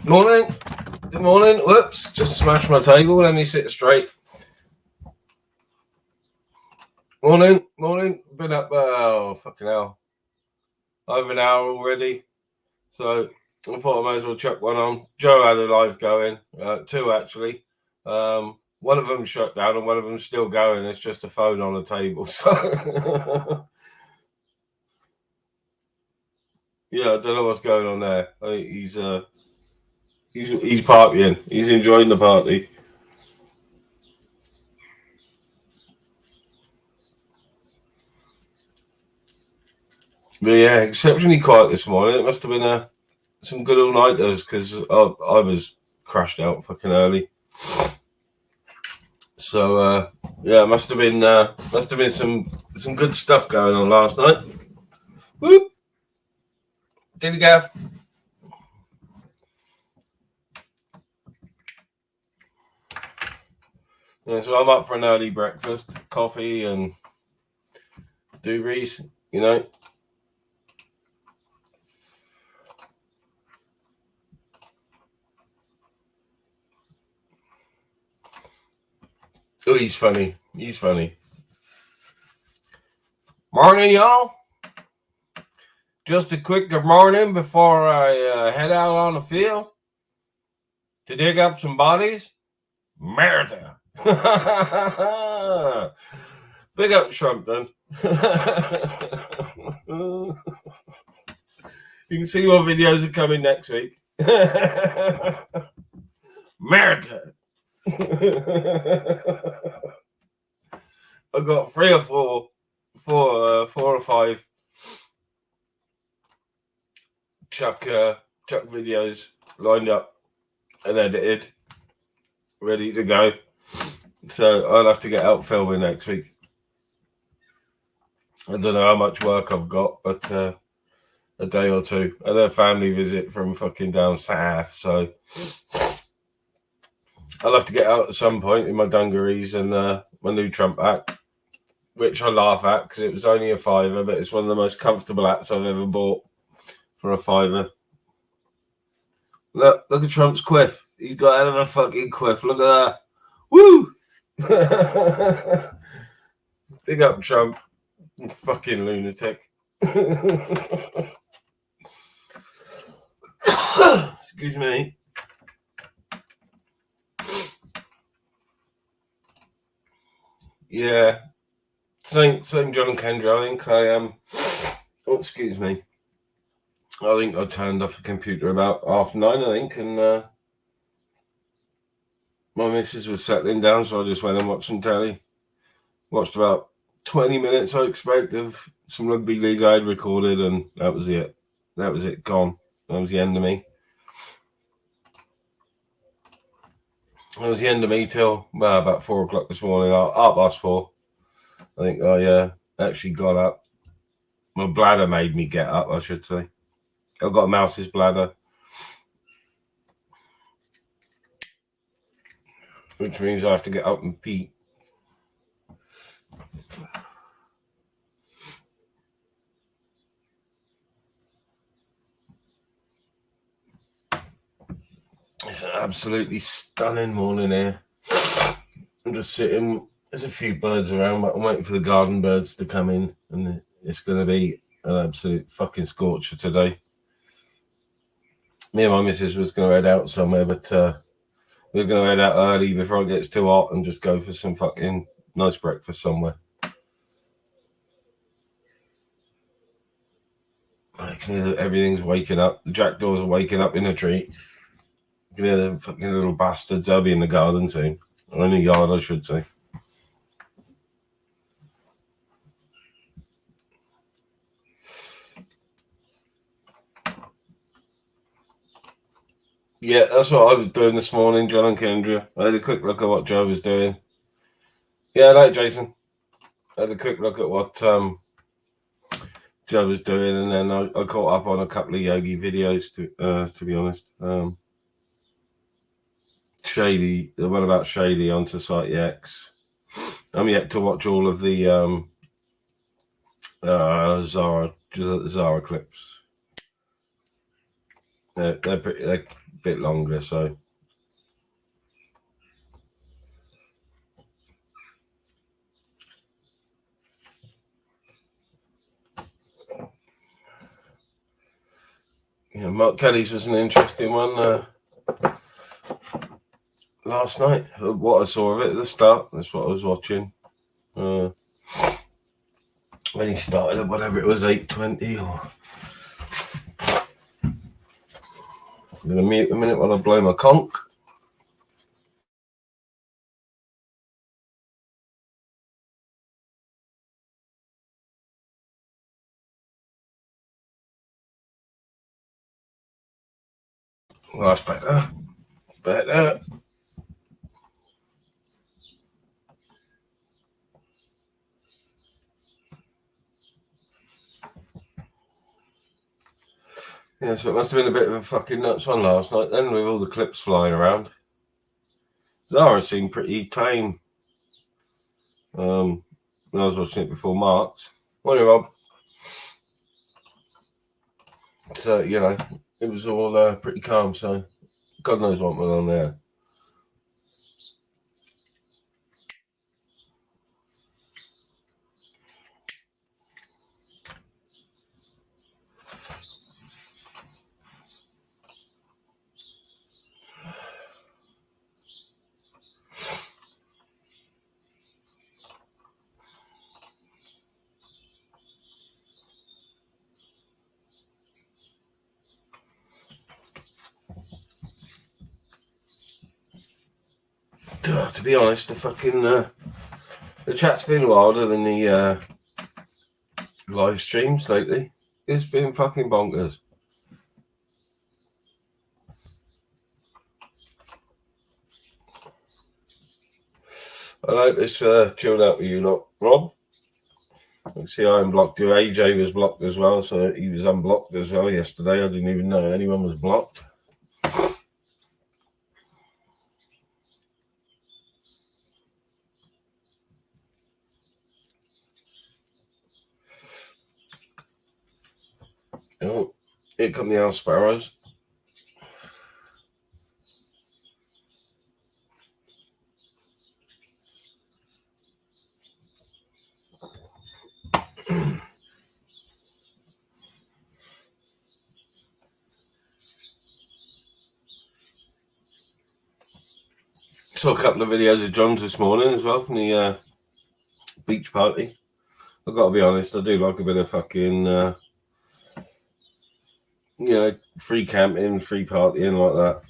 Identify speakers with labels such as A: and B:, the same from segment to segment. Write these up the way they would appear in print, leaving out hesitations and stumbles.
A: Morning. Good morning. Whoops, just smashed my table. Let me sit straight. Morning. Been up, fucking hell, over an hour already. So I thought I might as well chuck one on. Joe had a live going, two actually. One of them shut down and one of them's still going. It's just a phone on the table. So yeah, I don't know what's going on there. I think he's partying. He's enjoying the party. But yeah, exceptionally quiet this morning. It must have been some good all-nighters because I was crashed out fucking early. So yeah, must have been some good stuff going on last night. Whoop! Did you Gav? Yeah, so I'm up for an early breakfast, coffee and doobies, you know. Oh, he's funny. Morning, y'all. Just a quick good morning before I head out on the field to dig up some bodies. America. Big up Trump, then. You can see what videos are coming next week. America. I've got 3 or 4 or 5 Chuck videos lined up and edited, ready to go. So I'll have to get out filming next week. I don't know how much work I've got, but a day or two. And a family visit from fucking down south, so I'll have to get out at some point in my dungarees and my new Trump hat, which I laugh at because it was only a £5, but it's one of the most comfortable hats I've ever bought for a £5. Look at Trump's quiff. He's got out of a fucking quiff. Look at that. Woo! Big up Trump. Fucking lunatic. Excuse me. Yeah. Same John and Kendra. I think I am. Oh, excuse me. I think I turned off the computer about 9:30, I think, and my missus was settling down, so I just went and watched some telly. Watched about 20 minutes, I expect, of some rugby league I had recorded, and that was it. Gone. That was the end of me. That was the end of me till about 4 o'clock this morning. Up past 4. I think I actually got up. My bladder made me get up, I should say. I've got a mouse's bladder, which means I have to get up and pee. It's an absolutely stunning morning here. I'm just sitting. There's a few birds around, but I'm waiting for the garden birds to come in, and it's going to be an absolute fucking scorcher today. Me and my missus was going to head out somewhere, but we're going to head out early before it gets too hot and just go for some fucking nice breakfast somewhere. I can hear that everything's waking up. The jackdaws are waking up in a tree. You can hear the fucking little bastards. They'll be in the garden soon. Or in the yard, I should say. Yeah, that's what I was doing this morning, John and Kendra. I had a quick look at what Joe was doing. Yeah, like Jason. I had a quick look at what Joe was doing, and then I caught up on a couple of yogi videos, to be honest. Shady, the one about Shady on Society X. I'm yet to watch all of the Zara clips. They're a bit longer, so. Yeah, Mark Kelly's was an interesting one last night. What I saw of it at the start, that's what I was watching. When he started at whatever it was, 8:20 or. I'm going to mute a minute while I blow my conch. Well, that's better. Better. Yeah, so it must have been a bit of a fucking nuts one last night then, with all the clips flying around. Zara seemed pretty tame. When I was watching it before March. Morning, Rob. So, you know, it was all pretty calm, so God knows what went on there. To be honest, the chat's been wilder than the live streams lately. It's been fucking bonkers. I like this chilled out with you lot, Rob. You see, I unblocked you. AJ was blocked as well, so he was unblocked as well yesterday. I didn't even know anyone was blocked. Oh, here come the house sparrows. Saw a couple of videos of John's this morning as well from the beach party. I've got to be honest, I do like a bit of fucking, free camping, free partying like that.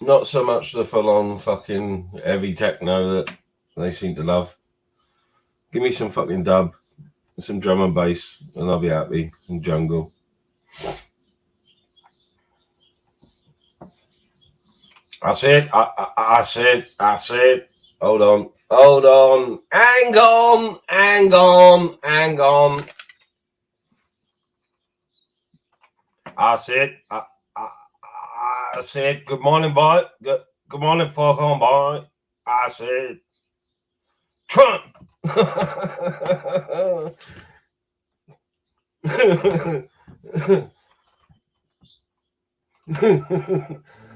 A: Not so much the full-on fucking heavy techno that they seem to love. Give me some fucking dub, some drum and bass, and I'll be happy. Some jungle. I said. Hold on. Hang on. I said, good morning, boy. Good morning, fucking boy. I said, Trump.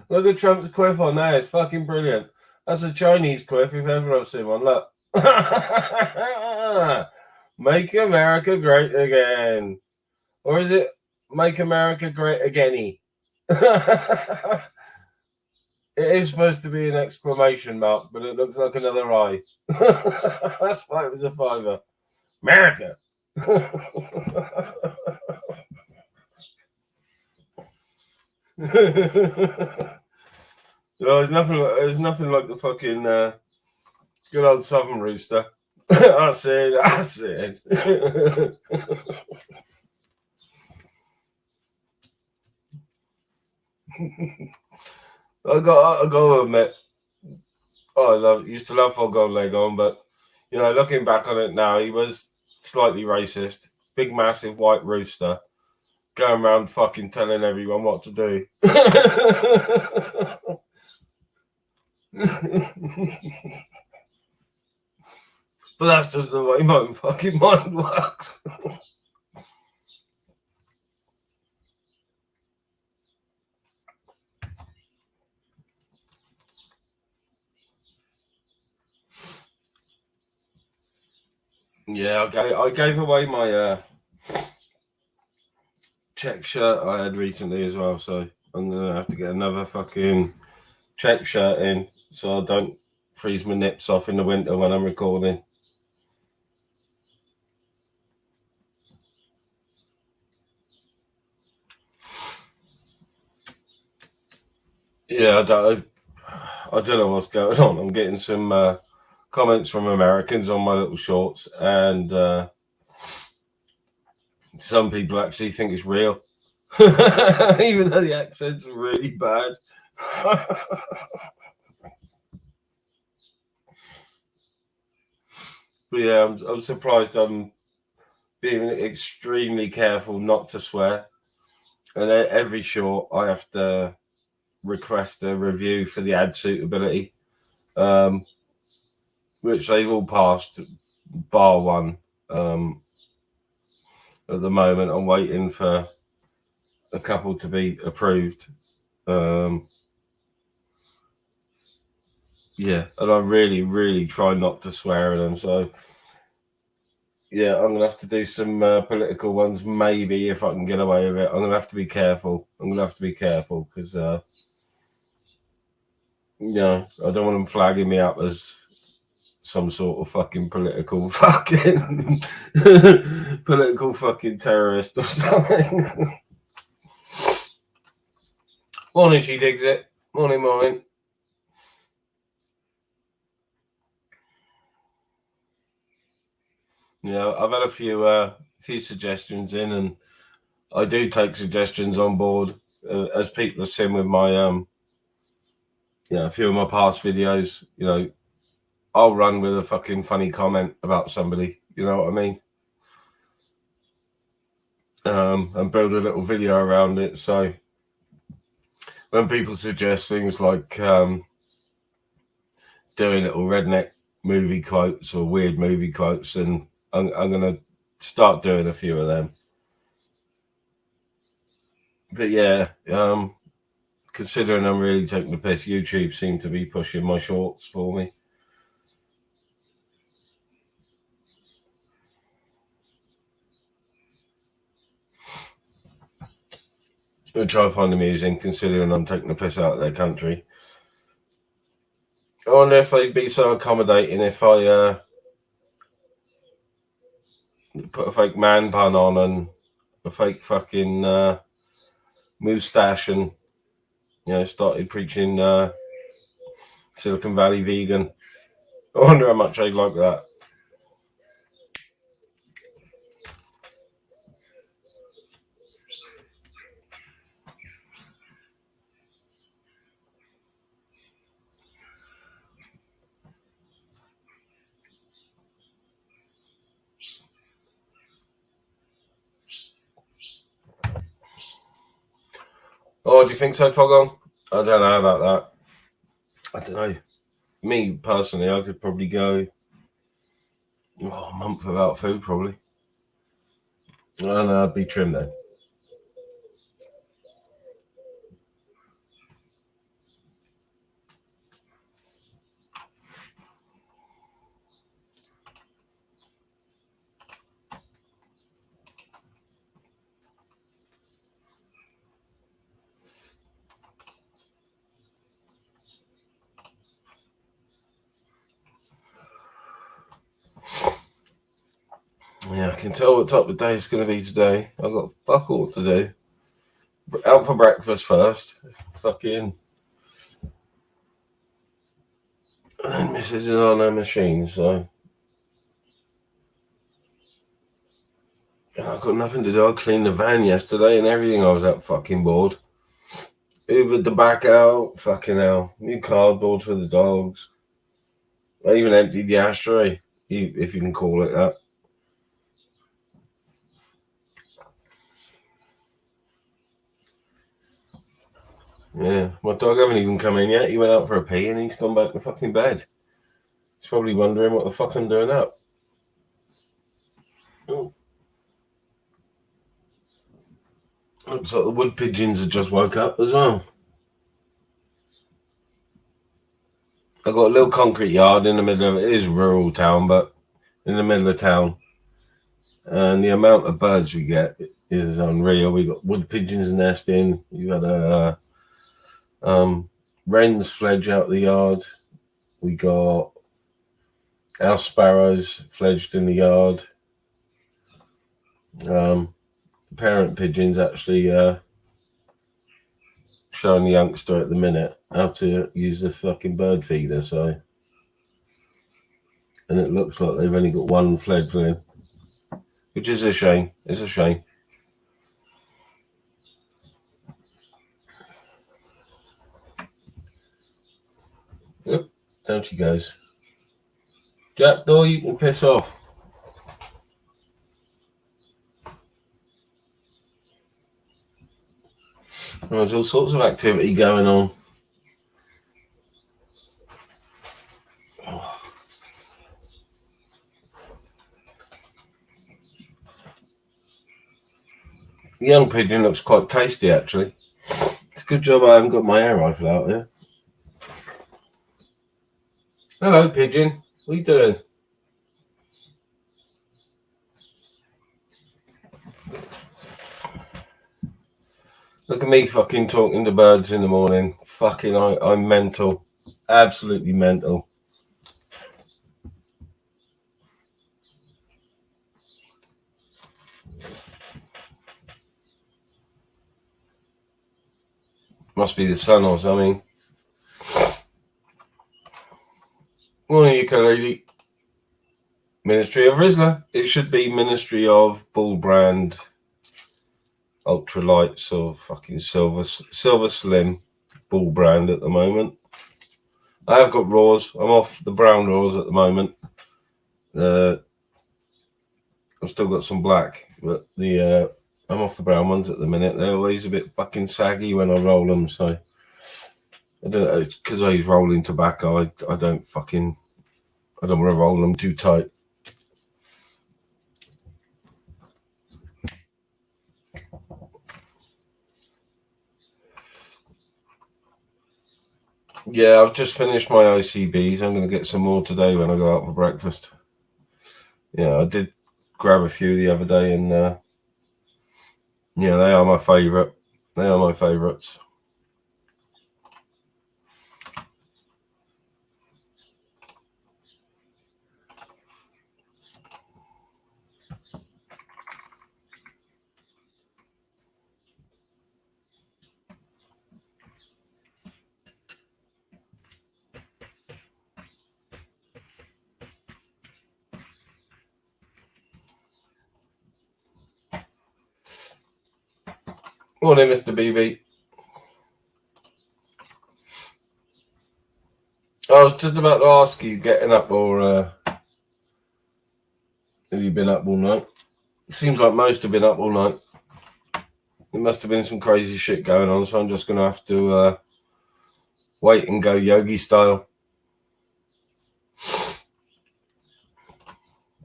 A: Look at Trump's quiff on there. It's fucking brilliant. That's a Chinese quiff if ever I've seen one. Look. Make America great again. Or is it Make America great again-y? It is supposed to be an exclamation mark, but it looks like another I. That's why it was a fiver. America. There's nothing like the fucking good old Southern rooster. I said. I got to admit, used to love Full Gold Leg On, but looking back on it now, he was slightly racist. Big, massive white rooster going around fucking telling everyone what to do. But that's just the way my fucking mind works. Yeah, I gave away my check shirt I had recently as well, so I'm gonna have to get another fucking check shirt in so I don't freeze my nips off in the winter when I'm recording. Yeah, I don't know what's going on. I'm getting some comments from Americans on my little shorts, and some people actually think it's real, even though the accents are really bad. But yeah, I'm surprised. I'm being extremely careful not to swear, and every short I have to request a review for the ad suitability, which they've all passed, bar one. At the moment, I'm waiting for a couple to be approved. Yeah, and I really, really try not to swear in them. So, yeah, I'm gonna have to do some political ones, maybe if I can get away with it. I'm gonna have to be careful. Because, I don't want them flagging me up as some sort of fucking political fucking terrorist or something. Morning, she digs it. Morning. Yeah, I've had a few suggestions in, and I do take suggestions on board as people have seen with my a few of my past videos. I'll run with a fucking funny comment about somebody. You know what I mean? And build a little video around it. So when people suggest things like doing little redneck movie quotes or weird movie quotes, and I'm gonna start doing a few of them. But yeah, considering I'm really taking the piss, YouTube seemed to be pushing my shorts for me. Which I find amusing, considering I'm taking the piss out of their country. I wonder if they'd be so accommodating if I put a fake man bun on and a fake fucking moustache and started preaching Silicon Valley vegan. I wonder how much they'd like that. Oh, do you think so, Fogon? I don't know about that. I don't know. Me personally, I could probably go a month without food, probably. And I'd be trimmed then. Yeah, I can tell what type of day it's going to be today. I've got fuck all to do. Out for breakfast first. Fucking. And then Mrs. is on her machine, so. I've got nothing to do. I cleaned the van yesterday and everything. I was that fucking bored. Hoovered the back out. Fucking hell. New cardboard for the dogs. I even emptied the ashtray, if you can call it that. Yeah, my dog hasn't even come in yet. He went out for a pee and he's gone back to fucking bed. He's probably wondering what the fuck I'm doing up. Oh. Looks like the wood pigeons have just woke up as well. I've got a little concrete yard in the middle of it. It is a rural town, but in the middle of town. And the amount of birds we get is unreal. We got wood pigeons nesting. You got wrens fledge out the yard. We got house sparrows fledged in the yard. The parent pigeons actually showing the youngster at the minute how to use the fucking bird feeder. So, and it looks like they've only got one fledgling, which is a shame. It's a shame. Yep, down she goes. Jackdaw, you can piss off. There's all sorts of activity going on. The young pigeon looks quite tasty, actually. It's a good job I haven't got my air rifle out there. Hello, pigeon. What are you doing? Look at me fucking talking to birds in the morning. Fucking, I'm mental. Absolutely mental. Must be the sun or something. Morning, ukulele. Ministry of Rizla. It should be Ministry of Bull Brand Ultralights or fucking Silver Slim Bull Brand at the moment. I have got raws. I'm off the brown raws at the moment. I've still got some black, but I'm off the brown ones at the minute. They're always a bit fucking saggy when I roll them, so I don't know. It's because I use rolling tobacco. I don't want to roll them too tight. Yeah, I've just finished my ICBs. I'm going to get some more today when I go out for breakfast. Yeah, I did grab a few the other day, and yeah, they are my favourite. They are my favourites. Morning, Mr. BB. I was just about to ask you, getting up or have you been up all night? It seems like most have been up all night. There must have been some crazy shit going on, so I'm just going to have to wait and go yogi style.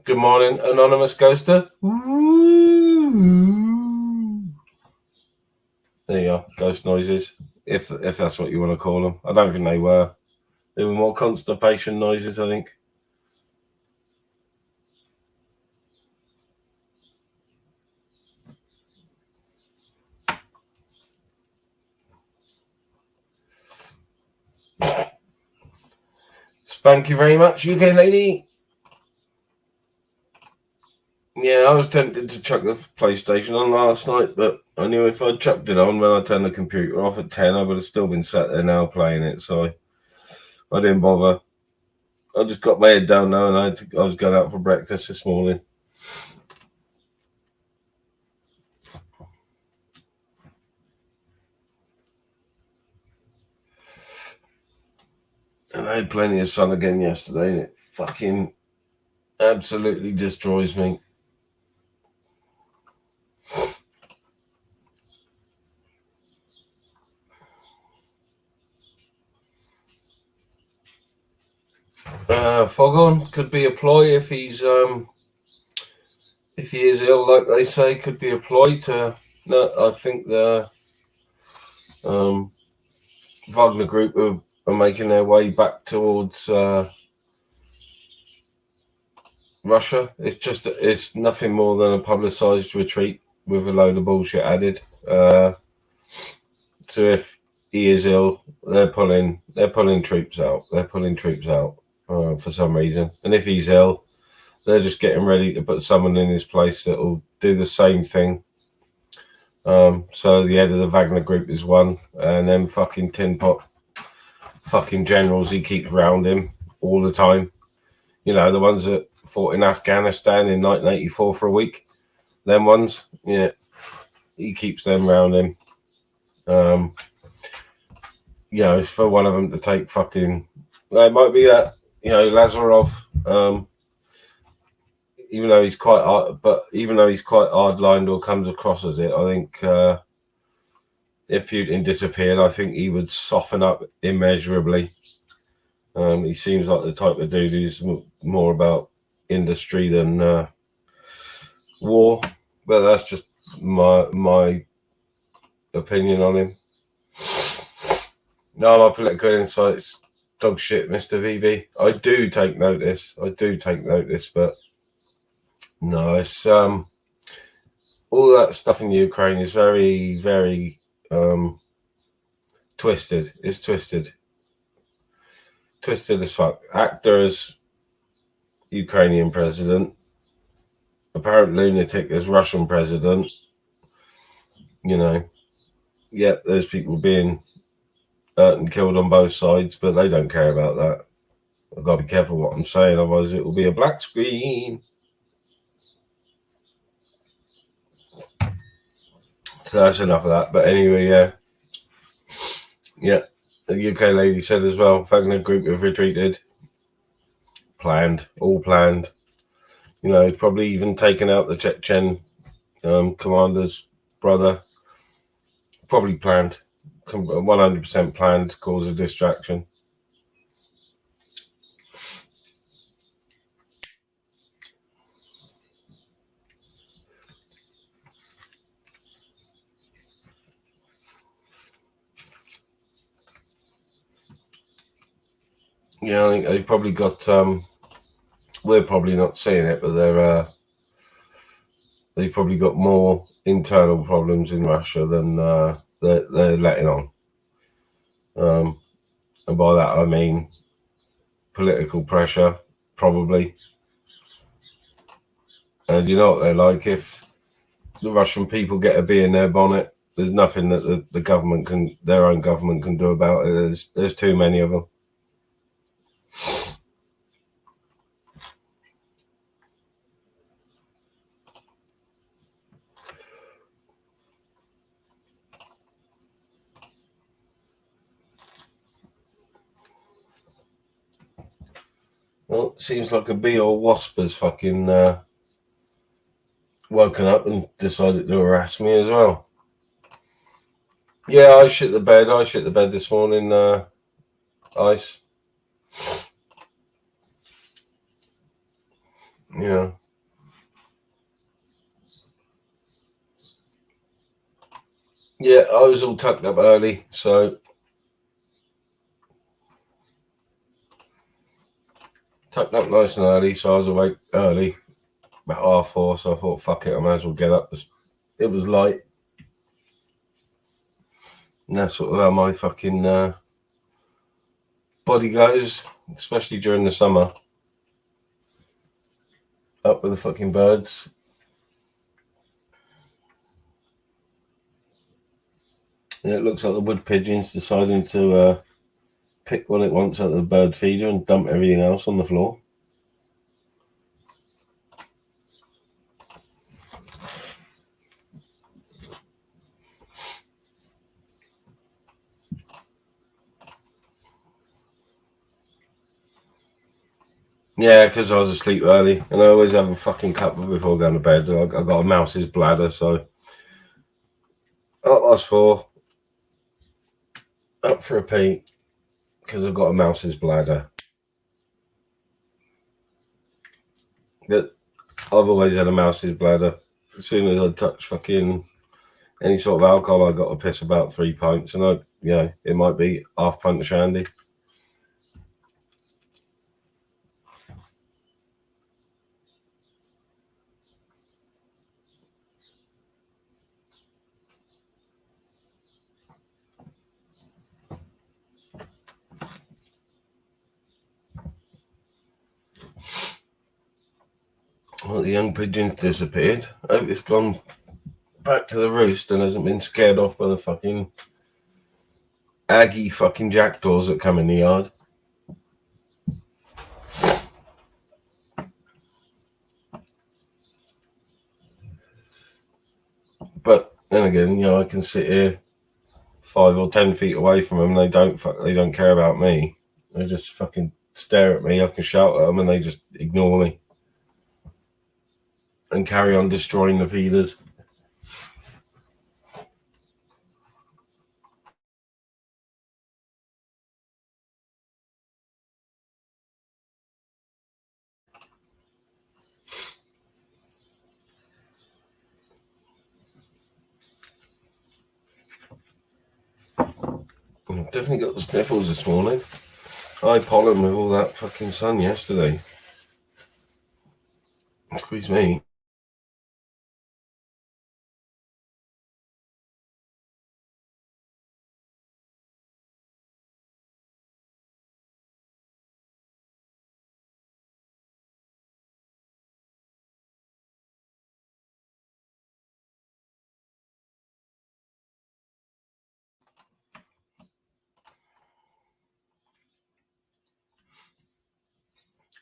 A: Good morning, anonymous ghoster. There you go, ghost noises, if that's what you want to call them. I don't think they were. They were more constipation noises, I think. Thank you very much, UK lady. Yeah, I was tempted to chuck the PlayStation on last night, but I knew if I'd chucked it on when I turned the computer off at 10, I would have still been sat there now playing it, so I didn't bother. I just got my head down now, and I was going out for breakfast this morning. And I had plenty of sun again yesterday, and it fucking absolutely destroys me. Foghorn could be a ploy if he is ill, like they say, could be a ploy to. No, I think the Wagner Group are making their way back towards Russia. It's nothing more than a publicised retreat with a load of bullshit added. So if he is ill, they're pulling troops out. They're pulling troops out for some reason. And if he's ill, they're just getting ready to put someone in his place that will do the same thing. So the head of the Wagner Group is one, and then fucking tin pot fucking generals he keeps round him all the time. You know, the ones that fought in Afghanistan in 1984 for a week. Them ones, yeah, he keeps them round him. You know, it's for one of them to take fucking. Well, it might be that, you know, Lazarov. Even though he's quite hard-lined or comes across as it, I think if Putin disappeared, I think he would soften up immeasurably. He seems like the type of dude who's more about industry than war, but that's just my opinion on him. No, my political insights, dog shit, Mr. VB. I do take notice, but no, it's all that stuff in Ukraine is very, very twisted. It's twisted as fuck. Actor as Ukrainian president, apparent lunatic as Russian president. You know, yeah, there's people being hurt and killed on both sides, but they don't care about that. I've got to be careful what I'm saying, otherwise it will be a black screen. So that's enough of that. But anyway, yeah, the UK lady said as well, Wagner Group have retreated. All planned. You know, probably even taken out the Chechen commander's brother. Probably planned. 100% planned to cause a distraction. Yeah, I think they've probably got. We're probably not seeing it, but they've probably got more internal problems in Russia than they're letting on. And by that I mean political pressure, probably. And you know what they're like. If the Russian people get a bee in their bonnet, there's nothing that the government their own government can do about it. There's too many of them. Well, it seems like a bee or wasp has fucking woken up and decided to harass me as well. Yeah, I shit the bed this morning, Ice. Yeah. Yeah, I was all tucked up early, so tucked up nice and early, so I was awake early, about 4:30, so I thought, fuck it, I might as well get up. It was light. And that's sort of how my fucking body goes, especially during the summer. Up with the fucking birds. And it looks like the wood pigeon's deciding to pick what it wants out of the bird feeder and dump everything else on the floor. Yeah, because I was asleep early, and I always have a fucking cuppa before going to bed. I got a mouse's bladder, so up 4, up for a pee, because I've got a mouse's bladder. But I've always had a mouse's bladder. As soon as I touch fucking any sort of alcohol, I got to piss about 3 pints, and it might be half pint of shandy. Well, the young pigeon's disappeared. I hope it's gone back to the roost and hasn't been scared off by the fucking Aggie fucking jackdaws that come in the yard. But then again, I can sit here 5 or 10 feet away from them. They don't care about me. They just fucking stare at me. I can shout at them and they just ignore me and carry on destroying the feeders. I've definitely got the sniffles this morning. I pollen with all that fucking sun yesterday. Squeeze me.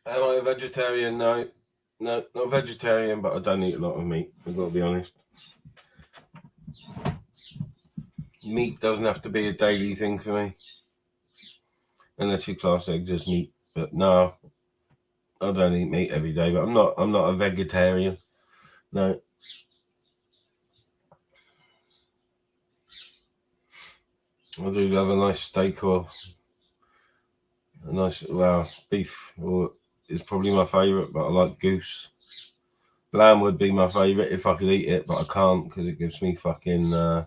A: Am I a vegetarian? No, not vegetarian, but I don't eat a lot of meat. I've got to be honest. Meat doesn't have to be a daily thing for me, unless you class eggs as meat. But no, I don't eat meat every day. But I'm not a vegetarian. No. I do love a nice steak or a nice beef is probably my favourite, but I like goose. Lamb would be my favourite if I could eat it, but I can't because it gives me fucking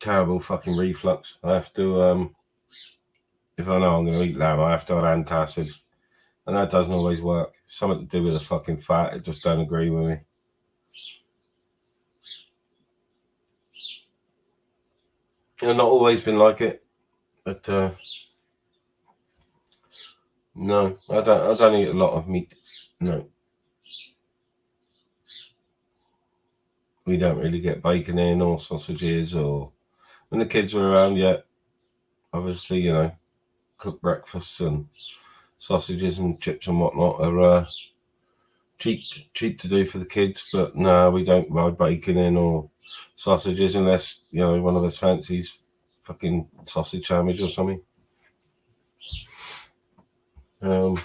A: terrible fucking reflux. I have to, if I know I'm going to eat lamb, I have to have antacid, and that doesn't always work. Something to do with the fucking fat. It just don't agree with me. I've not always been like it, but no, I don't eat a lot of meat. No. We don't really get bacon in or sausages, or when the kids were around yet. Obviously, cook breakfasts and sausages and chips and whatnot are cheap to do for the kids. But no, we don't buy bacon in or sausages unless one of us fancies fucking sausage sandwich or something. I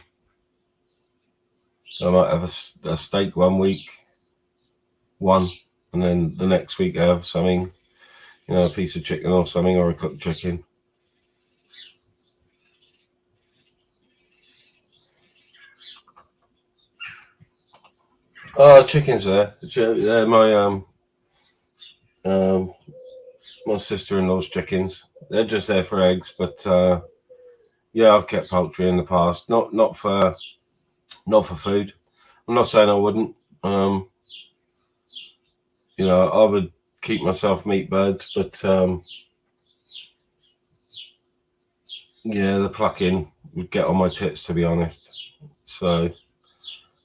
A: might have a steak one week, and then the next week I have something, a piece of chicken or something, or a cooked chicken. Oh, chicken's there. My sister-in-law's chickens. They're just there for eggs, but I've kept poultry in the past. Not for food. I'm not saying I wouldn't. I would keep myself meat birds, but the plucking would get on my tits, to be honest. So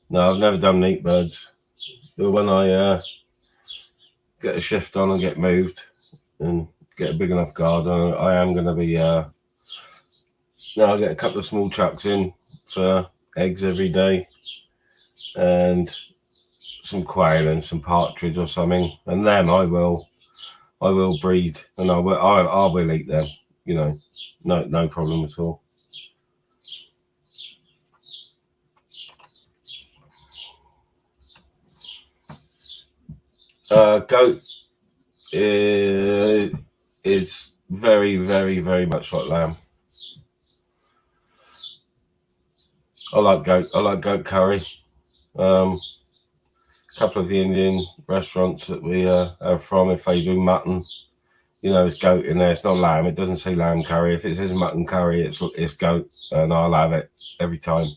A: no, I've never done meat birds. But when I get a shift on and get moved and get a big enough garden, I am going to be I'll get a couple of small chucks in for eggs every day, and some quail and some partridge or something, and then I will breed, and I will eat them. No problem at all. Goat is very, very, very much like lamb. I like goat curry. A couple of the Indian restaurants that we have from, if they do mutton, there's goat in there. It's not lamb. It doesn't say lamb curry. If it says mutton curry, it's goat, and I'll have it every time.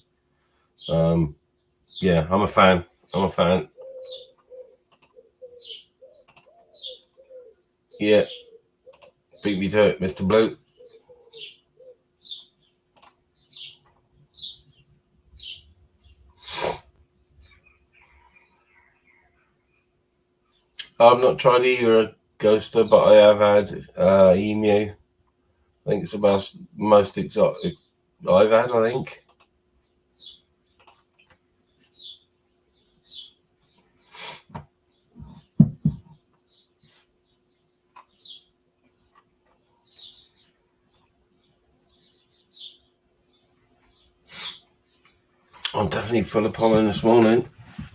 A: Yeah, I'm a fan. Yeah, beat me to it, Mr. Blue. I've not tried either a ghoster, but I have had emu. I think it's about the most exotic I've had, I think. I'm definitely full of pollen this morning.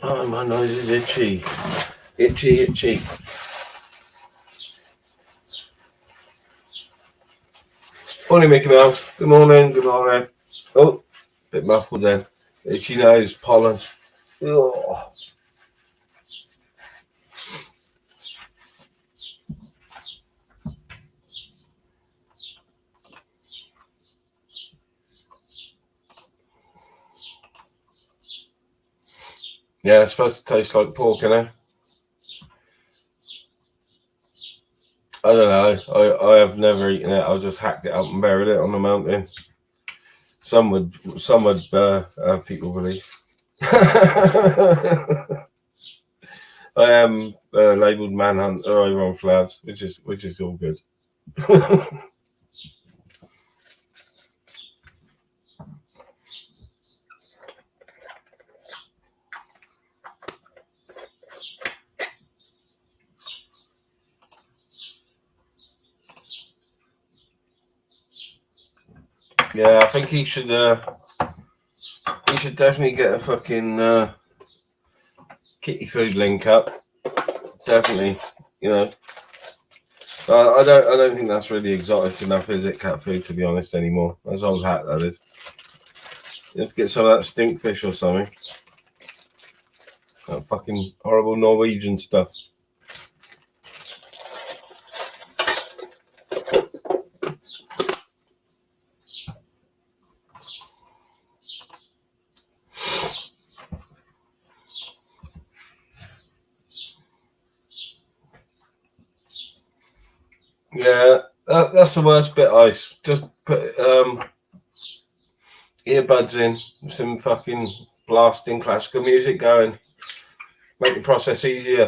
A: Oh, my nose is itchy. Itchy. Morning, Mickey Mouse. Good morning. Oh, bit muffled then. Itchy nose, pollen. Ugh. Yeah, it's supposed to taste like pork, innit? I don't know. I have never eaten it. I just hacked it up and buried it on the mountain. Some would people believe. I am labelled manhunter over on Flavs, which is all good. Yeah, I think he should definitely get a fucking kitty food link up. Definitely, I don't think that's really exotic enough, is it, cat food, to be honest, anymore. That's old hat, that is. You have to get some of that stinkfish or something. That fucking horrible Norwegian stuff. Yeah, that's the worst bit, Ice. Just put earbuds in, some fucking blasting classical music going. Make the process easier.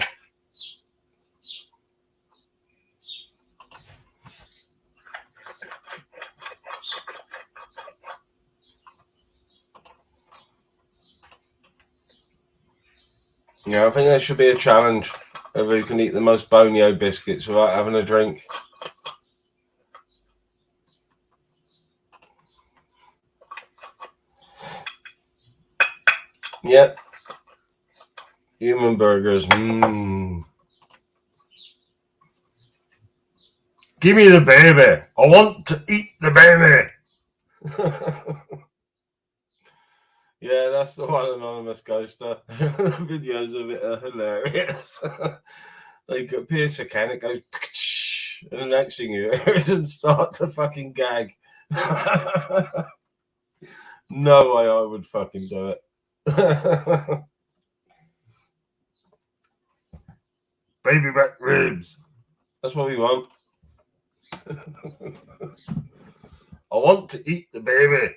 A: Yeah, I think there should be a challenge of who can eat the most bonio biscuits without having a drink. Yep. Human burgers. Give me the baby. I want to eat the baby. Yeah, that's the one, Anonymous Ghoster. The videos of it are hilarious. They pierce a can, it goes, and the next thing you hear is them start to fucking gag. No way I would fucking do it. Baby back ribs. That's what we want. I want to eat the baby.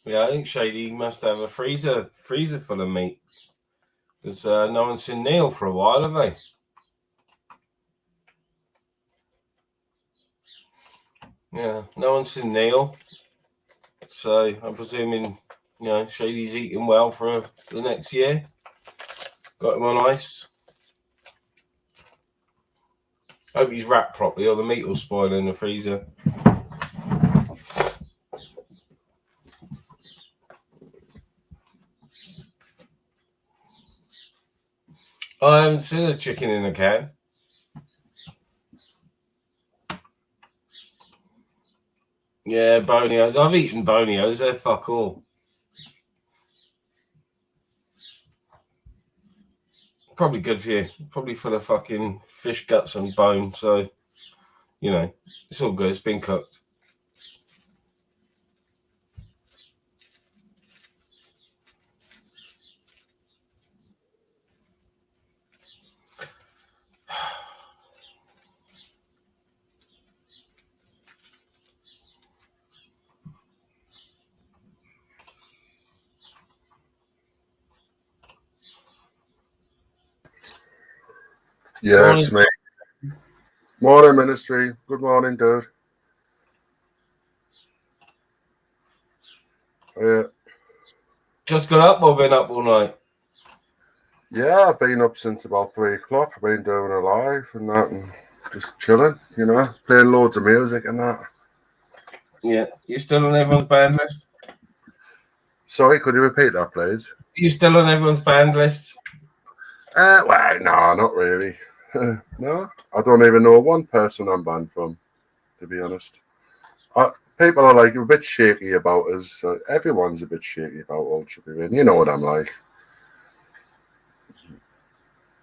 A: Yeah, I think Shady must have a freezer full of meat. Because no one's seen Neil for a while, have they? Yeah, no one's seen Neil. So I'm presuming, Shady's eating well for the next year. Got him on ice. Hope he's wrapped properly, or the meat will spoil in the freezer. I haven't seen a chicken in a can. Yeah, bonios. I've eaten bonios. They're fuck all. Probably good for you. Probably full of fucking fish guts and bone. So, you know, it's all good. It's been cooked.
B: Yeah, morning. It's me. Morning, Ministry. Good morning, dude. Yeah.
A: Just got up or been up all night?
B: Yeah, I've been up since about 3 o'clock. I've been doing a live and that and just chilling, you know, playing loads of music and that.
A: Yeah. You still on everyone's band list?
B: Sorry, could you repeat that, please?
A: You still on everyone's band list?
B: Well, no, not really. No, I don't even know one person I'm banned from, to be honest. People are like a bit shaky about us. Everyone's a bit shaky about Ultra Vivian. You know what I'm like.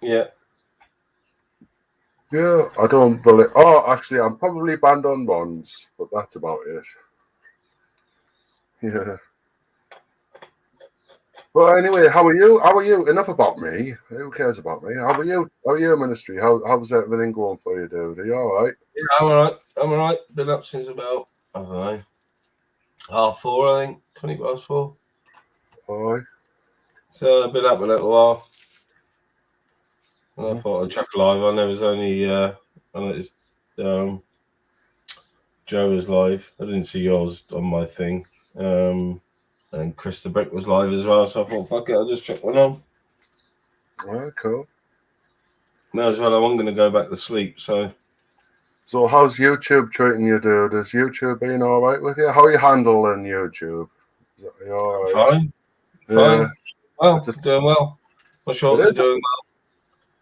A: Yeah.
B: Yeah, I don't believe. Oh, actually, I'm probably banned on ones, but that's about it. Yeah. Well, anyway, how are you? How are you? Enough about me. Who cares about me? How are you? How are you, Ministry? How's everything going for you, dude? Are you all right?
A: Yeah, I'm all right. I'm all right. Been up since about, I don't know, 4:30, I think. 20 past 4.
B: All right.
A: So I've been up a little while. And I thought I'd chuck a live on. There was only, I noticed Joe was live. I didn't see yours on my thing. And Chris the Brick was live as well. So I thought, fuck it, I'll just chuck one on.
B: All right, cool.
A: No, as well, I'm going to go back to sleep. So
B: how's YouTube treating you, dude? Has YouTube been all right with you? How are you handling YouTube? Are you all right?
A: Fine.
B: Yeah.
A: Fine. Well, doing well. My shorts are doing well.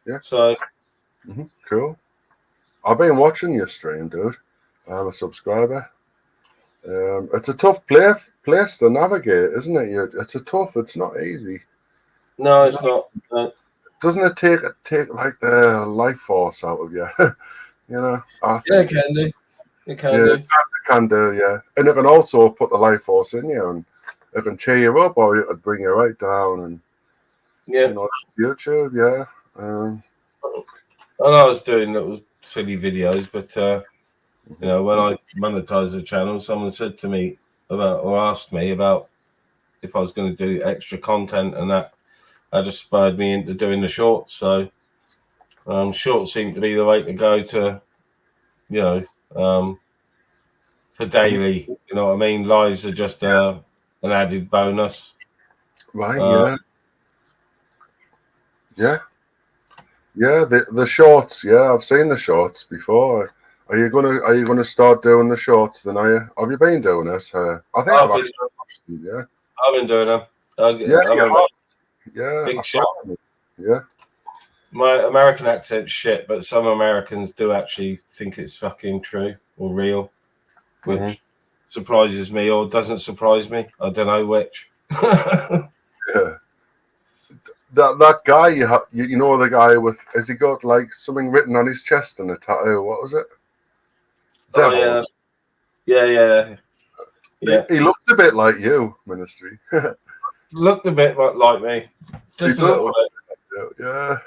B: Yeah.
A: So.
B: Cool. I've been watching your stream, dude. I'm a subscriber. It's a tough place to navigate, isn't it? It's not easy.
A: No, it's not.
B: Doesn't it take like the life force out of you? You know?
A: Yeah, it can do. It can do.
B: It can do, yeah. And it can also put the life force in you, and it can cheer you up, or it can bring you right down. And
A: yeah,
B: you know, YouTube, yeah.
A: And I was doing little silly videos, but you know, when I monetized the channel, someone said to me asked me about if I was going to do extra content, and that just spurred me into doing the shorts. So shorts seem to be the way to go to, you know, for daily. You know what I mean? Lives are just an added bonus.
B: Right. Yeah. The shorts. Yeah, I've seen the shorts before. Are you gonna start doing the shorts then? Are you? Have you been doing it? I think I've actually. Yeah.
A: I've been doing them.
B: Big
A: shot.
B: Yeah.
A: My American accent's shit, but some Americans do actually think it's fucking true or real, which surprises me or doesn't surprise me. I don't know which.
B: Yeah. That guy, you know the guy with, has he got like something written on his chest and a tattoo? What was it?
A: Devils. Oh, yeah.
B: He looks a bit like you, Ministry.
A: Looked a bit like me. Just a little bit.
B: Yeah.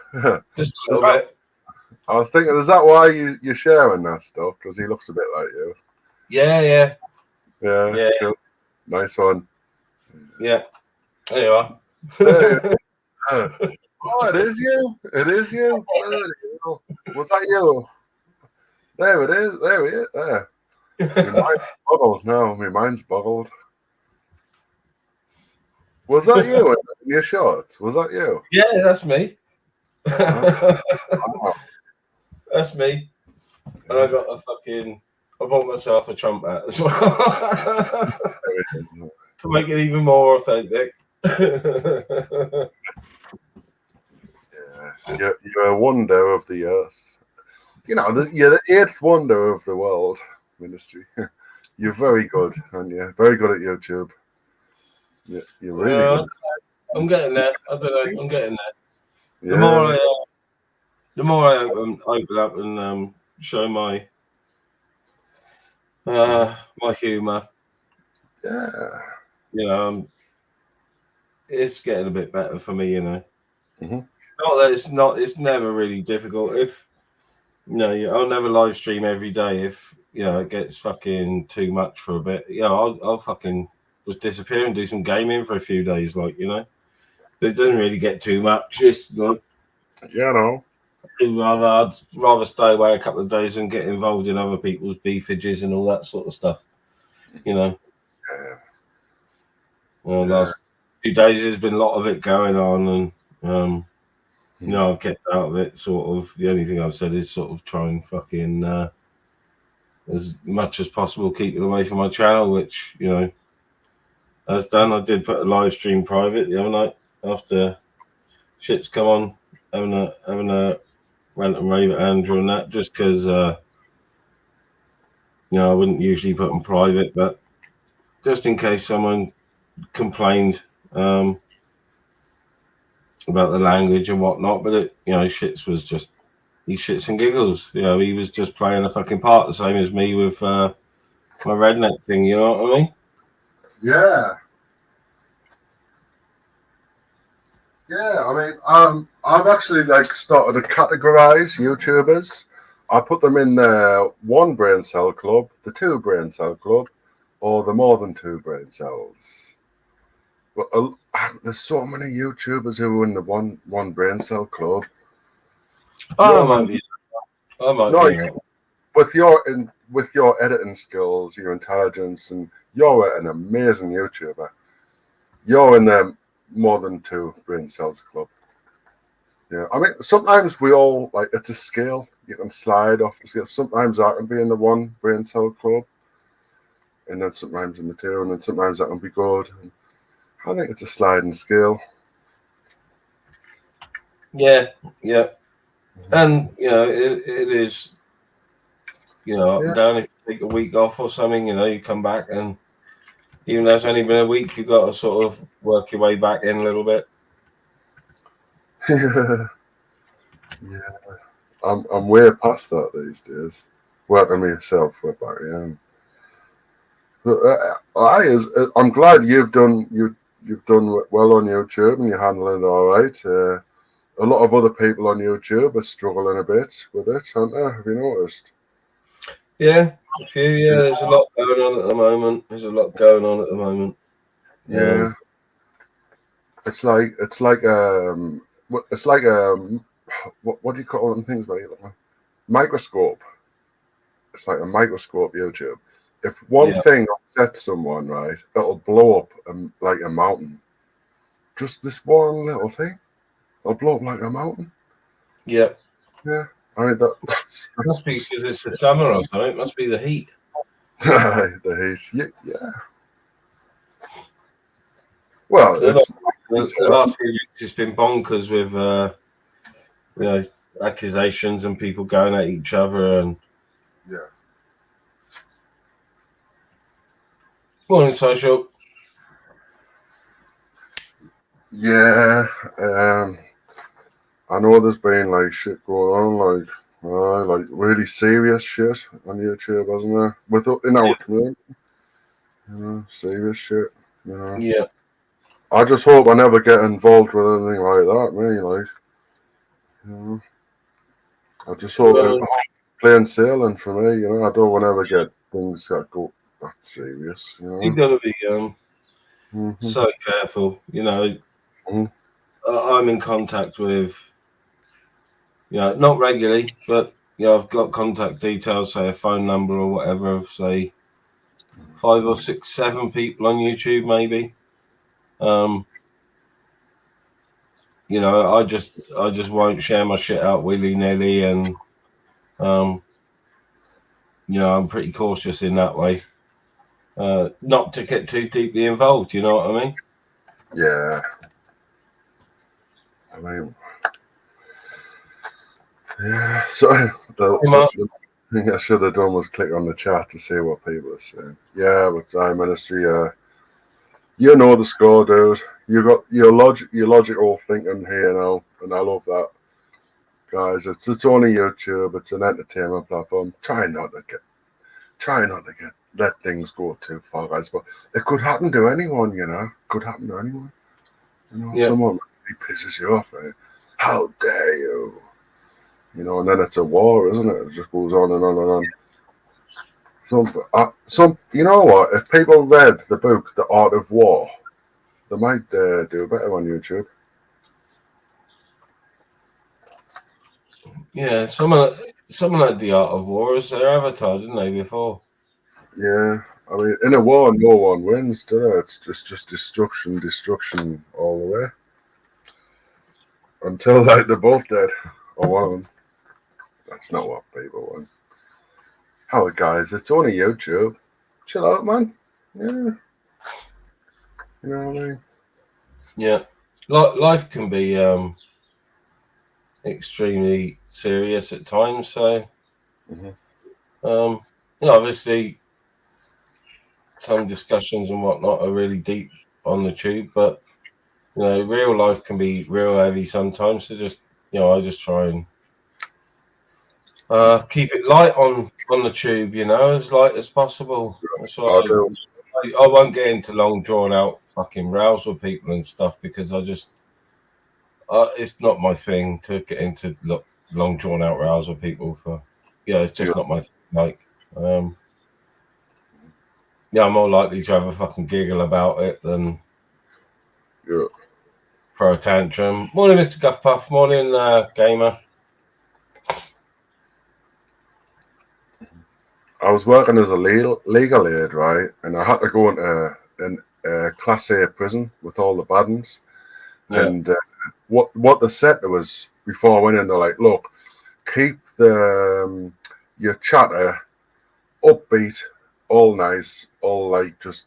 A: Just a little bit.
B: I was thinking, is that why you're sharing that stuff? Because he looks a bit like you.
A: Yeah.
B: Cool. Nice one.
A: Yeah. There you are.
B: Oh, it is you. It is you. Was that you? There it is. There it is. There. My mind's boggled. No, my mind's boggled. Was that you in your shorts? Was that you?
A: Yeah, that's me. That's me. And I got I bought myself a Trump hat as well to make it even more authentic.
B: You're a wonder of the earth. You know, you're the eighth wonder of the world, Ministry. You're very good, aren't you? Very good at YouTube. You're really good.
A: I'm getting there. I don't know. I'm getting there.
B: Yeah.
A: The more I open up and show my my humour,
B: yeah,
A: it's getting a bit better for me,
B: Mm-hmm.
A: Not that it's never really difficult. If I'll never live stream every day. If it gets fucking too much for a bit, I'll fucking just disappear and do some gaming for a few days, It doesn't really get too much. It's like, I'd rather stay away a couple of days and get involved in other people's beefages and all that sort of stuff. Last few days there's been a lot of it going on, and I've kept out of it. Sort of the only thing I've said is sort of try and fucking as much as possible keep it away from my channel, which as done. I did put a live stream private the other night after shit's come on, having a rant and rave at Andrew and that, just because I wouldn't usually put them private, but just in case someone complained about the language and whatnot. But Shits was just he shits and giggles. He was just playing a fucking part, the same as me with my redneck thing. You know what I mean?
B: Yeah. Yeah, I mean, I've actually started to categorize YouTubers. I put them in the 1 brain cell club, the 2 brain cell club, or the more than 2 brain cells. But there's so many YouTubers who are in the one brain cell club.
A: I might be.
B: With your editing skills, your intelligence, and you're an amazing YouTuber. You're in the more than 2 brain cells club. Yeah, I mean, sometimes we all it's a scale. You can slide off the scale. Sometimes I can be in the 1 brain cell club, and then sometimes in the 2, and then sometimes I can be good. And I think it's a sliding scale.
A: Yeah, and it is. Up and down. If you take a week off or something, you come back, and even though it's only been a week, you've got to sort of work your way back in a little bit.
B: Yeah, I'm way past that these days. Working myself way back in. But I'm glad you've done well on YouTube and you're handling it all right. A lot of other people on YouTube are struggling a bit with it, aren't they? Have you noticed?
A: Yeah, a few. Yeah, there's a lot going on at the moment.
B: Yeah. It's like what do you call them things? Microscope. It's like a microscope YouTube. If one thing upsets someone, right, it'll blow up like a mountain. Just this one little thing, it'll blow up like a mountain.
A: Yeah.
B: Yeah. I mean that
A: must be because it's the summer or something. It must be the heat.
B: The heat. Yeah. Well,
A: the last few weeks it's been bonkers with accusations and people going at each other and Morning, Social.
B: Yeah, I know there's been shit going on, like really serious shit on YouTube, hasn't there? In our community, serious shit.
A: Yeah.
B: I just hope I never get involved with anything like that. I just hope it's plain sailing for me. I don't want to ever get things that go that serious.
A: You got to be so careful. I'm in contact with, not regularly, but I've got contact details, say a phone number or whatever of say 5 or 6, 7 people on YouTube, maybe. I just won't share my shit out willy nilly, and I'm pretty cautious in that way. Not to get too deeply involved, you know what I mean?
B: Yeah. I mean, yeah. So the thing I should have done was click on the chat to see what people are saying. Yeah, with Time Ministry, you know the score, dude. You got your logical thinking here now, and I love that, guys. It's only YouTube. It's an entertainment platform. Try not to get let things go too far, guys. But it could happen to anyone, you know. Could happen to anyone. You know, someone really pisses you off, right? How dare you? You know, and then it's a war, isn't it? It just goes on and on and on. Some, you know what? If people read the book, The Art of War, they might do better on YouTube.
A: Yeah, someone had The Art of War as their avatar, didn't they, before?
B: Yeah, I mean, in a war, no one wins, do they? It's just destruction all the way. Until like they're both dead, or one of them. That's not what people want. How guys? It's only YouTube. Chill out, man. Yeah. You know what I mean?
A: Yeah. Life can be extremely serious at times, so obviously some discussions and whatnot are really deep on the tube, but real life can be real heavy sometimes. So just I just try and keep it light on the tube, as light as possible. That's why I won't get into long drawn out fucking rows with people and stuff, because I just it's not my thing to get into long drawn out rows with people for it's just not my thing. Like I'm more likely to have a fucking giggle about it than throw a tantrum. Morning, Mr. Guffpuff. Morning, gamer.
B: I was working as a legal aid, right, and I had to go into a Class A prison with all the bad ones. Yeah. And what they said to us before I went in, they're like, look, keep your chatter upbeat, all nice, all like just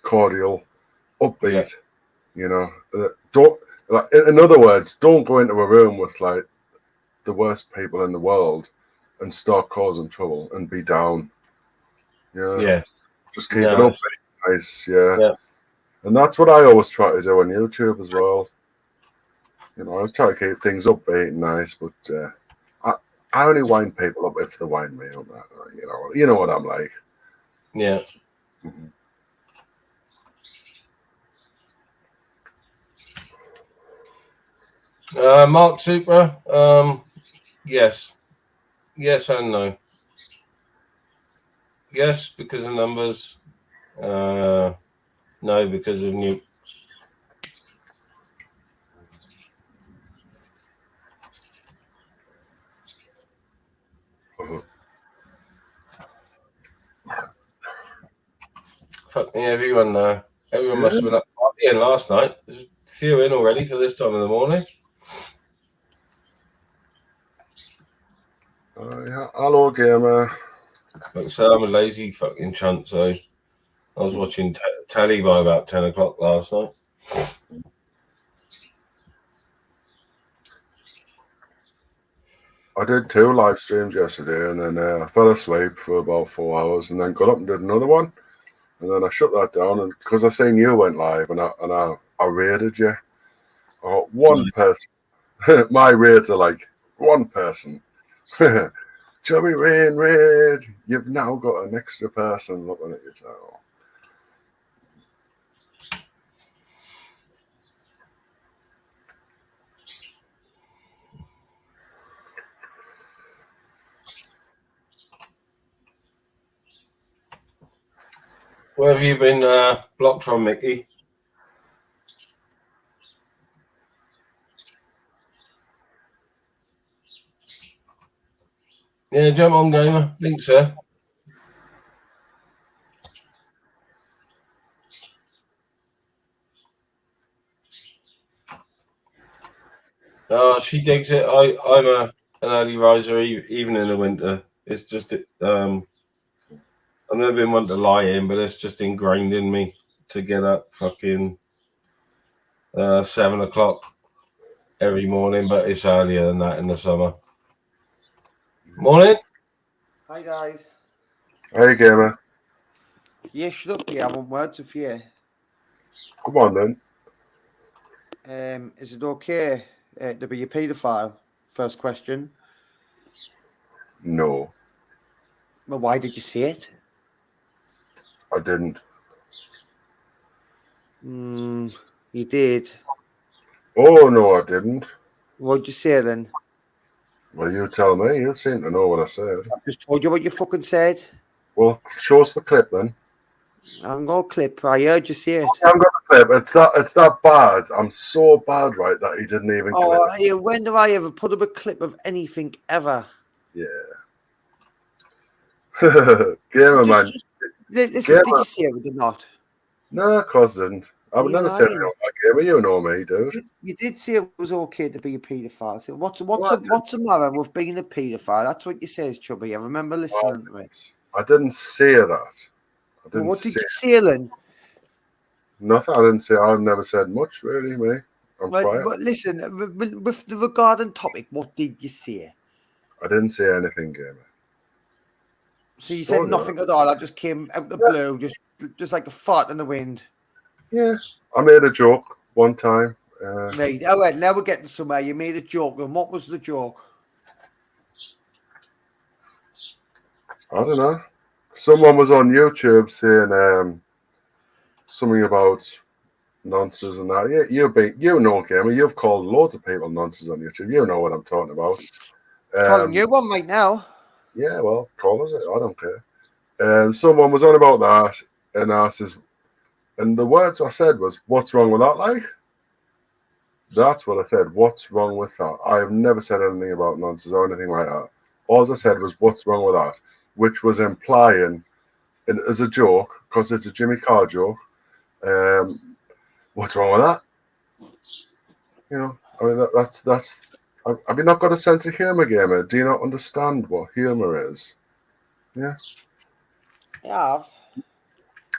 B: cordial, upbeat. Yeah. Don't in other words, don't go into a room with like the worst people in the world and start causing trouble and be down. Yeah. Just keep it upbeat, nice. Yeah. And that's what I always try to do on YouTube as well. I was trying to keep things upbeat and nice, but I only wind people up if they wind me up. You know what I'm like.
A: Yeah. Mark Super. Yes and no. Yes, because of numbers. No, because of nukes. Fuck me, everyone must have been up partying last night. There's a few in already for this time of the morning.
B: Yeah, hello, gamer.
A: Like, so I'm a lazy fucking chunt, so I was watching telly by about 10 o'clock last night.
B: I did 2 live streams yesterday, and then I fell asleep for about 4 hours, and then got up and did another one, and then I shut that down. And because I seen you went live, and I rated you. I got one person. My raids are like one person. Chubby Rain raid. You've now got an extra person looking at your channel.
A: Where have you been blocked from, Mickey? Yeah, jump on, gamer. Link, sir. Oh, she digs it. I'm an early riser, even in the winter. It's just I've never been one to lie in, but it's just ingrained in me to get up fucking 7 o'clock every morning, but it's earlier than that in the summer. Morning.
C: Hi guys.
B: Hey, gamer.
C: Yeah, shut up. Yeah, I want words with you.
B: Come on then.
C: Is it okay to be a paedophile? First question.
B: No,
C: Well, why did you say it?
B: I didn't.
C: You did.
B: Oh, no, I didn't.
C: What'd you say then?
B: Well, you tell me. You seem to know what I said.
C: I just told you what you fucking said.
B: Well, show us the clip then.
C: I haven't got a clip. I heard you say it.
B: I haven't got the clip. It's that bad. I'm so bad, right, that he didn't even clip it.
C: Yeah, when do I ever put up a clip of anything ever?
B: Yeah. Gamer, man.
C: Listen, did you say it or did not?
B: No, of course I didn't. I would never say anything like that, Gamer. You know me, dude.
C: You did say it was okay to be a paedophile. So what's the matter with being a paedophile? That's what you says, Chubby. I remember listening to it.
B: I didn't say that.
C: What did you say then?
B: Nothing. I didn't say. I've never said much, really, me. I'm quiet.
C: But listen, with the regarding topic, what did you say?
B: I didn't say anything, Gamer.
C: So you said nothing at all. I just came out the blue, just like a fart in the wind.
B: Yeah, I made a joke one time.
C: Right, all right, now we're getting somewhere. You made a joke, and what was the joke?
B: I don't know. Someone was on YouTube saying something about nonsense and that. Yeah, you know, Gamer. You've called loads of people nonsense on YouTube. You know what I'm talking about.
C: Calling you one right now.
B: Yeah, well, call us it. I don't care. Someone was on about that, and I says, and the words I said was, "What's wrong with that?" Like, that's what I said. What's wrong with that? I have never said anything about nonsense or anything like that. All I said was, "What's wrong with that?" Which was implying, and as a joke, because it's a Jimmy Carr joke. What's wrong with that? You know, I mean, that's. Have you not got a sense of humor, Gamer? Do you not understand what humor is? Yeah.
C: Yeah, I have.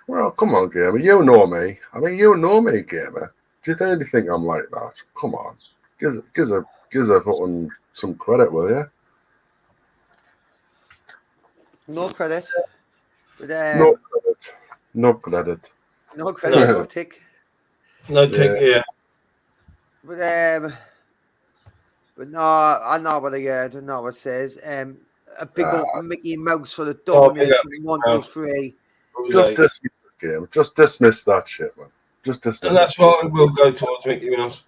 B: Well, come on, Gamer. You know me. I mean, you know me, Gamer. Do you really think I'm like that? Come on. Gives a fucking some credit, will you?
C: No credit. But,
B: No credit. No credit.
C: No credit, no tick.
A: No tick, yeah.
C: But no, I know what I heard. I know what it says. A big old Mickey Mouse for the domination 1, 2, 3.
B: Just dismiss the game. Just dismiss that shit, man. Just dismiss.
A: And that's why we'll go towards Mickey Mouse.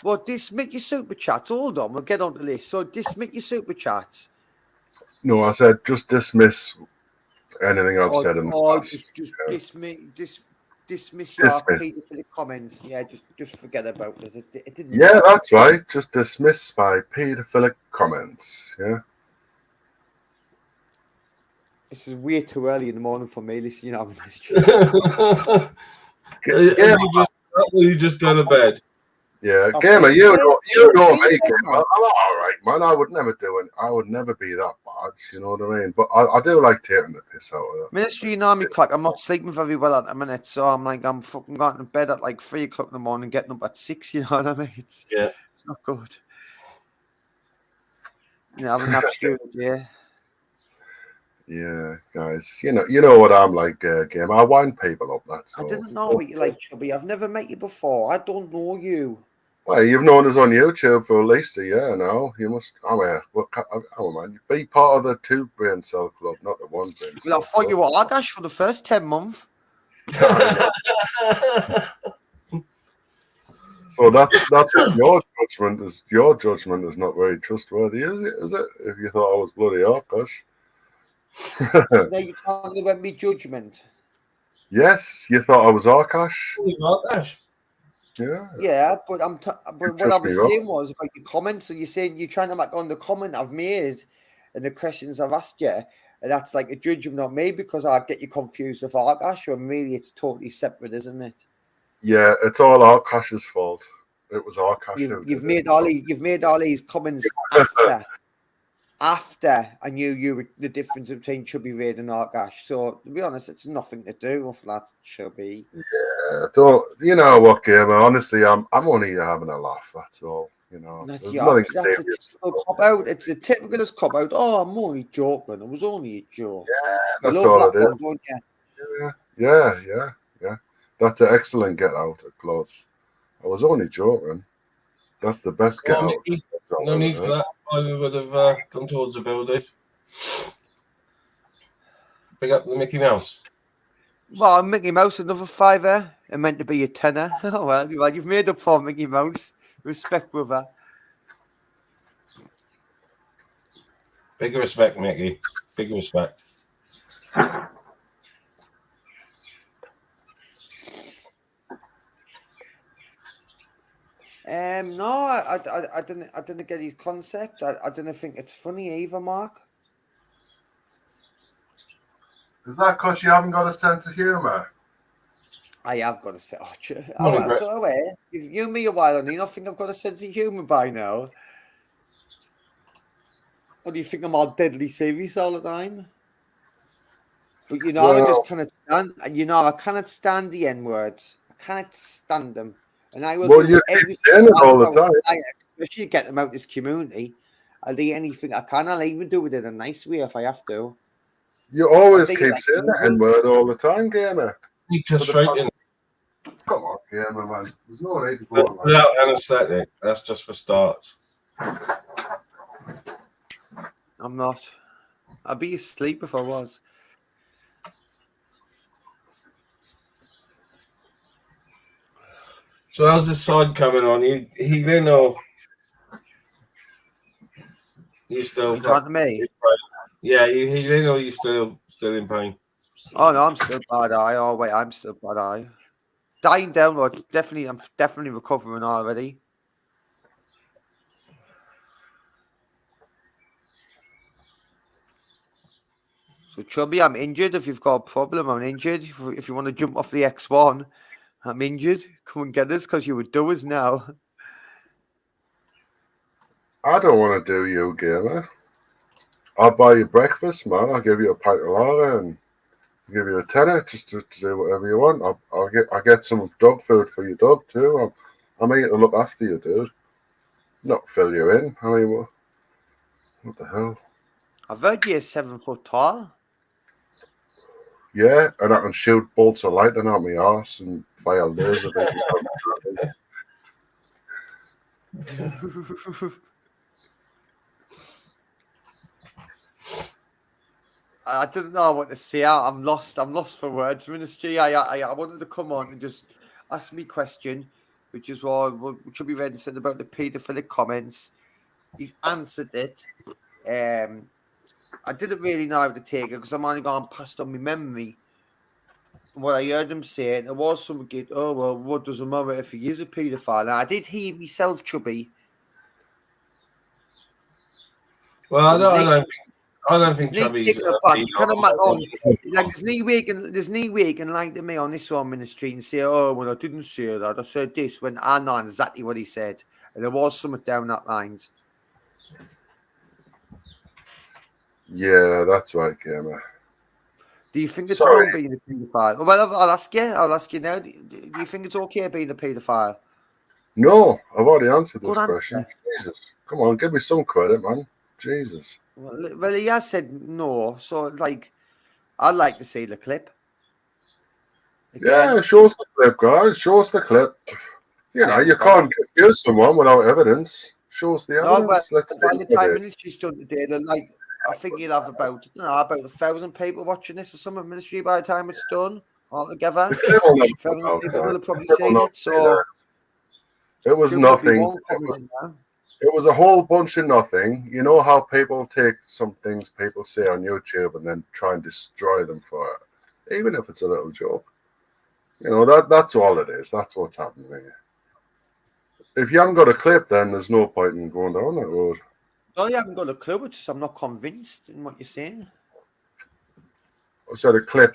C: Well, dismiss your super chats. Hold on, we'll get on to this. So dismiss your super chats.
B: No, I said just dismiss anything I've said in the past.
C: Just dismiss your paedophilic comments. Yeah, just forget about it. It didn't.
B: Yeah, that's right. Just dismiss my paedophilic comments. Yeah.
C: This is way too early in the morning for me. Listen, you know,
A: you just go to bed.
B: Yeah, Gamer, you know me, Gamer. I'm all right, man. I would never be that bad. You know what I mean? But I do like taking the piss out of it.
C: Ministry, you know me, crack. I'm not sleeping very well at the minute, so I'm fucking going to bed at like 3 o'clock in the morning, getting up at 6. You know what I mean? It's not good. You know, having an obscurity, yeah.
B: Yeah, guys, you know what I'm like, Gamer. I wind people up. That's all.
C: I didn't know what you like, Chubby. I've never met you before. I don't know you.
B: Well, you've known us on YouTube for at least a year now. You must. Man, be part of the 2 brain cell club, not the 1 brain cell.
C: Well, I thought you were Argash for the first 10 months.
B: So that's what your judgment is. Your judgment is not very trustworthy, is it? If you thought I was bloody Argash.
C: So now you're talking about me judgment.
B: Yes, you thought I was Arkash.
A: Arkash.
B: Yeah,
C: but what I was saying was about your comments. So you're saying you're trying to make on the comment I've made and the questions I've asked you, and that's like a judgment on me because I get you confused with Arkash, when really it's totally separate, isn't it?
B: Yeah, it's all Arkash's fault. It was Arkash.
C: You've made all these comments after. after I knew the difference between Chubby Red and Argash. So to be honest, it's nothing to do with that Chubby.
B: Yeah, don't you know what, Gamer? Honestly, I'm only having a laugh. That's all. You know,
C: That's
B: there's nothing
C: a
B: serious.
C: typical cop out. It's a typical cop out. Oh, I'm only joking. It was only a joke.
B: Yeah,
C: You
B: that's
C: love
B: all
C: that
B: it
C: one,
B: is.
C: don't you?
B: Yeah. That's an excellent get out of close. I was only joking. That's the best get
A: Well,
B: out.
A: Mickey, no need for that. I would have gone towards the building. Pick up the Mickey Mouse.
C: Well, Mickey Mouse, another £5. It meant to be a tenner. Oh, well, you've made up for Mickey Mouse. Respect, brother.
A: Big respect, Mickey. Big respect.
C: No, I didn't get his concept. I didn't think it's funny either, Mark.
B: Is that because you haven't got a sense of humour?
C: I have got a sense. You've known me a while, and you think I've got a sense of humour by now? Or do you think I'm all deadly serious all the time? But I just cannot stand. I cannot stand the N words. I cannot stand them, and I will.
B: Well, you keep saying it all the time.
C: Especially get them out this community. I'll do anything I can. I'll even do it in a nice way if I have to.
B: You always keep saying the N word all the time, Gamer.
A: Keep us straight in.
B: Come on, Gamer, man. There's no need to go
A: without anaesthetic. That's just for starts.
C: I'm not. I'd be asleep if I was.
A: So how's this side coming on? You healing or you still?
C: You talking to me?
A: Yeah, you healing or you still in pain?
C: Oh no, I'm still bad eye. Oh wait, I'm still bad eye. Dying down, but I'm definitely recovering already. So Chubby, I'm injured. If you've got a problem, I'm injured. If you want to jump off the X1, I'm injured. Come and get us because you would do us now.
B: I don't want to do you, Gamer. I'll buy you breakfast, man. I'll give you a pint of lager and give you a tenner just to do whatever you want. I'll get some dog food for your dog too. I'm here to look after you, dude. Not fill you in. I mean, what the hell?
C: I've heard you're 7 foot tall.
B: Yeah, and I can shoot bolts of lightning out my arse and fire laser beams.
C: I didn't know what to say. I'm lost. I'm lost for words. Ministry. I wanted to come on and just ask me question, which is what Chubby Red said about the paedophilic comments. He's answered it. I didn't really know how to take it because I'm only gone past on my memory. What I heard him saying, it was something. Oh well, what does it matter if he is a paedophile? And I did hear myself, Chubby.
A: Well, I don't think Chubby's.
C: You kind of like there's no way you can lie to me on this one ministry and say, oh, well, I didn't say that. I said this when I know exactly what he said, and there was something down that lines.
B: Yeah, that's right, Gamer.
C: Do you think it's wrong being a paedophile? Well, I'll ask you now. Do you think it's okay being a paedophile?
B: No, I've already answered this question. Jesus, come on, give me some credit, man. Jesus.
C: Well, he has said no, so like, I'd like to see the clip.
B: Again. Yeah, show us the clip, guys. Show us the clip. You know, you can't accuse someone without evidence. Show us the evidence.
C: No, by the time ministry's done today, they're like, I think you'll have about 1,000 people watching this or something ministry by the time it's done altogether. 1,000 people will have probably seen it. So
B: it was nothing. It was a whole bunch of nothing. You know how people take some things people say on YouTube and then try and destroy them for it, even if it's a little joke. You know, that's all it is. That's what's happening here. If you haven't got a clip, then there's no point in going down that road.
C: No, you haven't got a clue. It's just I'm not convinced in what you're saying.
B: I said a clip.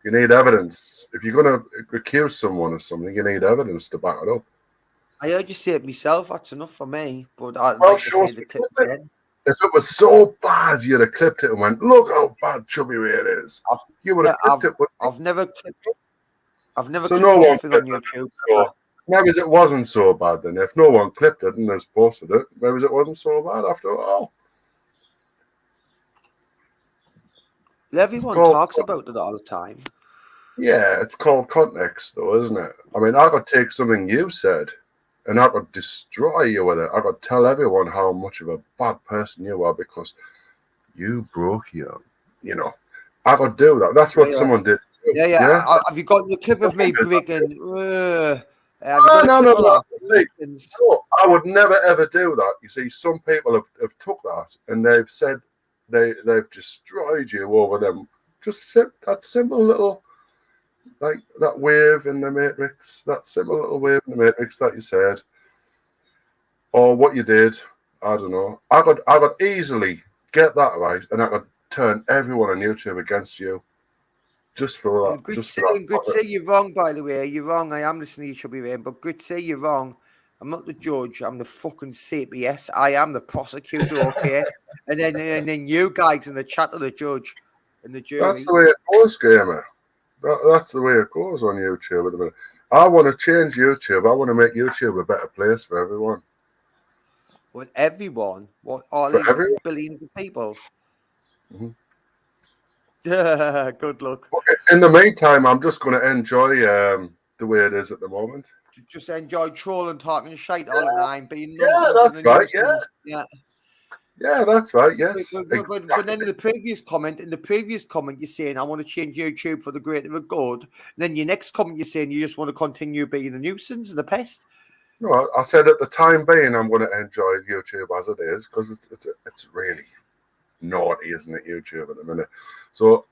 B: You need evidence. If you're going to accuse someone of something, you need evidence to back it up.
C: I heard you say it myself. That's enough for me. But I'd like to see the clip again.
B: If it was so bad, you'd have clipped it and went, "Look how bad Chubby Ray it is." You would have clipped it.
C: I've never clipped. I've never
B: So
C: clipped
B: no one
C: anything on
B: clipped
C: YouTube.
B: So maybe it wasn't so bad then. If no one clipped it and has posted it, maybe it wasn't so bad after all.
C: Everyone talks about it all the time.
B: Yeah, it's called context, though, isn't it? I mean, I could take something you said and I could destroy you with it. I could tell everyone how much of a bad person you are because you broke you. You know, I could do that. That's what someone did.
C: Yeah. Have you got the clip of me breaking? Have
B: you got a clip of that? No, I would never ever do that. You see, some people have took that and they've said they've destroyed you over them. Just that simple little, like that wave in the Matrix, that simple little wave in the Matrix that you said, or what you did. I don't know. I could easily get that right, and I could turn everyone on YouTube against you. Just for that.
C: Good to say you're wrong, by the way. You're wrong. I am listening to you, Chubby Ray, but good to say you're wrong. I'm not the judge. I'm the fucking CPS. I am the prosecutor, okay? and then you guys in the chat are the judge and the jury.
B: That's the way it goes, gamer. That's the way it goes on YouTube at the minute. I want to change YouTube. I want to make YouTube a better place for everyone.
C: With everyone? What? All
B: for
C: these
B: everyone?
C: Billions of people?
B: Mm-hmm.
C: Good luck.
B: In the meantime, I'm just going to enjoy the way it is at the moment.
C: Just enjoy trolling, talking shite all the time, being
B: nonsense. Yeah, that's right. Yeah, that's right. Yes.
C: But then in the previous comment, you're saying I want to change YouTube for the greater good. And then your next comment, you're saying you just want to continue being a nuisance and a pest.
B: No, I said at the time being, I'm going to enjoy YouTube as it is because it's really naughty, isn't it? YouTube at the minute. So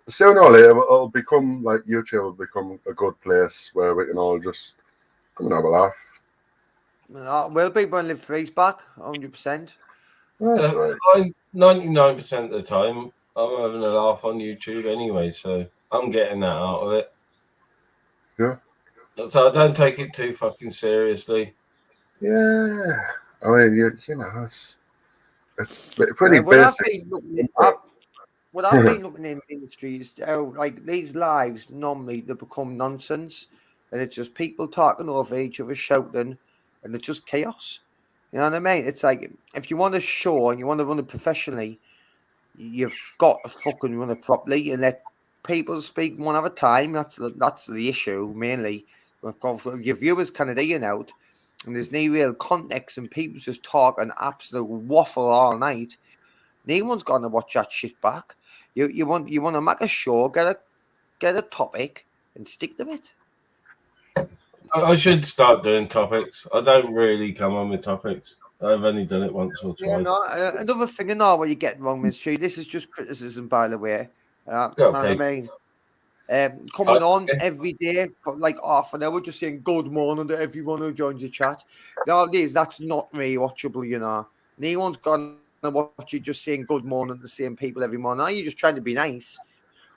B: sooner or later, it'll become like YouTube will become a good place where we can all just come and have a laugh.
C: Well, people live freeze back 100%.
B: That's right.
A: 99% of the time, I'm having a laugh on YouTube anyway, so I'm getting that out of it.
B: Yeah.
A: So I don't take it too fucking seriously.
B: Yeah. I mean, you know, it's pretty basic.
C: What I've been looking in industry is how, like, these lives normally they become nonsense, and it's just people talking over each other, shouting, and it's just chaos. You know what I mean? It's like if you want a show and you want to run it professionally, you've got to fucking run it properly and let people speak one at a time. That's the issue mainly. Your viewers kind of in out, and there's no real context, and people just talk an absolute waffle all night. No one's gonna watch that shit back. You want to make a show, get a topic, and stick to it.
A: I should start doing topics. I don't really come on with topics. I've only done it once or twice.
C: Yeah, no, another thing I know what you're getting wrong, Mystery. This is just criticism, by the way. Okay. I mean, coming on every day for like half an hour, just saying good morning to everyone who joins the chat. That's not rewatchable, you know. No one's gonna watch you just saying good morning to the same people every morning. You're just trying to be nice,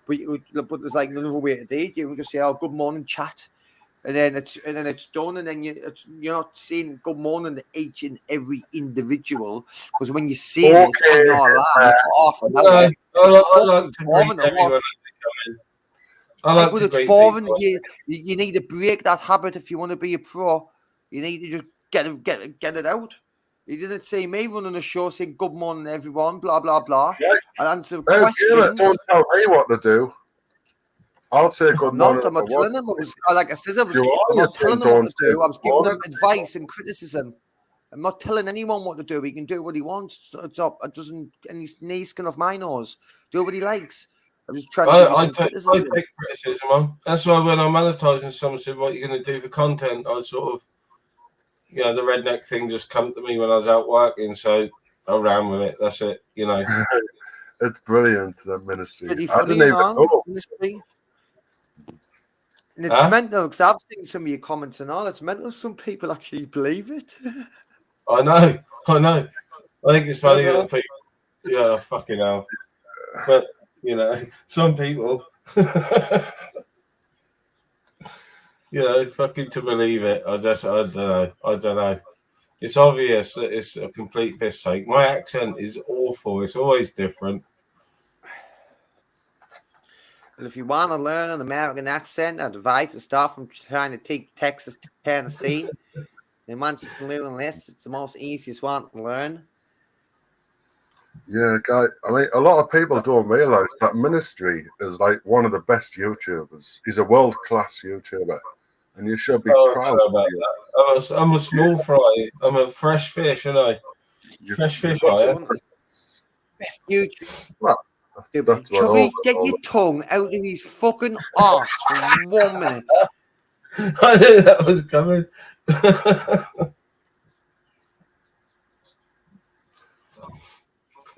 C: but there's like another way to do it. You can just say, "Oh, good morning, chat." And then it's done, and then you're not saying good morning to each and every individual, because when you see it on your live half an hour, it's boring to watch. But it's boring. You need to break that habit if you want to be a pro. You need to just get it out. You didn't see me running a show saying good morning everyone, blah blah blah, and answer questions.
B: Don't tell me what to do. I'll say good morning.
C: I'm not telling them. Like I said, I'm not telling them what to do. I was giving them advice and criticism. I'm not telling anyone what to do. He can do what he wants. It doesn't. And he's knee skin off my nose. Do what he likes. I'm just trying to give you some criticism.
A: I take criticism on. That's why when I'm monetizing, someone said, "What are you going to do for content?" I sort of, the redneck thing just come to me when I was out working, so I ran with it. That's it.
B: It's brilliant, that ministry.
C: Pretty funny, ministry. And it's mental, because I've seen some of your comments and all. It's mental. Some people actually believe it.
A: I know. I think it's funny that people, fucking hell. But, some people, fucking to believe it. I don't know. It's obvious that it's a complete piss take. My accent is awful. It's always different.
C: Well, if you want to learn an American accent, I'd advise to start from trying to take Texas to Tennessee. And once you can learn this, it's the most easiest one to learn.
B: Yeah, guy. I mean, a lot of people don't realize that Ministry is like one of the best YouTubers. He's a world-class YouTuber, and you should be proud
A: about that. I'm a small fry. I'm a fresh fish, and fresh fish.
C: Best YouTube.
B: Well, that's what
C: Chubby, get your tongue out of his fucking arse for 1 minute.
A: I knew that was coming.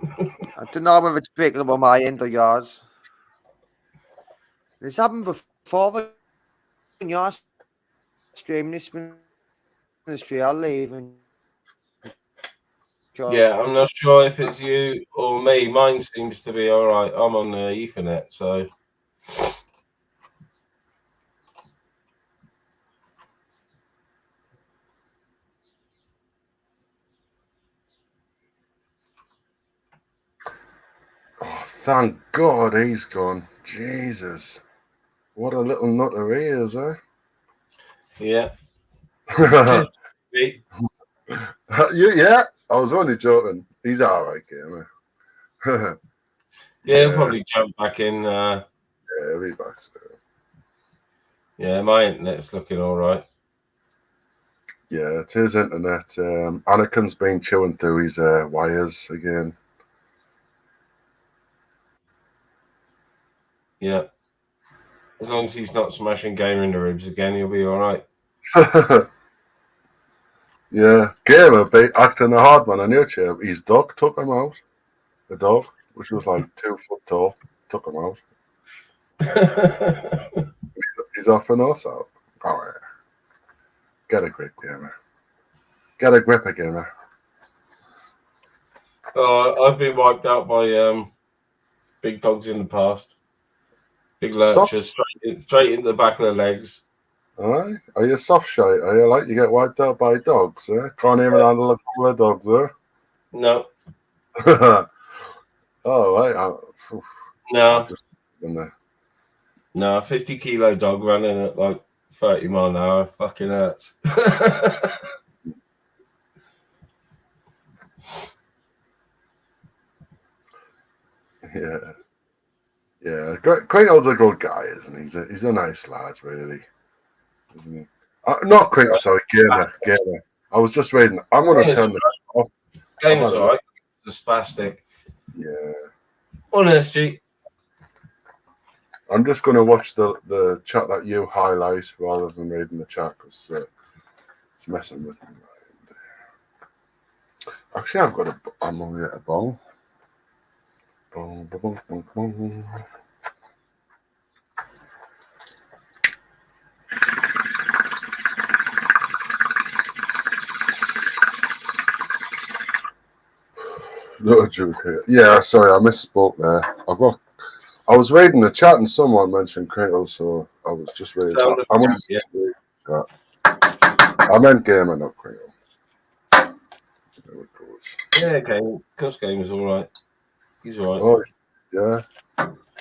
C: I don't know whether it's picking up on my end or yours. This happened before when you're streaming this Ministry. I'll leave.
A: Yeah, I'm not sure if it's you or me. Mine seems to be all right. I'm on the Ethernet, so.
B: Oh, thank God he's gone. Jesus. What a little nutter he is, eh?
A: Yeah.
B: Yeah, I was only joking. He's all right, gamer.
A: Yeah, he'll probably jump back in.
B: Yeah, he'll be back soon.
A: Yeah, my internet's looking all right.
B: Yeah, it is internet. Anakin's been chewing through his wires again.
A: Yeah. As long as he's not smashing Gamer in the ribs again, he'll be all right.
B: Yeah, Gamer be acting a hard man on YouTube. His dog took him out. The dog, which was like 2 foot tall, took him out. He's offering us out. Oh, yeah. Get a grip, Gamer. Get a grip, Gamer.
A: Oh, I've been wiped out by big dogs in the past. Big lurchers, straight into the back of the legs.
B: Alright. Are you soft shite? Are you like you get wiped out by dogs? Eh? Can't even handle a couple of dogs, eh?
A: No.
B: Oh, right.
A: No.
B: Just in there.
A: No, 50-kilo dog running at like 30 mile an hour fucking hurts.
B: Yeah. Yeah. Crinkle's a good guy, isn't he? He's a nice lad, really. Isn't he? Not Crinkle, sorry, Gamer. I was just reading. I'm going to turn this off.
A: Gamer's alright. The spastic.
B: Yeah.
A: On SG.
B: I'm just going to watch the chat that you highlight rather than reading the chat because it's messing with me. Actually, I'm going to get a bong. Bong, bong, bong, bong. Yeah, sorry, I misspoke there. I was reading the chat and someone mentioned Crinkle, so I was just reading that. I meant Gamer, not Crinkle. There it goes.
A: Yeah, Coast Game is all right. He's all right.
B: Oh, yeah.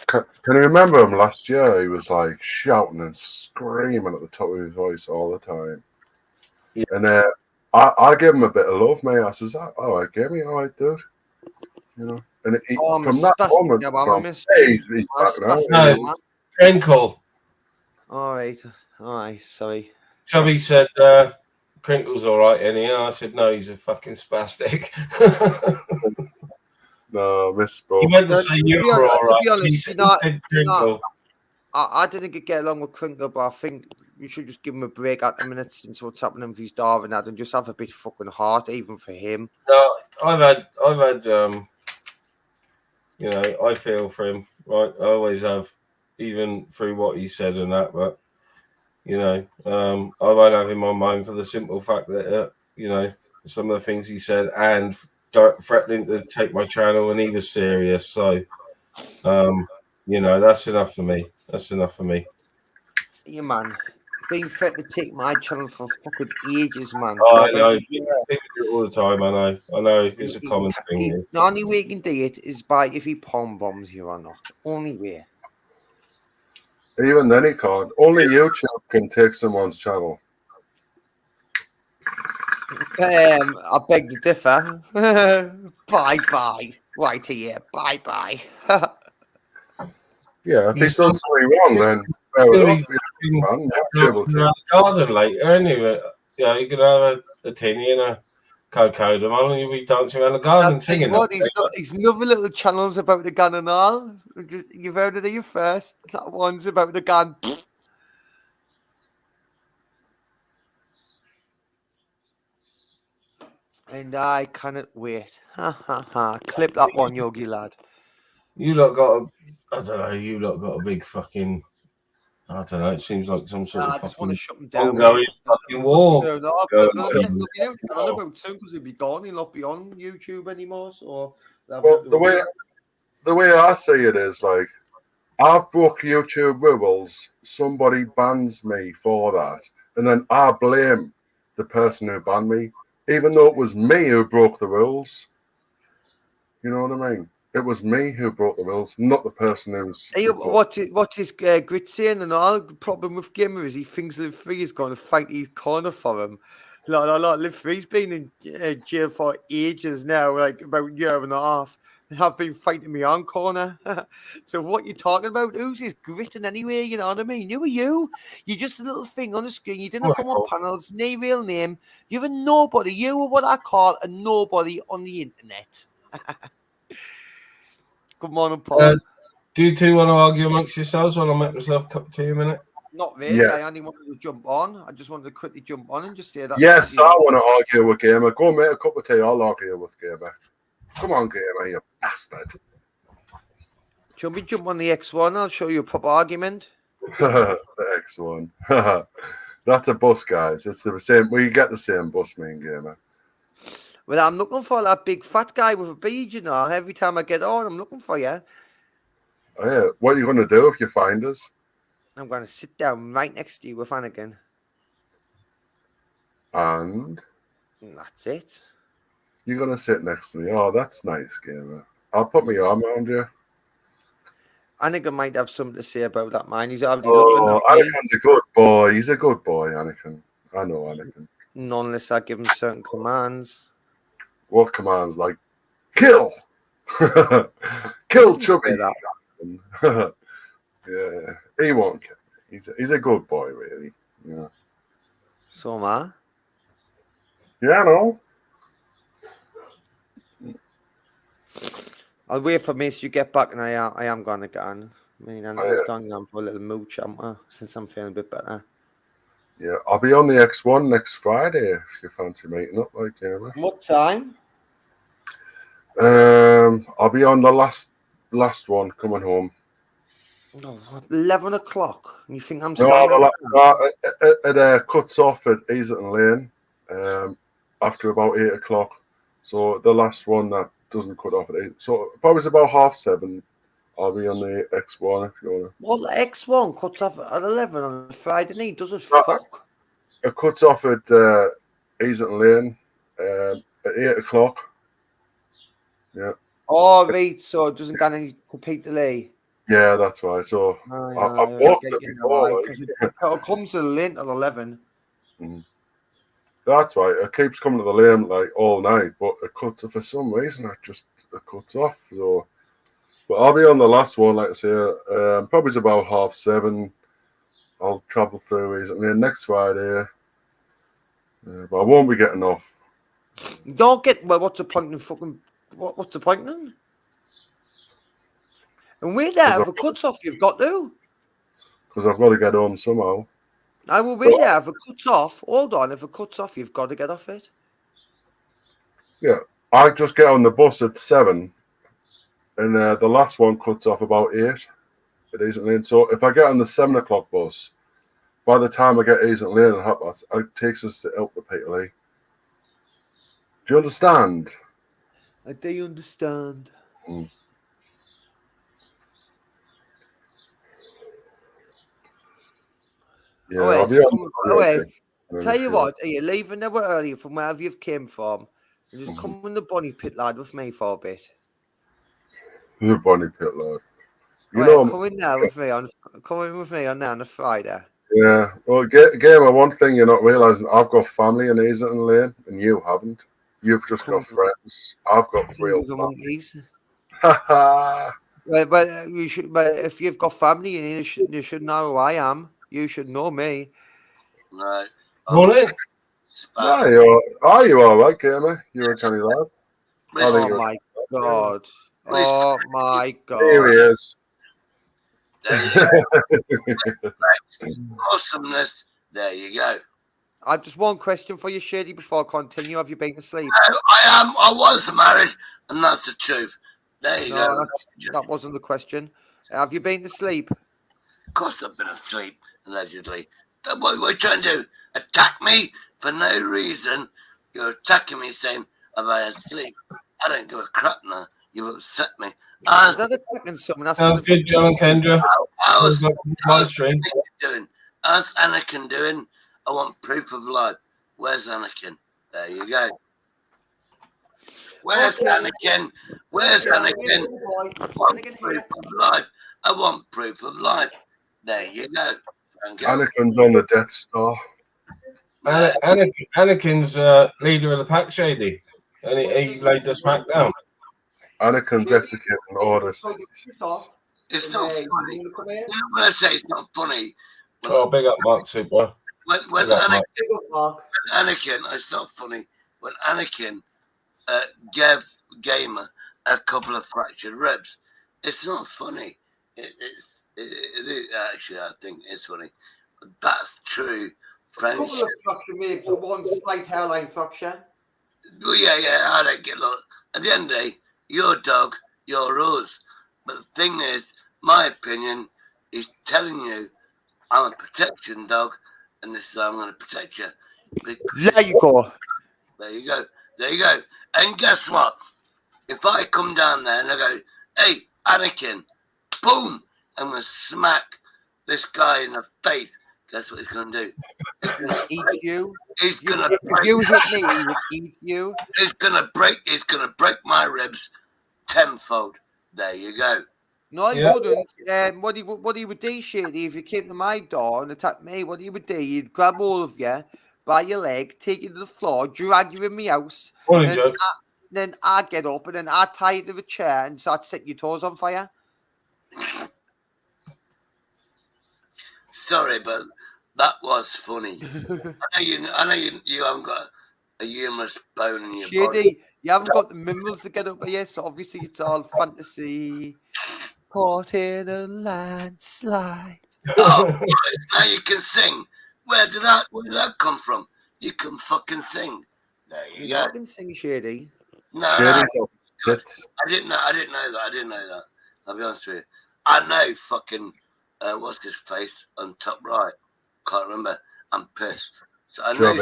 B: Can you remember him last year? He was like shouting and screaming at the top of his voice all the time.
A: Yeah.
B: And I gave him a bit of love, mate. I says, "All right, Gamey, all right, dude." You know, and from that moment, he's back now.
A: No, Crinkle.
C: All right, sorry.
A: Chubby said Crinkle's all right, and I said no, he's a fucking spastic.
B: No, misspoke.
A: He meant to say you were all right.
C: To be honest, I didn't get along with Crinkle, but I think you should just give him a break at the minute since what's happening with his dog and that, and just have a bit of fucking heart, even for him.
A: No, I've had you know, I feel for him, right? I always have, even through what he said and that, but you know, I won't have him on mine for the simple fact that you know, some of the things he said and threatening to take my channel, and he was serious. So, you know, that's enough for me. That's enough for me.
C: Yeah, man. been threatened to take my channel for fucking ages, man.
A: Oh,
C: For
A: I know.
C: about a year.
A: People do it all the time. I know. I know. It's a common thing.
C: The only way he can do it is by if he palm bombs you or not. Only way.
B: Even then, he can't. Only YouTube can take someone's channel.
C: I beg to differ. Bye bye. Right here. Bye bye.
B: Yeah, if
A: You
B: he's done something wrong, then fair enough. Man, YouTube will take
A: around the garden later, anyway. Yeah, you can have a tinny and a cocoa tomorrow, and you'll be dancing around the garden
C: I'll tell you
A: singing.
C: what, he's another little channels about the gun and all. You've heard it here first. That one's about the gun. And I cannot wait. Ha ha ha. Clip that one, Yogi lad.
A: You lot got I don't know, you lot got a big fucking, I don't know, it seems like some sort of
C: I just want to
A: fucking
C: shut him down.
A: ongoing fucking war.
C: So, no, but I'm getting nothing out on about soon because he'll be gone. He'll not be on YouTube anymore. So,
B: Well, the way I see it is like, I've broke YouTube rules. Somebody bans me for that, and then I blame the person who banned me, even though it was me who broke the rules. You know what I mean? It was me who broke the rules, not the person who's.
C: Hey, what is Grit saying and all? The problem with Gamer is he thinks Live Free is going to fight his corner for him. Live Free's been in jail for ages now, like about a year and a half. They have been fighting me on corner. So what you talking about? Who's this gritting anyway? You know what I mean? Who are you? You're just a little thing on the screen. You didn't come on panels. No real name. You're a nobody. You are what I call a nobody on the internet. Good morning, Paul.
A: Do you two want to argue amongst yourselves while I make myself a cup of tea a minute?
C: Not really. Yes. I only wanted to jump on. I just wanted to quickly jump on and just say that.
B: Yes, I want to argue with Gamer. Go make a cup of tea. I'll argue with Gamer. Come on, Gamer, you bastard.
C: Shall we jump on the X1? I'll show you a proper argument.
B: The X1. That's a bus, guys. It's the same. We get the same bus, me and Gamer.
C: Well, I'm looking for that big fat guy with a beard, you know. Every time I get on, I'm looking for you.
B: Oh, yeah. What are you going to do if you find us?
C: I'm going to sit down right next to you with Anakin.
B: And
C: that's it.
B: You're going to sit next to me. Oh, that's nice, Gamer. I'll put my arm around you.
C: Anakin might have something to say about that, man. He's already
B: looking at me. Anakin's a good boy. He's a good boy, Anakin. I know Anakin.
C: Not unless I give him certain commands.
B: What commands? Like, kill! Kill Chubby! Yeah, he won't kill me. He's a good boy, really. Yeah.
C: So am I.
B: Yeah, I know.
C: I'll wait for Mace you get back, and I am going to get on. I mean, I was going on for a little mooch, since I'm feeling a bit better.
B: Yeah, I'll be on the X1 next Friday if you fancy meeting up, like Gamer.
C: What time?
B: I'll be on the last one coming home.
C: No, 11 o'clock. You think I'm
B: no, it cuts off at Easerton Lane after about 8 o'clock. So the last one that doesn't cut off at 8. So probably about 7:30. I'll be on the X1 if you want to.
C: Well, the X1 cuts off at 11 on Friday night. Does it fuck?
B: It cuts off at Easerton Lane at 8 o'clock. Yeah.
C: Oh, right. So it doesn't get any complete delay.
B: Yeah, that's right. So I've walked it before.
C: It comes to the lane at 11.
B: Mm-hmm. That's right. It keeps coming to the lane like all night, but it cuts off for some reason. It cuts off. So, but I'll be on the last one, like I say. Probably about 7:30. I'll travel through it, and then next Friday. But I won't be getting off.
C: Don't get what's the point in fucking what's the point in? And wait there, if it cuts off, you've got to.
B: Because I've got to get home somehow.
C: I will wait there. If it cuts off, hold on. If it cuts off, you've got to get off it.
B: Yeah, I just get on the bus at 7, and the last one cuts off about 8. It isn't lane. So if I get on the 7 o'clock bus, by the time I get Easerton Lane and it takes us to Elk the Peterlee. Do you understand?
C: I do understand.
B: Mm. Yeah,
C: All right,
B: I'll be on
C: all right.
B: the
C: Tell you what, are you leaving there early from wherever you've came from? And just come in the bunny pit, lad, with me for a bit.
B: The bunny pit, lad. You
C: All right,
B: know,
C: come in there with me on a Friday.
B: yeah. Well, Gamer, one thing you're not realizing, I've got family in Easington Lane, and you haven't. You've just got friends. I've got real
C: The
B: family.
C: monkeys.
B: Ha ha.
C: But you should. But if you've got family, you should know who I am. You should know me.
D: Right.
A: Morning.
B: Are you all right, Gamer? You're a canny lad.
C: Oh my god! Oh my
B: Here
C: god!
B: he is.
D: There you go. Awesomeness. There you go.
C: I just one question for you, Shady, before I continue. Have you been to sleep?
D: I was married, and that's the truth. There you go.
C: That wasn't the question. Have you been to sleep?
D: Of course I've been asleep, allegedly. What are you trying to do? Attack me for no reason? You're attacking me saying I'm asleep. I don't give a crap now. You've upset me.
C: Is that attacking someone?
A: Sounds good, John and Kendra.
D: How's
A: my stream
D: doing? How's Anakin doing? I want proof of life. Where's Anakin? There you go. Where's Anakin? Where's Anakin? I want proof of life. I want proof of life. There you go.
B: Anakin's on the Death Star.
A: Anakin's leader of the pack, Shady. And he laid the smack down.
B: Anakin's executing Order 66.
D: It's not funny. When I say it's not funny.
A: Big up Mark Super.
D: When Anakin, it's not funny. When Anakin gave Gamer a couple of fractured ribs, it's not funny. It is actually, I think it's funny. But that's true friendship.
C: A couple of fractured ribs, one slight hairline fracture.
D: Well, yeah, I don't get lost. At the end of the day, your dog, your rules. But the thing is, my opinion is telling you I'm a protection dog, and this is how I'm going to protect you.
C: There you go.
D: There you go. There you go. And guess what? If I come down there and I go, hey, Anakin, boom, I'm going to smack this guy in the face. Guess what he's going to do?
C: He's going to eat you.
D: He's going to
C: if you hit me, he would eat you.
D: He's going to break my ribs tenfold. There you go.
C: No, he wouldn't. What he would do, Shady, if you came to my door and attacked me, what he would do, he'd grab all of you by your leg, take you to the floor, drag you in my house, then I'd get up and then I'd tie you to the chair and start setting your toes on fire.
D: Sorry, but that was funny. I know you haven't got a humorous bone in your
C: Shady,
D: body.
C: you haven't got the minerals to get up here, so obviously it's all fantasy. Caught in a landslide.
D: Oh, now you can sing. Where did that come from? You can fucking sing. There you go.
C: I can sing, Shady.
D: No, I didn't know that. I'll be honest with you. I know fucking what's his face on top right. Can't remember. I'm pissed. So I know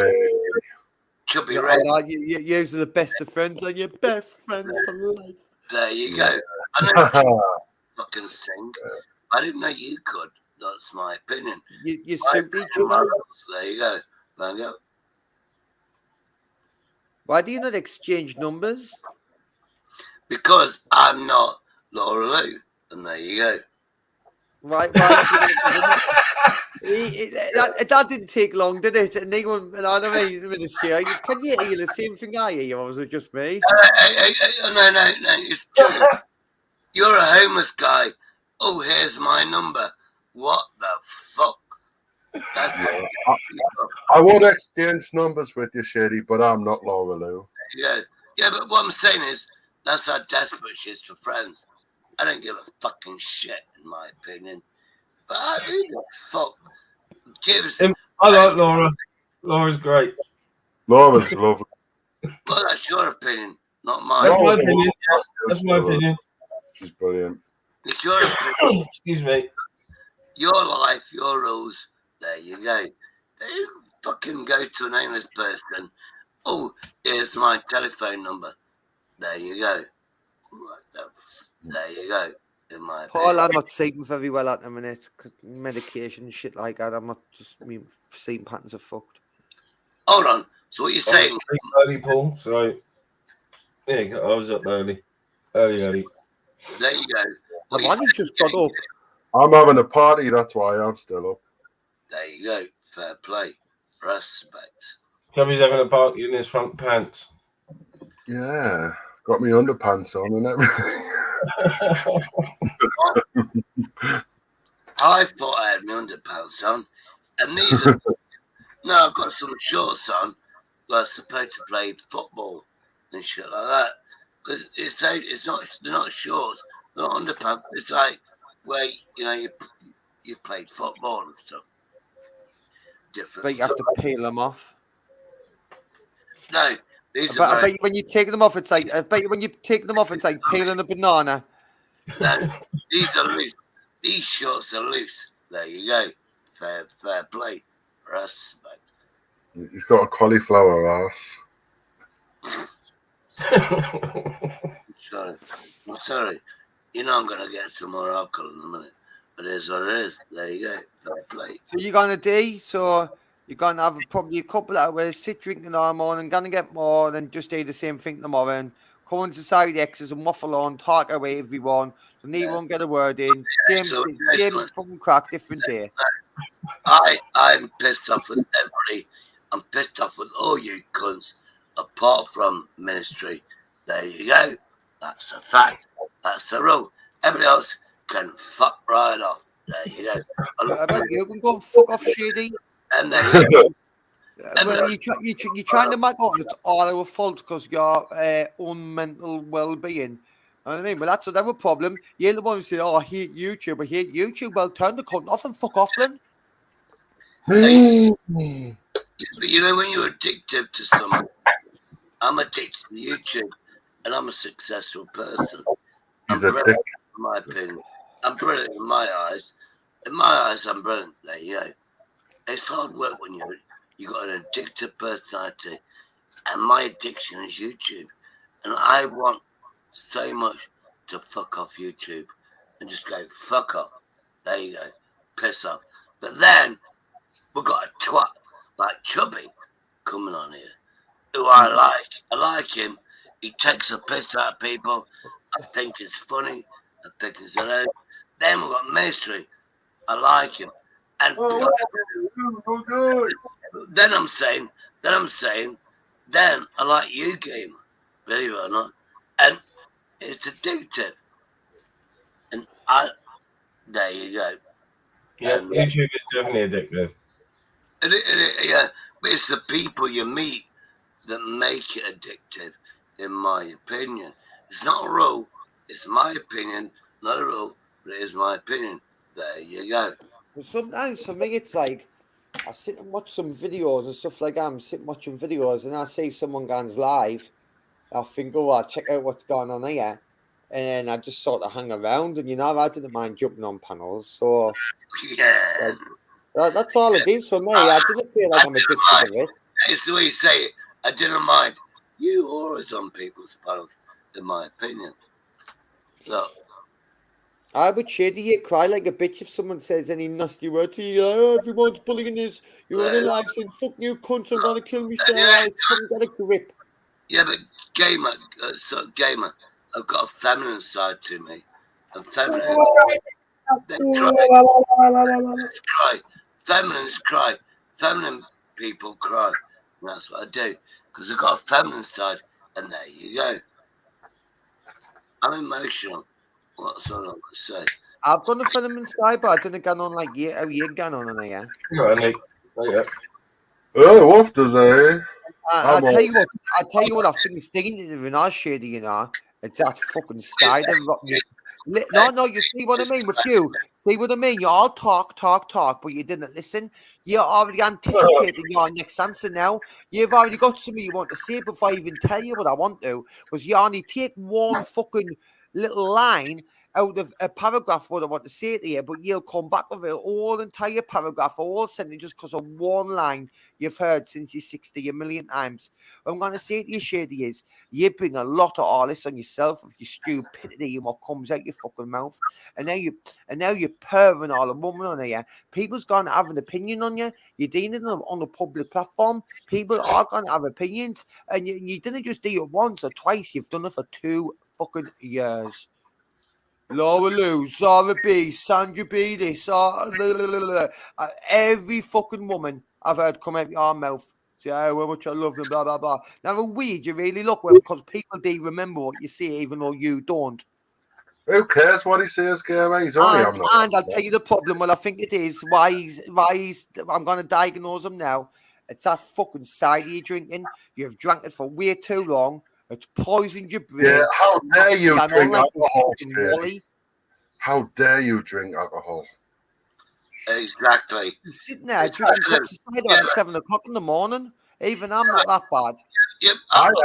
D: Chubby Red.
C: You are the best of friends, and your best friends for life.
D: There you go. I know fucking sing. I didn't know you could. That's my opinion.
C: You suit each other.
D: There you go. There you go.
C: Why do you not exchange numbers?
D: Because I'm not Laura Lou, and there you go.
C: Right. That didn't take long, did it? And they went, Ministry. Can you hear the same thing I hear, or was it just me?
D: No, it's true. You're a homeless guy. Oh, here's my number. What the fuck?
B: I would exchange numbers with you, Shady, but I'm not Laura Lou.
D: Yeah, but what I'm saying is, that's how desperate she is for friends. I don't give a fucking shit, in my opinion. But who the fuck gives...
A: I like Laura. Laura's great.
B: Laura's lovely.
D: Well, that's your opinion, not mine.
A: That's my opinion. That's my opinion.
B: She's brilliant.
D: It's your opinion.
A: Excuse me.
D: Your life, your rules. There you go. You fucking go to a nameless person. Oh, here's my telephone number. There you go. There you go. in my
C: Paul,
D: opinion.
C: I'm not sleeping very well at the minute. 'Cause medication and shit like that. I'm not just sleeping patterns are fucked.
D: Hold on. So what you're saying?
A: Early, Paul. So yeah, I was up early.
D: There you go. What
C: I've
D: you're
C: only just got up.
B: I'm having a party, that's why I'm still up.
D: There you go. Fair play. Respect.
A: Chubby's having a party in his front pants.
B: Yeah, got me underpants on and everything.
D: I thought I had my underpants on, and these are no. I've got some shorts on. But I'm supposed to play football and shit like that. Because it's not. They're not shorts. They're not underpants. It's like where you played football and stuff. Different.
C: But you have to peel them off.
D: No, these
C: But
D: are
C: I bet you when you take them off, it's like when you take them off, it's like peeling a banana.
D: No, these are loose. These shorts are loose. There you go. Fair play. Respect.
B: He's got a cauliflower ass.
D: I'm sorry. You know I'm gonna get some more alcohol in a minute. But it is what it is. There you go. Fair play.
C: So you're gonna do so. You're gonna have probably a couple of hours, sit drinking all morning, gonna get more, and just do the same thing tomorrow. And come into side X's and waffle on, talk away everyone. So neither one get a word in. Same fucking crack, different day.
D: I'm pissed off with everybody. I'm pissed off with all you cunts, apart from ministry. There you go. That's a fact. That's the rule. Everybody else can fuck right off. There you go.
C: How about you can go and fuck off, Shady.
D: And there you go.
C: Well, you're trying to make out it's all our fault because your own mental well-being. You know what I mean? Well, that's another problem. You're the one who said, "Oh, I hate YouTube. I hate YouTube." Well, turn the cunt off and fuck off, then.
D: But you know when you're addicted to something, I'm addicted to YouTube, and I'm a successful person. I'm brilliant, in my opinion. I'm brilliant in my eyes. In my eyes, I'm brilliant. There you go. It's hard work when you got an addictive personality, and my addiction is YouTube, and I want so much to fuck off YouTube and just go fuck off. There you go, piss off. But then we've got a twat like Chubby coming on here, who I like. I like him. He takes a piss out of people. I think it's funny. I think it's hilarious. Then we've got Ministry. I like him. And then I'm saying, then I like you, Gamer, believe it or not, and it's addictive. And there you go.
A: Yeah, YouTube is definitely addictive.
D: Yeah, but it's the people you meet that make it addictive, in my opinion. It's not a rule. It's my opinion, not a rule, but it is my opinion. There you go.
C: Well, sometimes for me, it's like I sit and watch some videos and stuff like that. I'm sitting watching videos and I see someone goes live. I think, oh, I'll check out what's going on here. And I just sort of hang around. And, I didn't mind jumping on panels. So,
D: yeah.
C: That's all it is for me. I didn't feel like I'm addicted to it.
D: It's the way you say it. I didn't mind. You always on people's panels, in my opinion. Look.
C: I would Shady, you cry like a bitch if someone says any nasty word to you. Oh, everyone's bullying this. You're on a live saying, fuck you, cunt, I'm going to kill myself. Get a grip.
D: Yeah, but Gamer, I've got a feminine side to me. And feminine, they cry. Feminines cry. Feminine people cry. And that's what I do. Because I've got a feminine side. And there you go. I'm emotional. What's all I'm going to say?
C: I've done a feminine side, but I didn't get on like how you get on here.
B: Oh, what does
C: I'll tell you what I think is digging into the Shady, it's that fucking side and no, you see what I mean with you. See what I mean? You all talk, but you didn't listen. You're already anticipating your next answer now. You've already got something you want to say before I even tell you what I want to. Because you only take one fucking little line out of a paragraph what I want to say to you, but you'll come back with a whole entire paragraph, a whole sentence just because of one line you've heard since you're 60 a million times. What I'm going to say to you, Shady, is you bring a lot of all this on yourself of your stupidity and what comes out your fucking mouth. And now you're purring all the woman on you. People's going to have an opinion on you. You're dealing them on a public platform. People are going to have opinions. And you didn't just do it once or twice. You've done it for 2 fucking years. Laura Lou, Zara B, Sandra B, this, every fucking woman I've heard come out your mouth say, oh, how much I love them, blah, blah, blah. Now, how weird you really look, well, because people do remember what you say, even though you don't.
B: Who cares what he says, Gamer? He's only
C: and I'll tell you the problem. Well, I think it is why he's. I'm going to diagnose him now. It's that fucking cider you're drinking. You've drank it for way too long. It's poisoned your brain.
B: Yeah, how dare you drink
C: like
B: alcohol? How dare you drink alcohol?
D: Exactly.
C: You're sitting there drinking cups of cider at 7 o'clock in the morning. Even I'm not that bad.
D: Yep,
B: I'm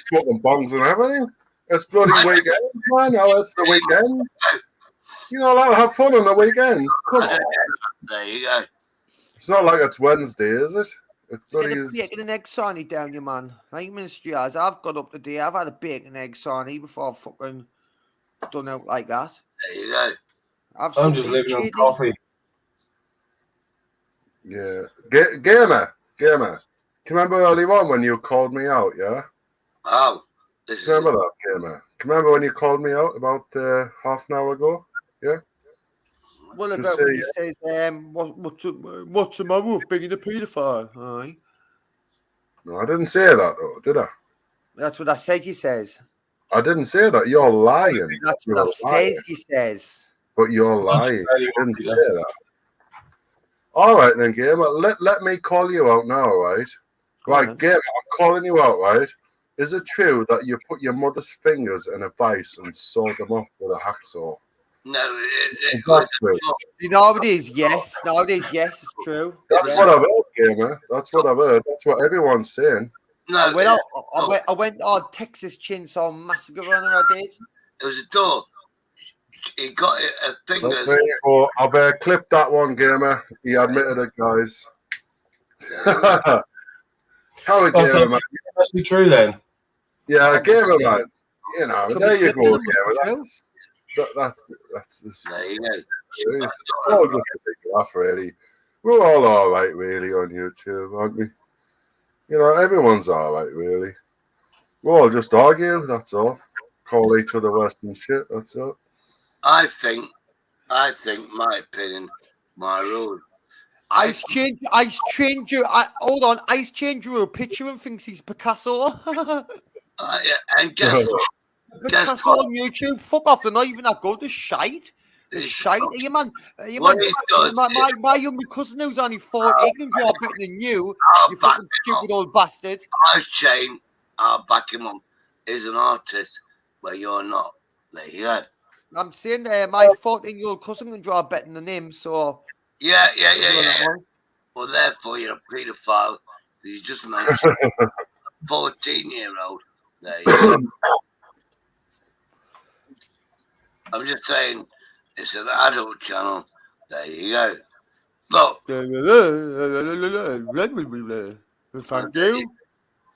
B: smoking bongs and everything. It's bloody weekend, man. Oh, it's the weekend. You know, I'll have fun on the weekend. Come on.
D: There you go.
B: It's not like it's Wednesday, is it? It's bloody.
C: Get an egg sarnie down you, man. Like Ministry has. I've got up today. I've had a bacon egg sarnie before I've fucking done out like that.
D: There you go.
A: I'm just living on coffee.
B: Yeah. Gamer. Can you remember early on when you called me out, yeah?
D: Oh.
B: Remember that, Gamer? Can you remember when you called me out about half an hour ago? Yeah?
C: Well, about when he says, what's the matter with being a paedophile? Aye.
B: No, I didn't say that, though, did I?
C: That's what I said he says.
B: I didn't say that. You're lying.
C: That's what I says he says.
B: But you're lying. I didn't say that. All right, then, Gamer. Let me call you out now, right? Right, Gamer, I'm calling you out, right? Is it true that you put your mother's fingers in a vice and sawed them off with a hacksaw?
D: No,
C: You know it is, yes. Nowadays, yes, it's true.
B: That's what I've heard, Gamer. That's what I've heard. That's what everyone's saying.
D: No,
C: I went on Texas Chainsaw Massacre on her, I did.
D: It was a door. He got it a fingers.
B: There you go. I've clipped that one, Gamer. He admitted it, guys. How it, Gamer, man?
A: Must be true then.
B: Yeah, Gamer, man. You know, there you go, Gamer. That's it's all just a big laugh, really. We're all right, really, on YouTube, aren't we? You know, everyone's all right, really. We all just argue, that's all. Call each other worse than shit, that's all.
D: I think, my opinion, my rule.
C: Ice change you. Hold on, Ice change you a picture and thinks he's Picasso.
D: Yeah, and guess what?
C: Picasso on YouTube. Fuck off! They're not even that good. The shite. The shite. Are you man? My younger cousin who's only 40 can draw better than you. You fucking stupid old bastard.
D: Ice chain. I'll back him up. Is an artist, but you're not. There you go.
C: I'm saying my 14-year-old cousin can draw better than him. So.
D: Yeah. Well, therefore, you're a paedophile. You just mentioned 14-year-old. There you go. I'm just saying, it's an adult channel. There you go. Look.
C: Thank you.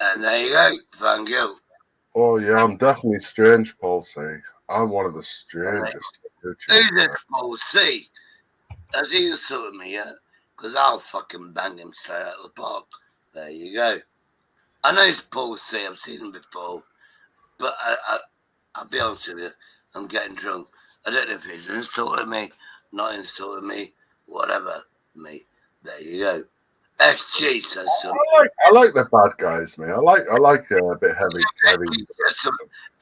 D: And there you go. Thank you.
B: Oh, yeah, I'm definitely strange, Paul C. I'm one of the strangest.
D: Who's this Paul C? Has he insulted me yet? Because I'll fucking bang him straight out of the park. There you go. I know it's Paul C. I've seen him before. But I'll be honest with you. I'm getting drunk. I don't know if he's insulted me, not insulted me, whatever. Me. There you go. XG says something.
B: I like the bad guys, man. I like a bit heavy.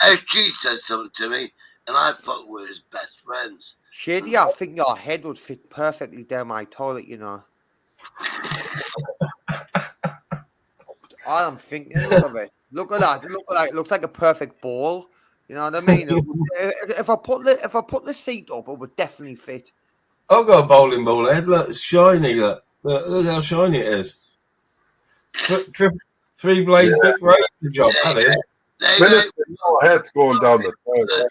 D: XG says something to me, and I thought we were his best friends.
C: Shady, I think your head would fit perfectly down my toilet, you know. I'm thinking of it. Look at that. It looks like a perfect ball. You know what I mean? If I put the seat up, it would definitely fit.
A: I've got a bowling ball head. Look, it's shiny. Look how shiny it is. Three blade big razor job. That is.
D: There you
B: Minister, your head's going down the toilet.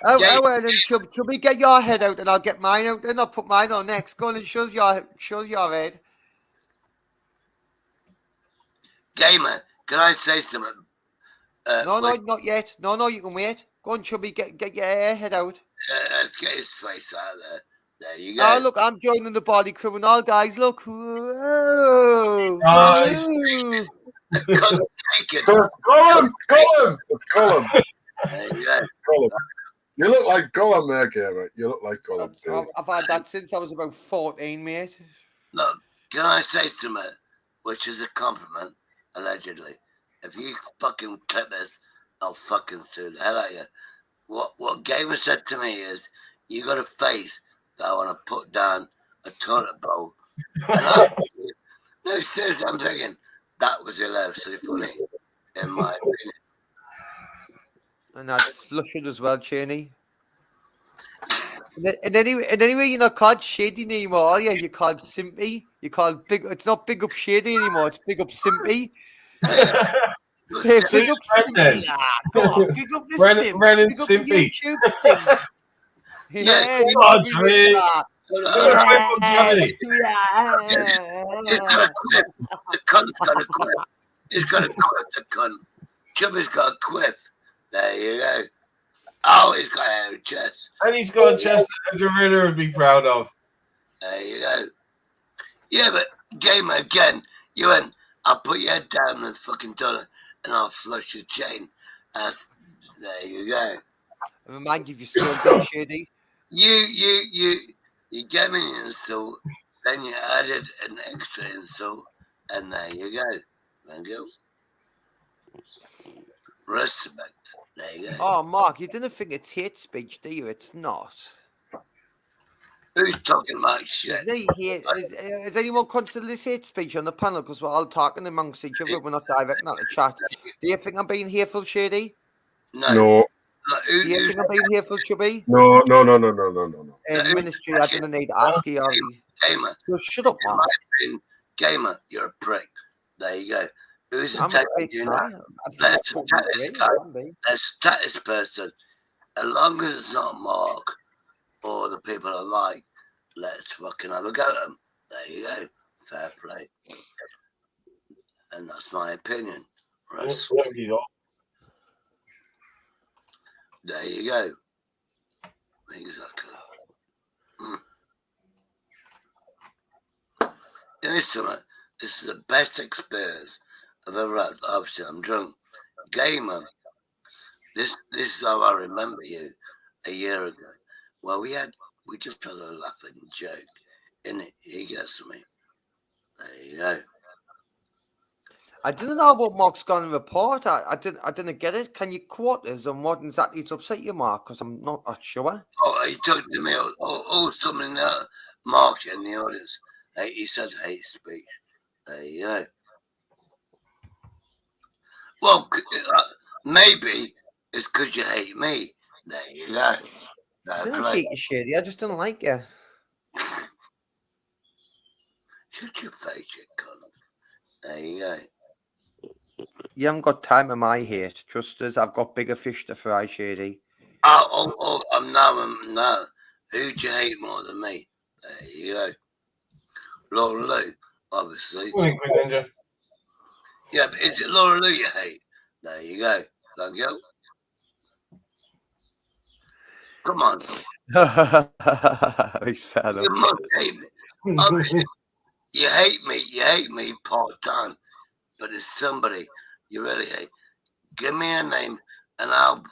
C: Oh, well, then should we get your head out and I'll get mine out? Then I'll put mine on next. Go on and show your head.
D: Gamer, can I say something?
C: No, not yet. No, you can wait. Go on, Chubby, get your head out.
D: Let's get his face out there. There you
C: Oh,
D: go.
C: look, I'm joining the body criminal, guys. Look. Whoa.
A: Nice.
C: Whoa.
B: It's Gollum! It's Gollum.
D: There you go.
B: Gollum. You look like Gollum there, Gamer. You look like Gollum.
C: I've had that since I was about 14, mate.
D: Look, can I say something, which is a compliment, allegedly? If you fucking clip this, I'll fucking sue the hell out of you. What Gamer said to me is, you got a face that I want to put down a toilet bowl. No, seriously, I'm thinking that was hilariously funny, in my opinion.
C: And I'd flush it as well, Cheney. And anyway, you're not called Shady anymore, are you? You're called Simpy. You're called Big. It's not Big Up Shady anymore. It's Big Up Simpy. Hey, big up Simpy. Go on, big up the Simp. Big up
A: Simpy.
C: YouTube Simp. Yeah,
D: He's got a quip. The cunt's got a quip. He's got a quip, the cunt. Chubby's got a quip. There you go. Oh, he's got a hairy chest.
A: And he's got a chest that a gorilla would be proud of.
D: There you go. Yeah, but Gamer, again, you went, I'll put your head down the fucking toilet and I'll flush your chain. There you go.
C: I remind you, if you're still being Shady.
D: You gave me an insult, then you added an extra insult, and there you go. Thank you. Respect. There you go.
C: Oh, Mark, you didn't think it's hate speech, do you? It's not.
D: Who's talking about shit?
C: Is anyone considered this hate speech on the panel? Because we're all talking amongst each other. We're not directing out the chat. Do you think I'm being hateful, Shady?
B: No.
C: Do you think I'm being hateful, Chubby?
B: No.
C: In ministry, I didn't need to ask you.
D: Gamer.
C: So shut up, Mark.
D: Gamer, you're a prick. There you go. Who's
C: I'm
D: attacking you now? Let's attack this guy. Let's attack this person. As long as it's not Mark or the people I like, let's fucking have a go at them. There you go. Fair play. And that's my opinion. Russ. There you go. Exactly. You know something? This is the best experience I've ever had. Obviously, I'm drunk. Gamer, this is how I remember you a year ago. Well, we just had a laughing joke, innit? He gets me. There you go.
C: I didn't know what Mark's going to report. I didn't get it. Can you quote us on what exactly it's upset you, Mark? Because I'm not sure.
D: Oh, he talked to me. Something Mark in the audience. He said hate speech. There you go. Well, maybe it's because you hate me. There you go.
C: I didn't hate you, Shady. I just didn't like you.
D: Shut your face, you cunt. There you go.
C: You haven't got time of my hate. Trust us, I've got bigger fish to fry, Shady.
D: I'm now. Who'd you hate more than me? There you go. Laura Lou, obviously. Yeah, but is it Laura Lou you hate? There you go. Thank you. Come on. You must hate me. Obviously, you hate me part-time. But it's somebody you really hate. Give me a name and I'll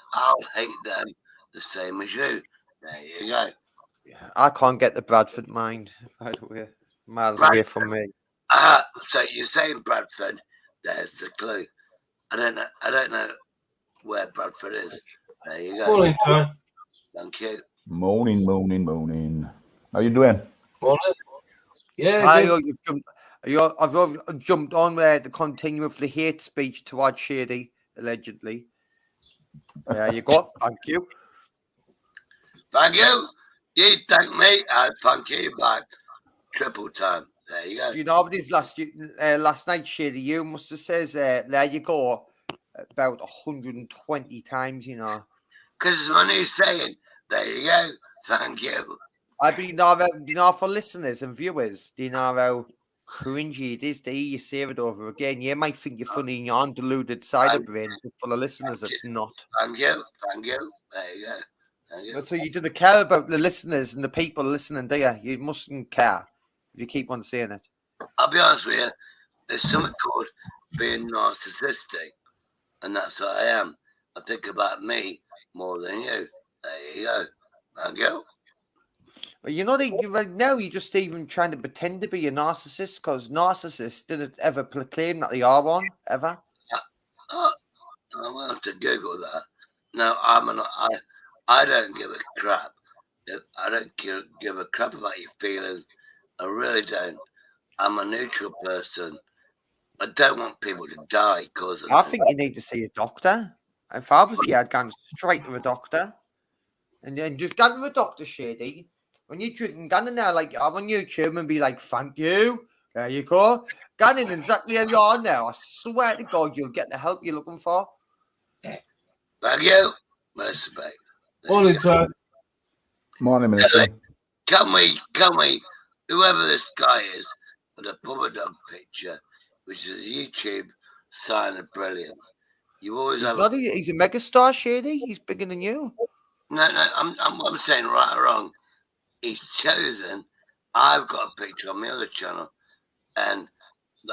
D: hate them the same as you. There you go.
C: I can't get the Bradford mind, by the way. Miles away from me.
D: So you're saying Bradford, there's the clue. I don't know where Bradford is. There you go.
A: Morning time.
D: Thank you.
E: Morning. How you doing?
A: Morning. Yeah.
C: I've jumped on where to continue with the hate speech towards Shady, allegedly. There you go. Thank you.
D: Thank you. You thank me, I thank you back. Triple time. There you go.
C: You know what it is last night, Shady? You must have says, there you go. about 120 times, you know.
D: Because it's my new saying. There you go. Thank you.
C: Do you know for listeners and viewers, do you know how cringy it is to hear you say it over again? You might think you're funny in your undiluted side of brain, but for the listeners, it's not.
D: Thank you. Thank you. There you go. Thank you.
C: So you didn't care about the listeners and the people listening, do you? You mustn't care if you keep on saying it.
D: I'll be honest with you. There's something called being narcissistic, and that's what I am. I think about me more than you. There you go. Thank you.
C: Well, you know, right now you're just even trying to pretend to be a narcissist because narcissists didn't ever proclaim that they are one, ever.
D: I will have to Google that. No, I don't give a crap. I don't give a crap about your feelings. I really don't. I'm a neutral person. I don't want people to die because
C: I think you need to see a doctor. If I was you, I'd go straight to a doctor. And then just go to a doctor, Shady. When you're drinking, go in there like I'm on YouTube and be like, thank you. There you go. Go in exactly how you are now. I swear to God, you'll get the help you're looking for.
D: Thank you. Respect.
A: Morning, Ty.
E: Morning, Minister.
D: Can we, whoever this guy is, with a puppy dog picture, which is a YouTube sign of brilliance. You always have.
C: He's a megastar, Shady. He's bigger than you.
D: No, I'm saying right or wrong. He's chosen. I've got a picture on my other channel, and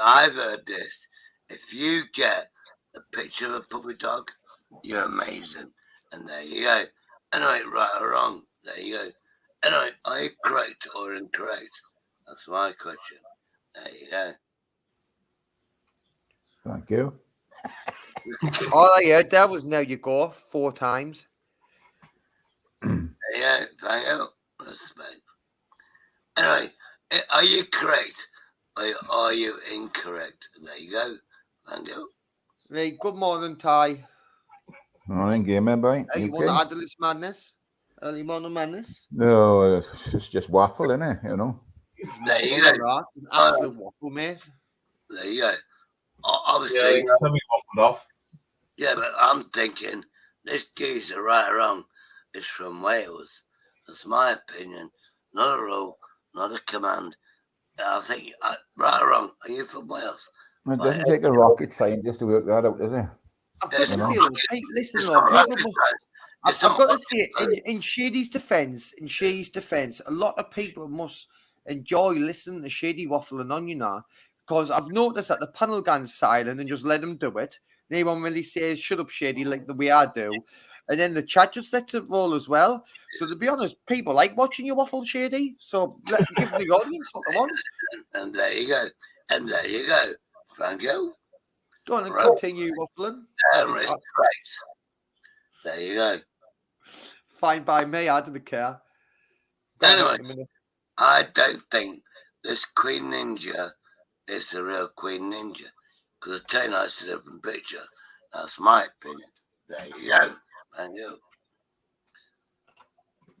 D: I've heard this. If you get a picture of a puppy dog, you're amazing. And there you go. Anyway, right or wrong, there you go. Anyway, are you correct or incorrect? That's my question. There you go.
E: Thank you.
C: All I heard there was now you go 4 times.
D: Yeah, thank you. Respect. Anyway, are you correct or are you incorrect? There you go. Thank you.
C: Right, good morning, Ty.
E: Morning, gamer boy.
C: Hey, you
E: Okay?
C: want to add to this madness? Early morning madness?
E: No, it's just waffle, innit? You know.
D: There you go.
C: Absolute waffle, mate.
D: There you go. Obviously.
A: Yeah, waffled off.
D: Yeah, but I'm thinking this geezer, right or wrong, is from Wales. That's my opinion. Not a rule, not a command. I think, right or wrong, are you from Wales?
E: It doesn't take a rocket scientist to work that out, does it?
C: I've got to say, listen, I've got to say, in Shady's defence, a lot of people must enjoy listening to Shady waffling on, you know, because I've noticed that the panel guy's silent and just let him do it. No one really says, shut up, Shady, like the way I do. And then the chat just lets it roll as well. So to be honest, people like watching you waffle, Shady. So give the audience what they want.
D: And there you go. And there you go. Thank you.
C: Go on and continue waffling.
D: Respect. There you go.
C: Fine by me. I didn't care.
D: Anyway, I don't think this Queen Ninja is the real Queen Ninja. Because I tell you, it's a different picture. That's my opinion. There you go. Thank you.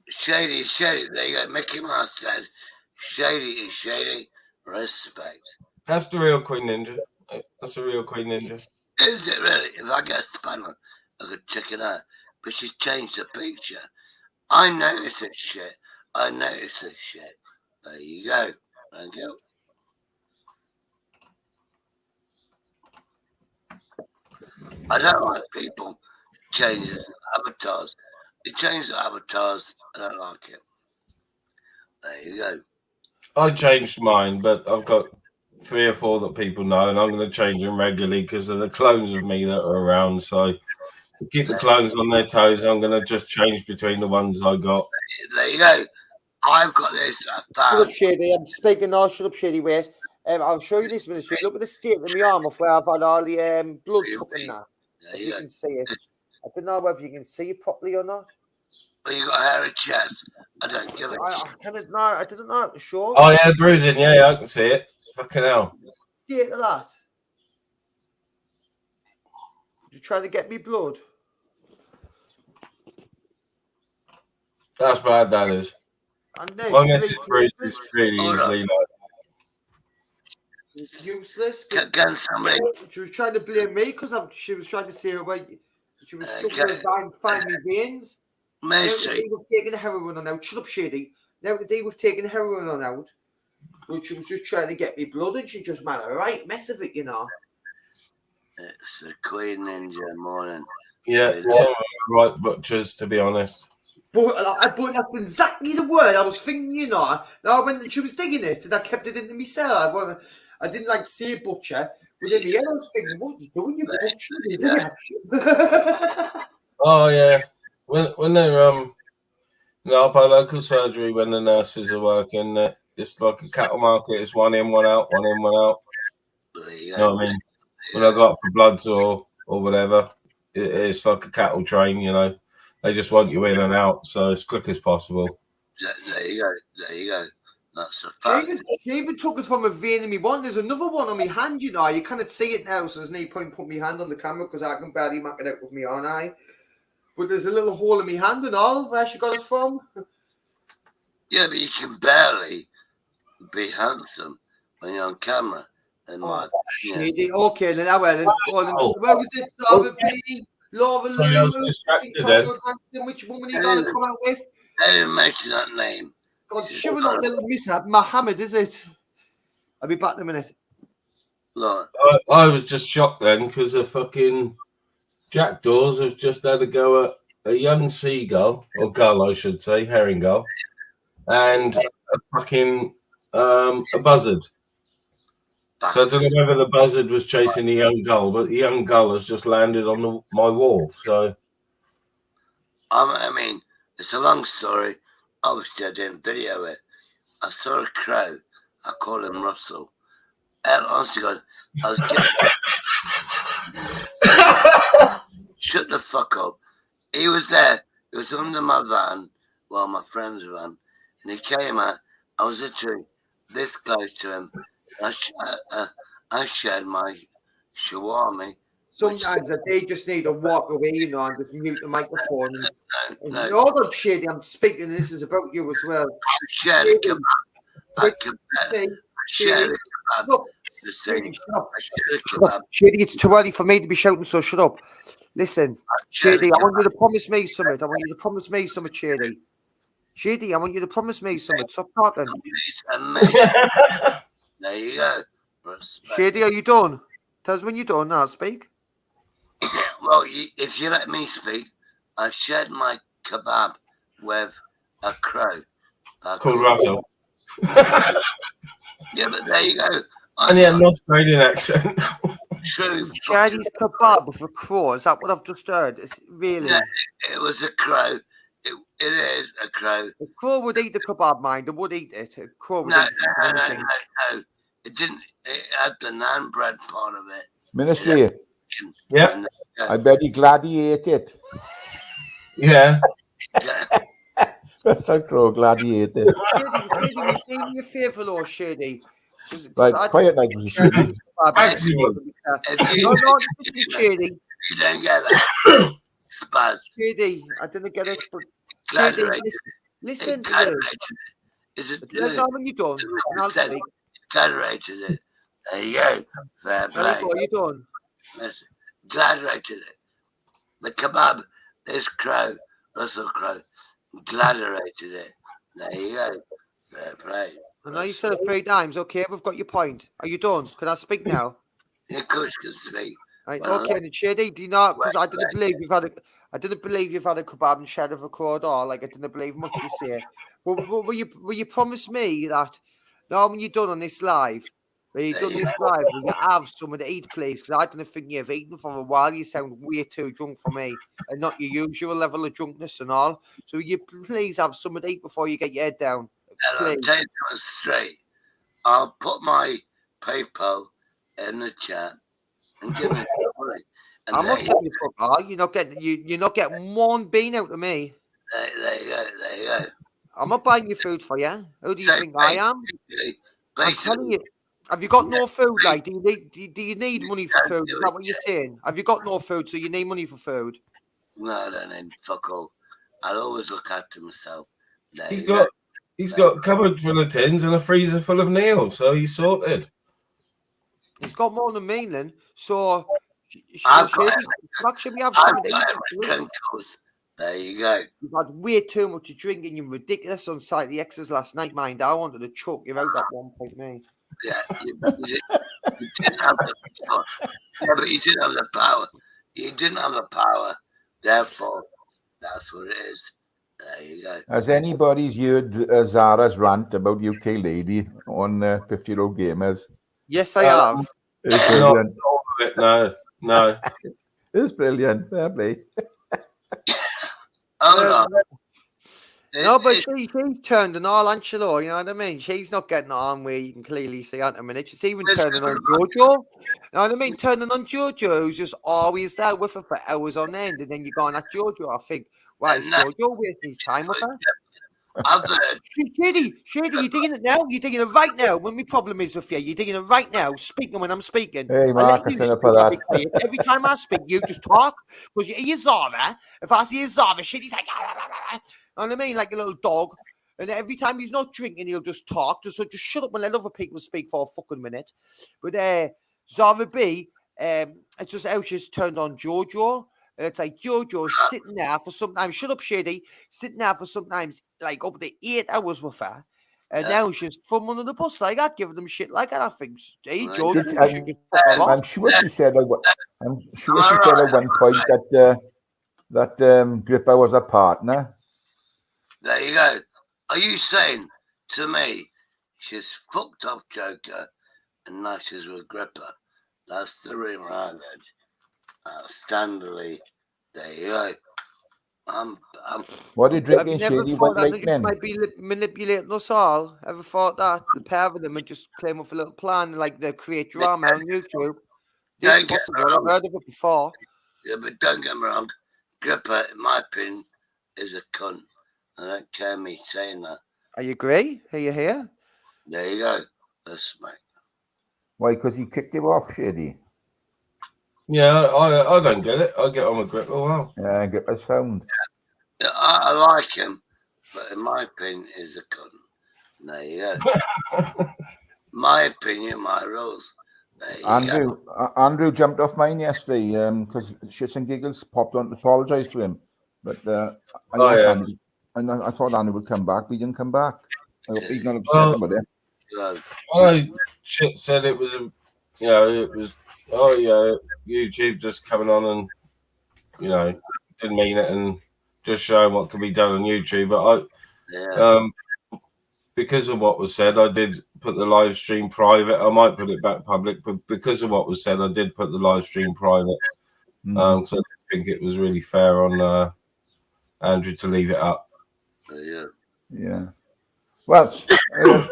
D: Shady, there you go. Mickey Mouse said, shady is shady. Respect.
A: That's the real Queen Ninja. That's the real Queen Ninja.
D: Is it really? If I get a spanner, I could check it out. But she's changed the picture. I notice this shit. There you go. Thank you. I don't like people changing avatars. They change the avatars. I don't like it. There you go.
A: I changed mine, but I've got 3 or 4 that people know, and I'm going to change them regularly because of the clones of me that are around. So to keep the clones on their toes, I'm going to just change between the ones I got.
D: There you go. I've got this.
C: Shut up, Shady. I'm speaking now. Shut up, Shady. Wait. I'll show you this ministry. Look at the state of my arm of where I've had all the blood tucking that. If you can see it. I don't know whether you can see it properly or not.
D: Well, you got a hairy chest. I don't give a
C: I didn't know. Sure.
A: Oh, yeah, bruising. Yeah, I can see it. Fucking hell.
C: State of that. You trying to get me blood?
A: That's bad, that is.
C: And then
A: Well, this is bruised. It's really easily like.
C: It's useless.
D: Can somebody?
C: She was trying to blame me because she was trying to say she was struggling to find me veins. Now today we've taken heroin on out. Shut up, Shady. Now today we've taken heroin on out. But she was just trying to get me blood and she just made a right mess of it, you know.
D: It's the Queen Ninja morning.
A: Yeah, some of the right butchers, to be honest.
C: But that's exactly the word I was thinking, you know. Now when she was digging it and I kept it into my cell, I didn't like to say butcher, but in the end I was thinking, what are you doing, you butcher, isn't it?
A: Oh yeah. When they're our local surgery, when the nurses are working, it's like a cattle market. It's one in, one out, one in, one out. You know what I mean? When I go up for bloods or whatever, it's like a cattle train. You know, they just want you in and out, so as quick as possible.
D: There you go. There you go. That's a fact.
C: She even took it from a vein in me one. There's another one on my hand, you know. You cannot see it now, so there's no point putting my hand on the camera because I can barely make it out with my own eye. But there's a little hole in my hand and all where she got it from.
D: Yeah, but you can barely be handsome when you're on camera. And
C: Shady. Okay, then I will. Where was it? Laura B, Laura Lou. Which woman are you going to come out with?
D: I didn't mention that name.
C: God, sure not little mishap. Mohammed, is it? I'll be back in a minute.
D: Look.
A: I was just shocked then because the fucking jackdaws have just had a go at a young seagull, or gull, I should say, herring gull, and a fucking a buzzard. So I don't know whether the buzzard was chasing the young gull, but the young gull has just landed on my wall. So,
D: I mean, it's a long story. Obviously, I didn't video it. I saw a crow. I called him Russell. And honestly, God, I was shut the fuck up. He was there. He was under my van, well, my friend's van, and he came out. I was literally this close to him. I shared my shawarma.
C: Sometimes they just need to walk away, you know, and just mute the microphone.
D: No.
C: Hold on, Shady, I'm speaking. This is about you as well.
D: I shared a kebab.
C: Shady, it's too early for me to be shouting, so shut up. Listen, Shady, I want you to promise me something. I want you to promise me something, Shady. Shady, I want you to promise me something. Stop talking.
D: There you go. Respect.
C: Shady, are you done? Tell us when you're done. Now speak.
D: Well, if you let me speak, I shared my kebab with a crow.
A: Called Russell.
D: Yeah, but there you go.
A: And he had an Australian accent.
D: True.
C: Shady's kebab with a crow. Is that what I've just heard? It's really?
D: Yeah, it was a crow. It is a crow.
C: A crow would eat the kebab, mind. It would eat it. A crow would
D: No. It didn't. It had the naan bread part of it.
E: Ministry.
A: Yeah.
E: I bet he glad he ate it.
A: Yeah.
E: That's so crow, glad he ate it.
C: Shady, do me a favour, Lord Shady.
E: Right, quiet like Shady.
C: Shady.
D: You don't get that. Spaz.
C: Shady, I didn't get it. But Shady, listen to this.
D: Is it?
C: That's not when you're done.
D: Exaggerated it. There you go. Fair play.
C: Are you done?
D: Listen, exaggerated it. The kebab, this crow, Russell Crowe, exaggerated it. There you go. Fair play.
C: I know you said it 3 times. Okay, we've got your point. Are you done? Can I speak now?
D: Of course you can speak.
C: Right, okay, and Shady, do you know? Because I didn't believe you've had a kebab and shed of a crowd or like I didn't believe much you say. But will you promise me that now when you're done on this live, will you have something to eat, please? Because I don't think you've eaten for a while. You sound way too drunk for me, and not your usual level of drunkenness and all. So will you please have something to eat before you get your head down?
D: And I'll tell you straight. I'll put my PayPal in the chat and give me money.
C: I'm not telling you fuck all. You're not getting one bean out of me.
D: There you go.
C: I'm not buying your food for you. Who do you think I am? I'm telling you. Have you got no food? Like, do you need money for food? Is that what you're saying? Have you got no food, so you need money for food?
D: No, I don't need fuck all. I'll always look after myself.
A: He's got a cupboard full of tins and a freezer full of Neil, so he's sorted.
C: He's got more than me then. So should we have something to eat?
D: There you go.
C: You've had way too much to drink and you're ridiculous on site the X's last night, mind. I wanted to choke you out at one point, mate.
D: Yeah, you didn't have the power. Yeah, but you didn't have the power. You didn't have the power. Therefore, that's what it is. There you go.
E: Has anybody's heard Zara's rant about UK lady on 50-year-old gamers?
C: Yes, I have.
E: It's brilliant.
A: No.
E: It's brilliant. Fair play.
D: Oh,
C: no, but she's turned an all on Chilo, you know what I mean? She's not getting on where you can clearly see at the minute. She's even turning on Jojo. You know what I mean? Turning on Jojo, who's just always there with her for hours on end, and then you're going at Jojo. I think, why is Jojo wasting his time with her? Shady, you're digging it now? You're digging it right now. When my problem is with you, you're digging it right now, speaking when I'm speaking.
E: Hey, Mark,
C: every time I speak, you just talk. Because you hear Zara. If I see Zara, he's like, you know what I mean? Like a little dog. And every time he's not drinking, he'll just talk. So just shut up and let other people speak for a fucking minute. But Zara B, it's just how she's turned on Jojo. It's like Jojo's sitting there for sometimes, shut up, Shady, sitting there for sometimes like up to 8 hours with her. And now she's from under the bus like that, giving them shit like that. I think, hey, Jojo,
E: I'm sure she said at one point that Gripper was a partner.
D: There you go. Are you saying to me she's fucked up Joker and now she's with Gripper? That's the rumor I read. Outstandingly, there you go.
E: What are you drinking, Shady? What like men?
C: Might be manipulating us all. Ever thought that the pair of them would just claim up a little plan, like they create drama on YouTube?
D: Don't get me wrong.
C: I've heard of it before.
D: Yeah, but don't get me wrong. Gripper, in my opinion, is a cunt. I don't care me saying that.
C: Are you agree? Are you here?
D: There you go. That's mate.
E: Why? Because he kicked him off, Shady.
A: Yeah, I don't get it. I get on with Gripper well.
E: Yeah, Gripper sound.
D: Yeah, I like him, but in my opinion, he's a cunt. There you go. My opinion, my rules.
E: Andrew jumped off mine yesterday because Shits and Giggles popped on to apologise to him. But I thought Andrew would come back. But he didn't come back. I hope he's not upset about it.
A: Shit said it was YouTube just coming on and, didn't mean it and just showing what can be done on YouTube. But because of what was said, I did put the live stream private. I might put it back public, but because of what was said, I did put the live stream private. So I think it was really fair on Andrew to leave it up.
E: Yeah. Well,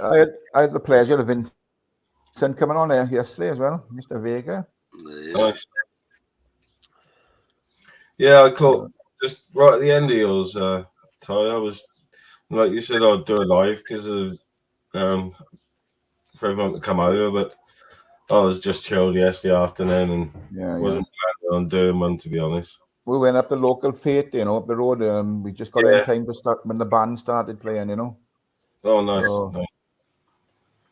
E: I had the pleasure of Vincent coming on there yesterday as well, Mr. Vega.
A: Nice. Yeah, I caught just right at the end of yours, Ty. I was, like you said, I'd do a live because of for everyone to come over, but I was just chilled yesterday afternoon and wasn't planning on doing one, to be honest.
E: We went up the local fete, up the road. We just got in time to start when the band started playing,
A: Oh, nice.
E: So,
A: nice.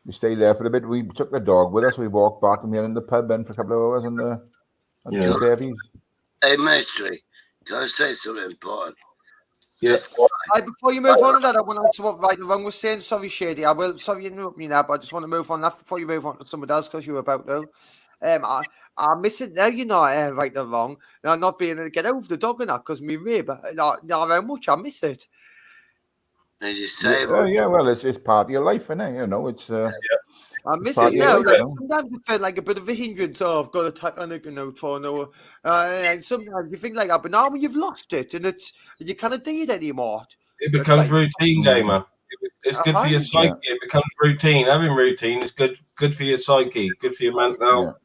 E: We stayed there for a bit. We took the dog with us. We walked back and we were in the pub then for a couple of hours and two babies.
D: Hey, Mystery, can I say something important?
A: Yes.
C: Before you move on to that, I want to answer what Right or Wrong was saying. Sorry, Shady. Sorry you interrupt me now, but I just want to move on that before you move on to somebody else because you were about to. I miss it now, Right or Wrong. Not being able to get over the dog and that because me rib. Not very much. I miss it.
D: As you say,
E: well, it's part of your life, isn't it? It's.
C: I miss it now. Sometimes it felt like a bit of a hindrance. Oh, I've got to attack Anakin for no. And sometimes you think like that, but now when you've lost it and you can't do it anymore.
A: It becomes routine, gamer. It's good for your psyche. Yeah. It becomes routine. Having routine is good for your psyche, good for your mental health.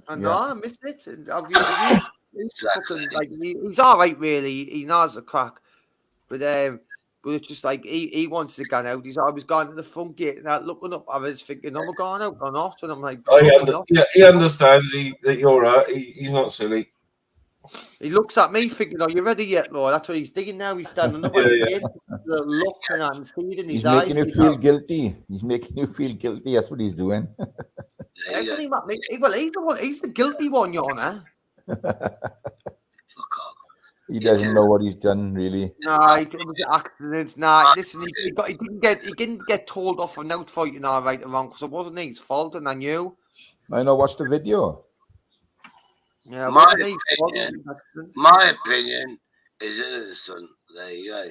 C: I miss it. And he's all right, really. He knows the crack, but it's just like he wants to go out. He's always gone to the front gate and looking up. I was thinking, "Am I going out or not?" And I'm like,
A: he understands that you're right. He's not silly.
C: He looks at me thinking, "Are you ready yet, Lord?" That's what he's digging now. He's standing up. Looking at and seeing in his eyes.
E: He's making you feel guilty. He's making you feel guilty. That's what he's doing.
C: Everything about me. Well, he's the one. He's the guilty one, Your Honour.
D: Fuck off.
E: He doesn't know what he's done, really.
C: No, it was an accident. Nah, listen, he didn't get told off for out fighting all right and wrong because it wasn't his fault, and I knew.
E: I know. Watch the video.
C: Yeah,
D: My opinion is innocent. There you go.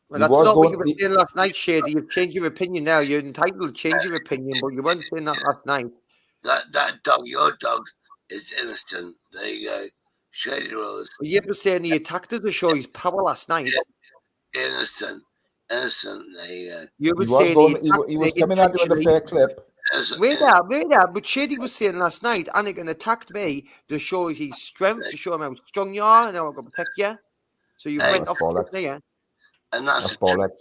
C: Well, that's not what you were saying last night, Shady. You've changed your opinion now. You're entitled to change your opinion, but you weren't saying that last night.
D: That dog, your dog, is innocent. There you go. Shady Rose.
C: Well, you were saying he attacked us to show his power last night.
D: Innocent. There you go.
C: You were saying
E: he was coming at you with a fair clip.
C: Wait there. But Shady was saying last night, Anakin attacked me to show his strength, to show him how strong you are, and how I can protect you. So you went off there.
D: And that's bollocks.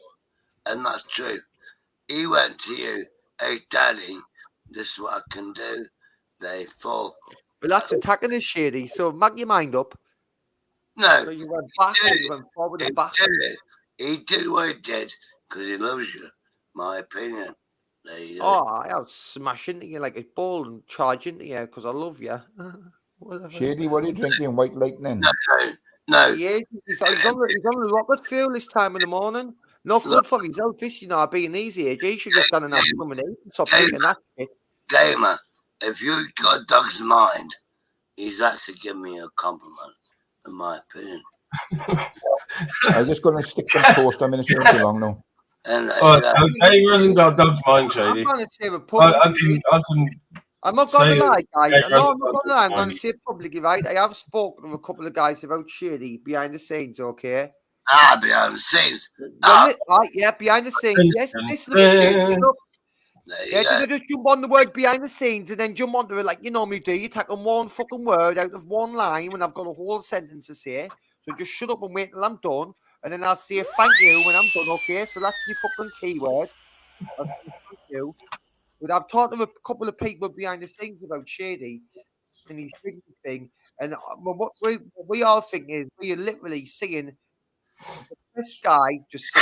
D: And that's true. He went to you, hey, Daddy, this is what I can do. They fall.
C: Well, that's attacking us, Shady. So make your mind up.
D: No.
C: So you went back, you went forward and back.
D: He did what he did because he loves you. My opinion. There you go.
C: Oh, I'll smash into you like a ball and charge into you because I love you.
E: Shady, what are you drinking? White Lightning?
D: No.
C: He is. He's on the rocket fuel this time in the morning. Not good for his health, this, being easy age. He should just done enough lemonade and stop drinking that shit.
D: Gamer, if you got a dog's mind, he's actually giving me a compliment, in my opinion.
E: I'm just going to stick some toast. I'm in too long now.
A: He hasn't got a dog's mind, Shady.
C: I'm going to say I'm not going to lie, guys. No, I'm not going to lie. I'm going to say it publicly, right? I have spoken to a couple of guys about Shady behind the scenes, okay?
D: Behind the scenes.
C: Behind the scenes. Yes, listen. You just jump on the word behind the scenes and then jump onto it like you normally do. You take on one fucking word out of one line when I've got a whole sentence to say. So just shut up and wait till I'm done. And then I'll say thank you when I'm done, okay? So that's your fucking keyword. Thank you. But I've talked to a couple of people behind the scenes about Shady and his drinking thing. And what we all think is we are literally seeing this guy just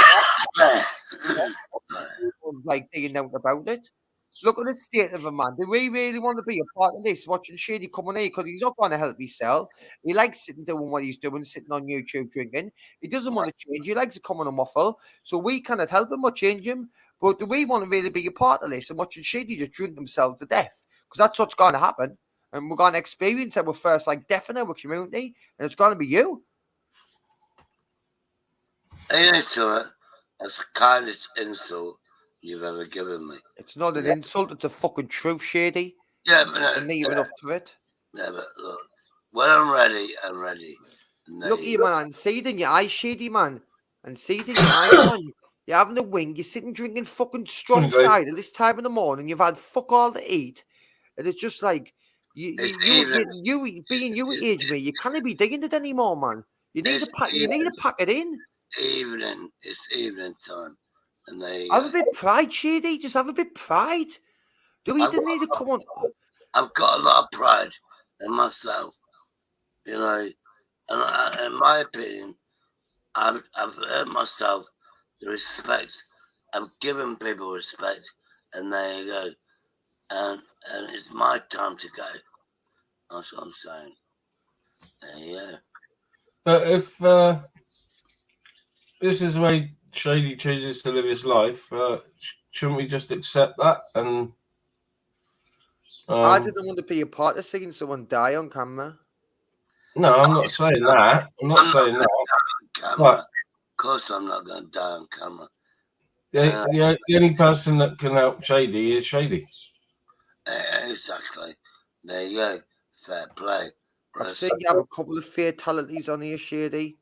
C: like digging out about it. Look at the state of a man. Do we really want to be a part of this, watching Shady coming here? Because he's not going to help himself. He likes sitting doing what he's doing, sitting on YouTube drinking. He doesn't want to change. He likes to come on a muffle. So we cannot help him or change him. But do we want to really be a part of this and watching Shady just drink himself to death? Because that's what's going to happen. And we're going to experience our first death in our community. And it's going to be you.
D: That's the kindest insult you've ever given me.
C: It's not an insult, it's a fucking truth, Shady.
D: Yeah, but no.
C: And near enough to it.
D: Yeah, but look, when I'm ready, I'm ready.
C: Look at you, man, and see it in your eyes, Shady, man. And see it in your eyes, man. You're having a wing, you're sitting drinking fucking strong cider this time in the morning, you've had fuck all to eat, and it's just like, you being you at age, mate, you can't be digging it anymore, man. You need to pack it in.
D: It's evening time. And
C: have a bit of pride, Shady. Just have a bit of pride. Do we need to come on?
D: I've got a lot of pride in myself, and in my opinion, I've earned myself the respect. I've given people respect, and there you go. And it's my time to go. That's what I'm saying. There you go.
A: But if this is the way Shady chooses to live his life, shouldn't we just accept that? And
C: I didn't want to be a part of seeing someone die on camera.
A: No, I'm not saying that. I'm not saying that. But,
D: of course, I'm not going to die on camera.
A: The only person that can help Shady is Shady.
D: Exactly. There you go. Fair play.
C: I've seen you have a couple of fatalities on here, Shady.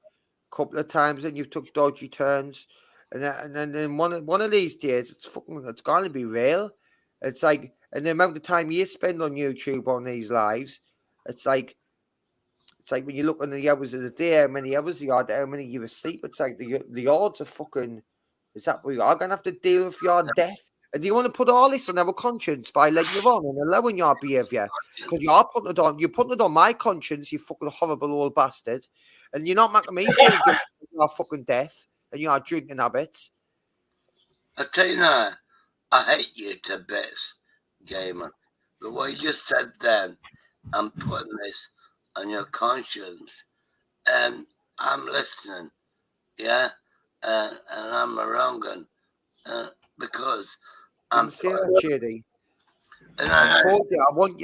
C: A couple of times, and you've took dodgy turns, and then one of these days, it's going to be real. It's like, and the amount of time you spend on YouTube on these lives, it's like when you look on the hours of the day, how many hours you are, how many you're asleep. It's like the odds are fucking. Is that we are going to have to deal with your death? And do you want to put all this on our conscience by letting you on and allowing your behaviour? Because you are putting it on. You're putting it on my conscience, you fucking horrible old bastard. And you're not making me feel good your fucking death and your drinking habits.
D: I tell you now, I hate you to bits, gamer. But what you just said then, I'm putting this on your conscience, and I'm listening, yeah, and I'm a wrong one, because I'm
C: Didn't say that, JD.
D: And
C: I told you, I want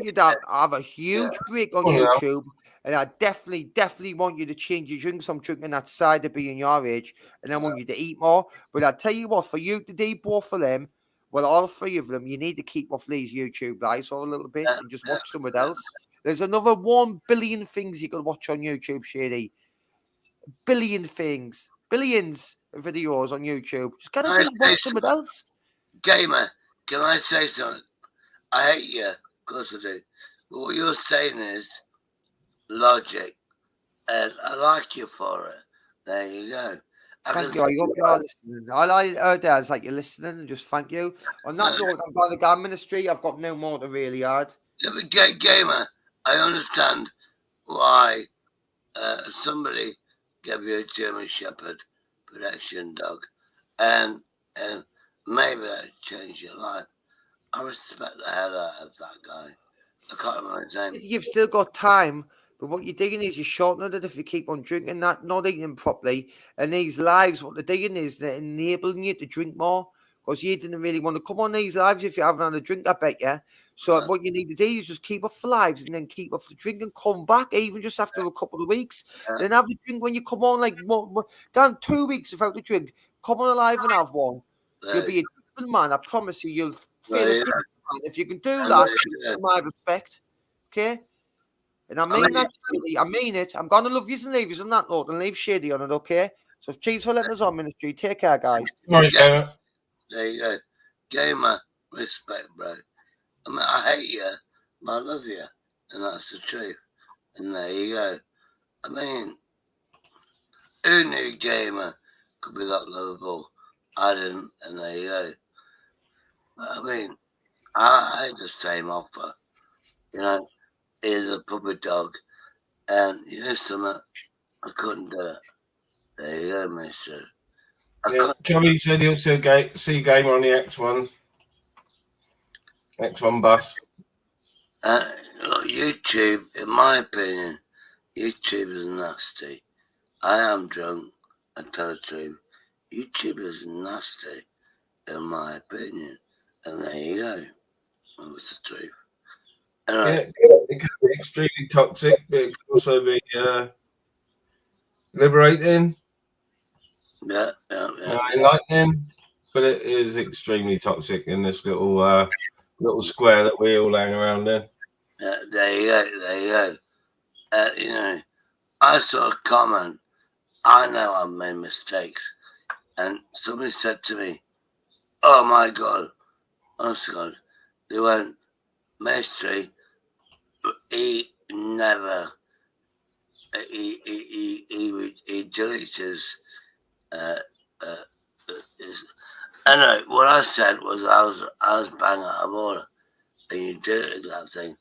C: you to have a huge break on YouTube, and I definitely want you to change your drinks. I'm drinking that cider being your age, and I want you to eat more. But I tell you what, for you to do both of them, well, all three of them, you need to keep off these YouTube lives for a little bit and just watch something else. There's another 1 billion things you can watch on YouTube, Shady. Billions of videos on YouTube. Just gotta watch something else.
D: Gamer, can I say something? I hate you, of course I do. But what you're saying is logic, and I like you for it. There you go.
C: Thank you. I hope you are listening. All I heard there is like you're listening, and just thank you. On that note, I'm going to go ministry. I've got no more to really add.
D: Yeah, but Gamer, I understand why somebody gave you a German Shepherd protection dog, and maybe that changed your life. I respect the hell out of that guy. I can't remember his name.
C: You've still got time, but what you're doing is you're shortening it if you keep on drinking that, not eating properly. And these lives, what they're doing is they're enabling you to drink more, because you didn't really want to come on these lives if you haven't had a drink, I bet you. So what you need to do is just keep off the lives and then keep off the drink and come back, even just after a couple of weeks. Then have a drink when you come on, like down 2 weeks without a drink. Come on alive and have one. You'll be a different man. I promise you, you'll feel a different man. If you can do that, my respect. Okay? And I mean that, Shady. I mean it. I'm going to love yous and leave yous on that note and leave Shady on it, okay? So cheers for letting us on, ministry. Take care, guys.
A: Right,
D: Gamer. There you go. Gamer, respect, bro. I mean, I hate you, but I love you. And that's the truth. And there you go. I mean, who knew Gamer could be that lovable? I didn't, and there you go. I mean, I had the same offer. You know, he's a puppy dog. And you know something? I couldn't do it. There you go, mister.
A: Johnny said he'll see Gamer on the X1 bus.
D: Look, YouTube, in my opinion, YouTube is nasty. I am drunk, I tell the truth. YouTube is nasty, in my opinion. And there you go. That's the truth.
A: Anyway. It can be extremely toxic, but it can also be liberating.
D: Yeah.
A: Enlightening, but it is extremely toxic in this little square that we all hang around in.
D: There you go. You know, I saw a comment. I know I've made mistakes, and somebody said to me, "Oh my God, honest to God, they went mystery. He never. He deletes his." Anyway, what I said was I was bang out of order, and you did that thing,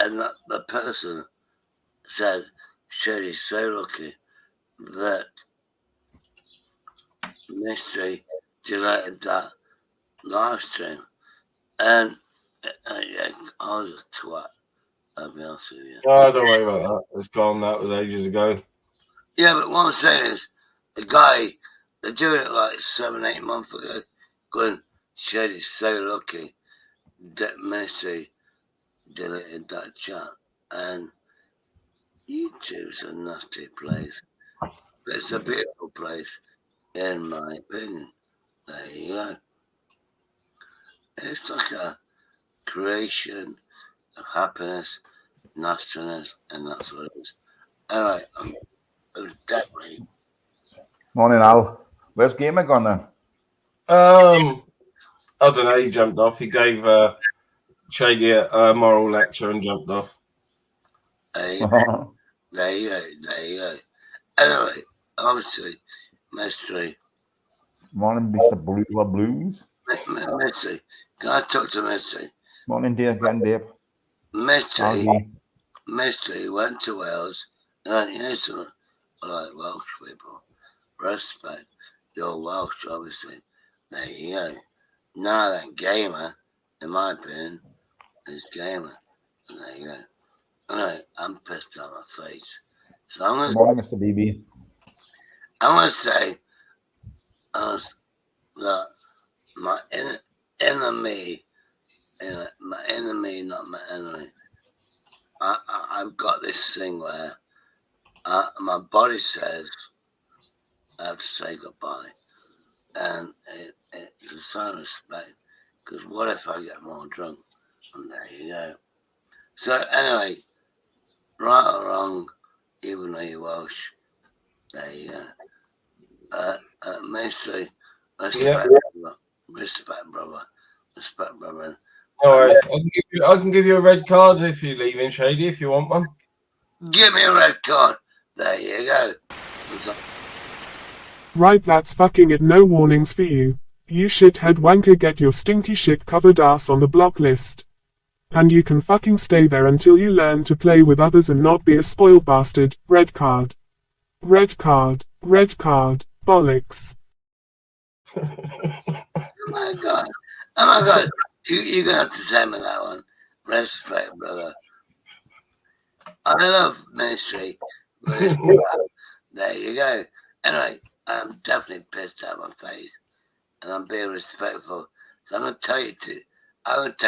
D: and the person said, "Sherry's so lucky that Mystery deleted that live stream," and yeah, I was a twat. I'll be honest with you.
A: Oh, don't worry about that. It's gone. That was ages ago.
D: Yeah, but what I'm saying is, the guy, they're doing it like 7-8 months ago, going, "Sherry's so lucky that Mystery deleted that chat," and YouTube's a nasty place. But it's a beautiful place, in my opinion. There you go. It's like a creation of happiness, nastiness, and that's what it is. Anyway, I'm definitely.
E: Morning, Al. Where's Gamer gone then?
A: I don't know. He jumped off. He gave Shady a moral lecture and jumped off.
D: There you go. Anyway, obviously, Mystery.
E: Morning, Mr. Blues.
D: Mystery. Can I talk to Mystery?
E: Morning, dear again, Dave.
D: Mystery went to Wales. And you know something? I like Welsh people. Respect. You're Welsh, obviously. There you go. No, that gamer, in my opinion, is gamer. And there you go. Anyway, I'm pissed on my face. So I'm
E: Good morning, Mr. BB.
D: I'm going to say that my enemy, my enemy, not my enemy. I've got this thing where my body says I have to say goodbye. And it's a sign of respect. Because what if I get more drunk? And there you go. So anyway, right or wrong, even though you're Welsh, there you go. Mystery, respect, brother. Respect, brother.
A: No worries. I can give you a red card if you're leaving, Shady, if you want one.
D: Give me a red card. There you go.
F: Right, that's fucking it. No warnings for you. You shithead wanker, get your stinky shit covered ass on the block list. And you can fucking stay there until you learn to play with others and not be a spoiled bastard. Red card. Red card. Red card. Bollocks.
D: Oh my god. Oh my god. You're going to have to send me that one. Respect, brother. I love ministry. But there you go. Anyway, I'm definitely pissed out of my face. And I'm being respectful. So I'm going to tell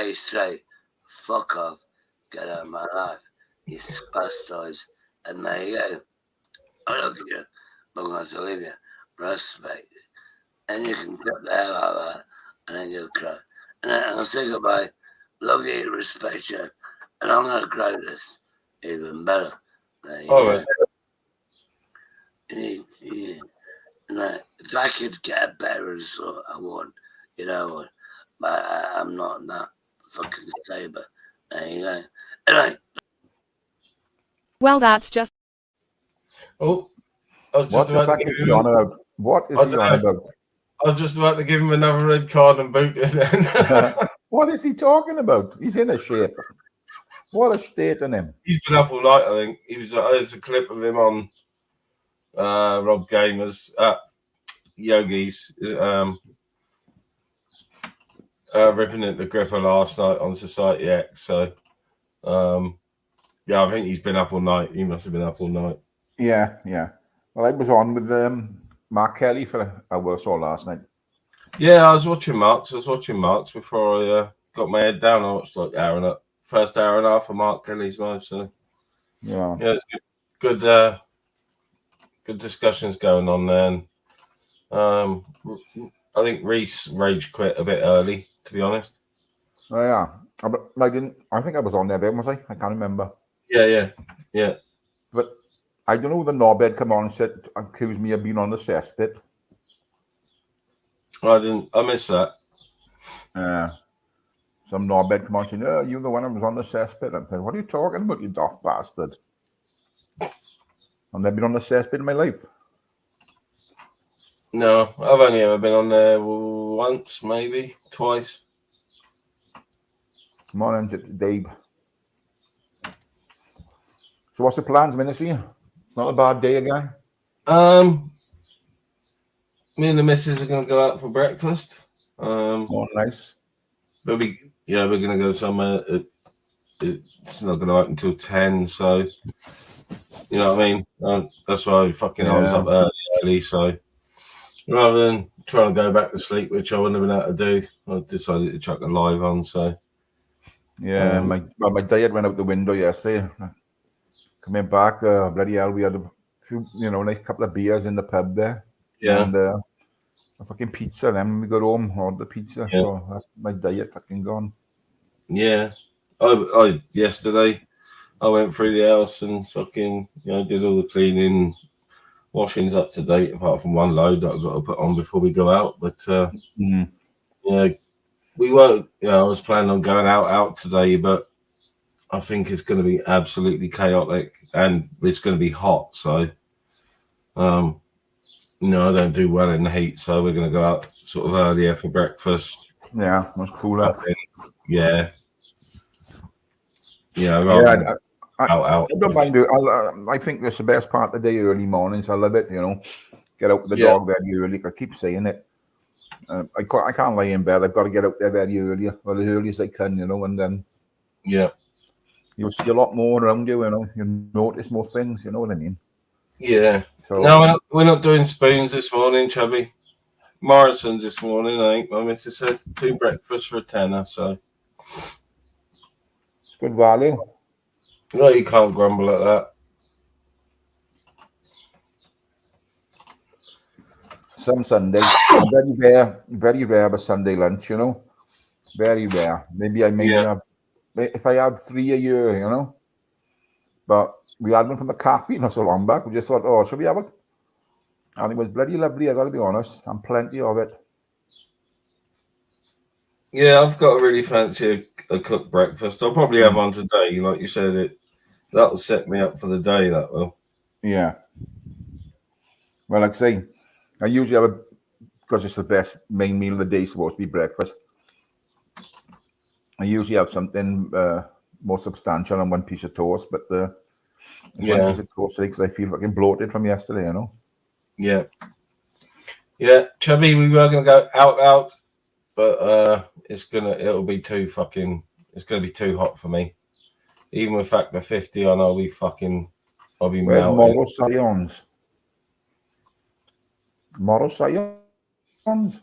D: you straight. Fuck off. Get out of my life. You spastoids. And there you go. I love you. But I'm going to leave you. Respect. And you can get the hell out of that. And then you'll cry. And then I'm going to say goodbye. Love you. Respect you. And I'm going to grow this even better. There you go. If I could get a better result, I would. You know what? But I'm not that fucking saber. There you go. Anyway.
G: Well, that's just.
A: Oh, I was just
E: What the fuck is he on about? What is he on about?
A: I was just about to give him another red card and boot it then.
E: What is he talking about? He's in a shape. What a state in him.
A: He's been up all night, I think. There's a clip of him on Rob Gamers at Yogi's ripping at the gripper last night on Society X. So, yeah, I think he's been up all night. He must have been up all night.
E: Yeah. Well, I was on with Mark Kelly for an hour or so last night.
A: Yeah, I was watching Mark's before I got my head down. I watched like first hour and a half of Mark Kelly's live. So, yeah, it's good discussions going on there. And, I think Reese rage quit a bit early, to be honest.
E: Oh yeah, I think I was on there, was I? I can't remember.
A: Yeah.
E: But I don't know. The knobhead come on and said, accused me of being on the cesspit.
A: I missed that.
E: Some knobhead come on saying, "Oh, you're the one who was on the cesspit." I'm thinking, what are you talking about, you daft bastard? I've never been on the cesspit in my life.
A: No, I've only ever been on there once, maybe twice.
E: Come on, Dave. So what's the plans, ministry? It's not a bad day again.
A: Me and the missus are going to go out for breakfast.
E: Oh, nice.
A: We're going to go somewhere. It's not going to open until 10, so you know what I mean. That's why I was up early. So rather than trying to go back to sleep, which I wouldn't have been able to do, I decided to chuck a live on. So
E: yeah, my diet went out the window yesterday. Coming back, bloody hell, we had a few, nice couple of beers in the pub there.
A: Yeah.
E: And a fucking pizza. Then we got home, ordered the pizza. Yeah. So that's my diet fucking gone.
A: Yeah. I yesterday I went through the house and fucking did all the cleaning, washing's up to date apart from one load that I've got to put on before we go out. But we won't. I was planning on going out today, but I think it's going to be absolutely chaotic and it's going to be hot. So, I don't do well in the heat, so we're going to go out sort of earlier for breakfast.
E: Yeah, that's cooler.
A: Yeah.
E: I don't mind it. I think that's the best part of the day, early mornings. I love it, get out with the dog very early. I keep saying it. I can't lie in bed. I've got to get out there very early, or as early as I can, you know, and then you'll see a lot more around you, you know. You notice more things, you know what I mean?
A: Yeah.
E: So
A: no, we're not doing spoons this morning, Chubby. Morrison's this morning, I think. My missus said 2 breakfasts for a tenner, so
E: it's good value.
A: No, you can't grumble at that.
E: Some Sundays, very rare, but Sunday lunch, you know, very rare. Maybe I have, if I have 3 a year, you know. But we had one from the cafe not so long back. We just thought, oh, should we have it? And it was bloody lovely, I got to be honest, and plenty of it.
A: Yeah, I've got to really fancy a cooked breakfast. I'll probably have one today, like you said. That'll set me up for the day. That will. Yeah.
E: Well, like I say, I usually have because it's the best main meal of the day. Supposed to be breakfast. I usually have something more substantial on one piece of toast, but one piece of toast because I feel fucking bloated from yesterday. You know.
A: Yeah. Yeah, Chubby, we were gonna go out, but it'll be too fucking. It's gonna be too hot for me. Even with factor 50 on, I'll be melting.
E: Moral scions? Moral scions?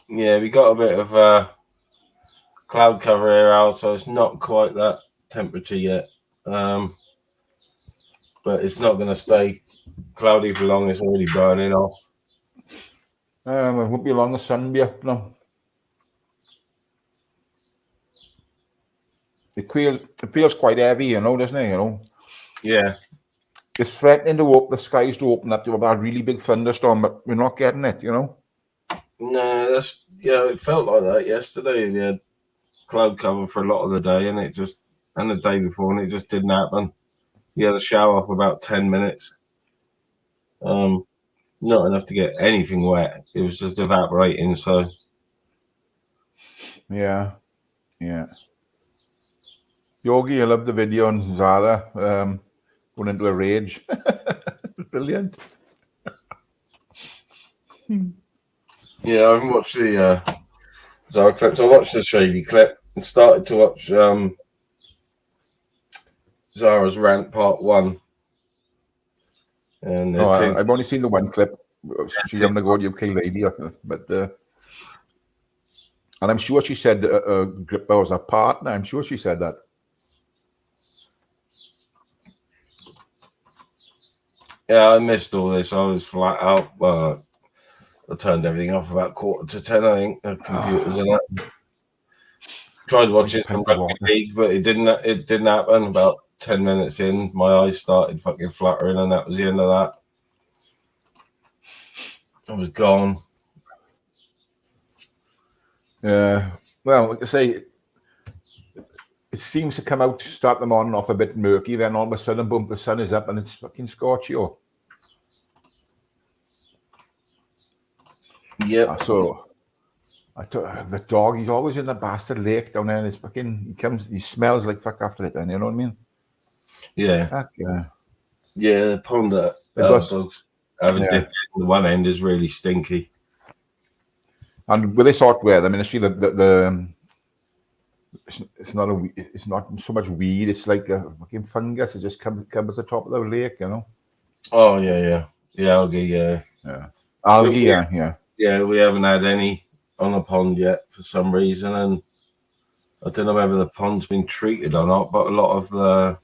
A: Yeah, we got a bit of cloud cover here out, so it's not quite that temperature yet. But it's not going to stay cloudy for long. It's already burning off.
E: It won't be long. The sun will be up now. It feels quite heavy, you know, doesn't it? You know.
A: Yeah.
E: It's threatening to open the skies to open up to a really big thunderstorm, but we're not getting it, you know.
A: No, it felt like that yesterday. We had cloud cover for a lot of the day, and the day before, and it just didn't happen. We had a shower for about 10 minutes. Not enough to get anything wet. It was just evaporating. So,
E: yeah. Yogi, I love the video on Zara going into a rage. Brilliant.
A: Yeah, I haven't watched the Zara clips. I watched the Shady clip and started to watch Zara's rant part 1. And
E: I've only seen the one clip. She's having a go at UK lady, but and I'm sure she said Gripper was a partner. I'm sure she said that.
A: Yeah, I missed all this. I was flat out. I turned everything off about 9:45. I think the computers and that. Tried watching some rugby league, but it didn't happen. About 10 minutes in, my eyes started fucking fluttering, and that was the end of that. I was gone.
E: Well, like I say, it seems to come out, start them on and off a bit murky, then all of a sudden, boom, the sun is up and it's fucking scorchio.
A: Yep.
E: So the dog, he's always in the bastard lake down there, and it's fucking, he smells like fuck after it then, you know what I mean?
A: Yeah.
E: Fuck, yeah.
A: Yeah, the pond that dogs have a dip in the one end is really stinky.
E: And with this hot weather, I mean, actually, it's not so much weed. It's like a fucking fungus. It just covers the top of the lake, you know.
A: Oh yeah, algae, yeah.
E: Algae, yeah.
A: Yeah, we haven't had any on the pond yet for some reason, and I don't know whether the pond's been treated or not. But a lot of the,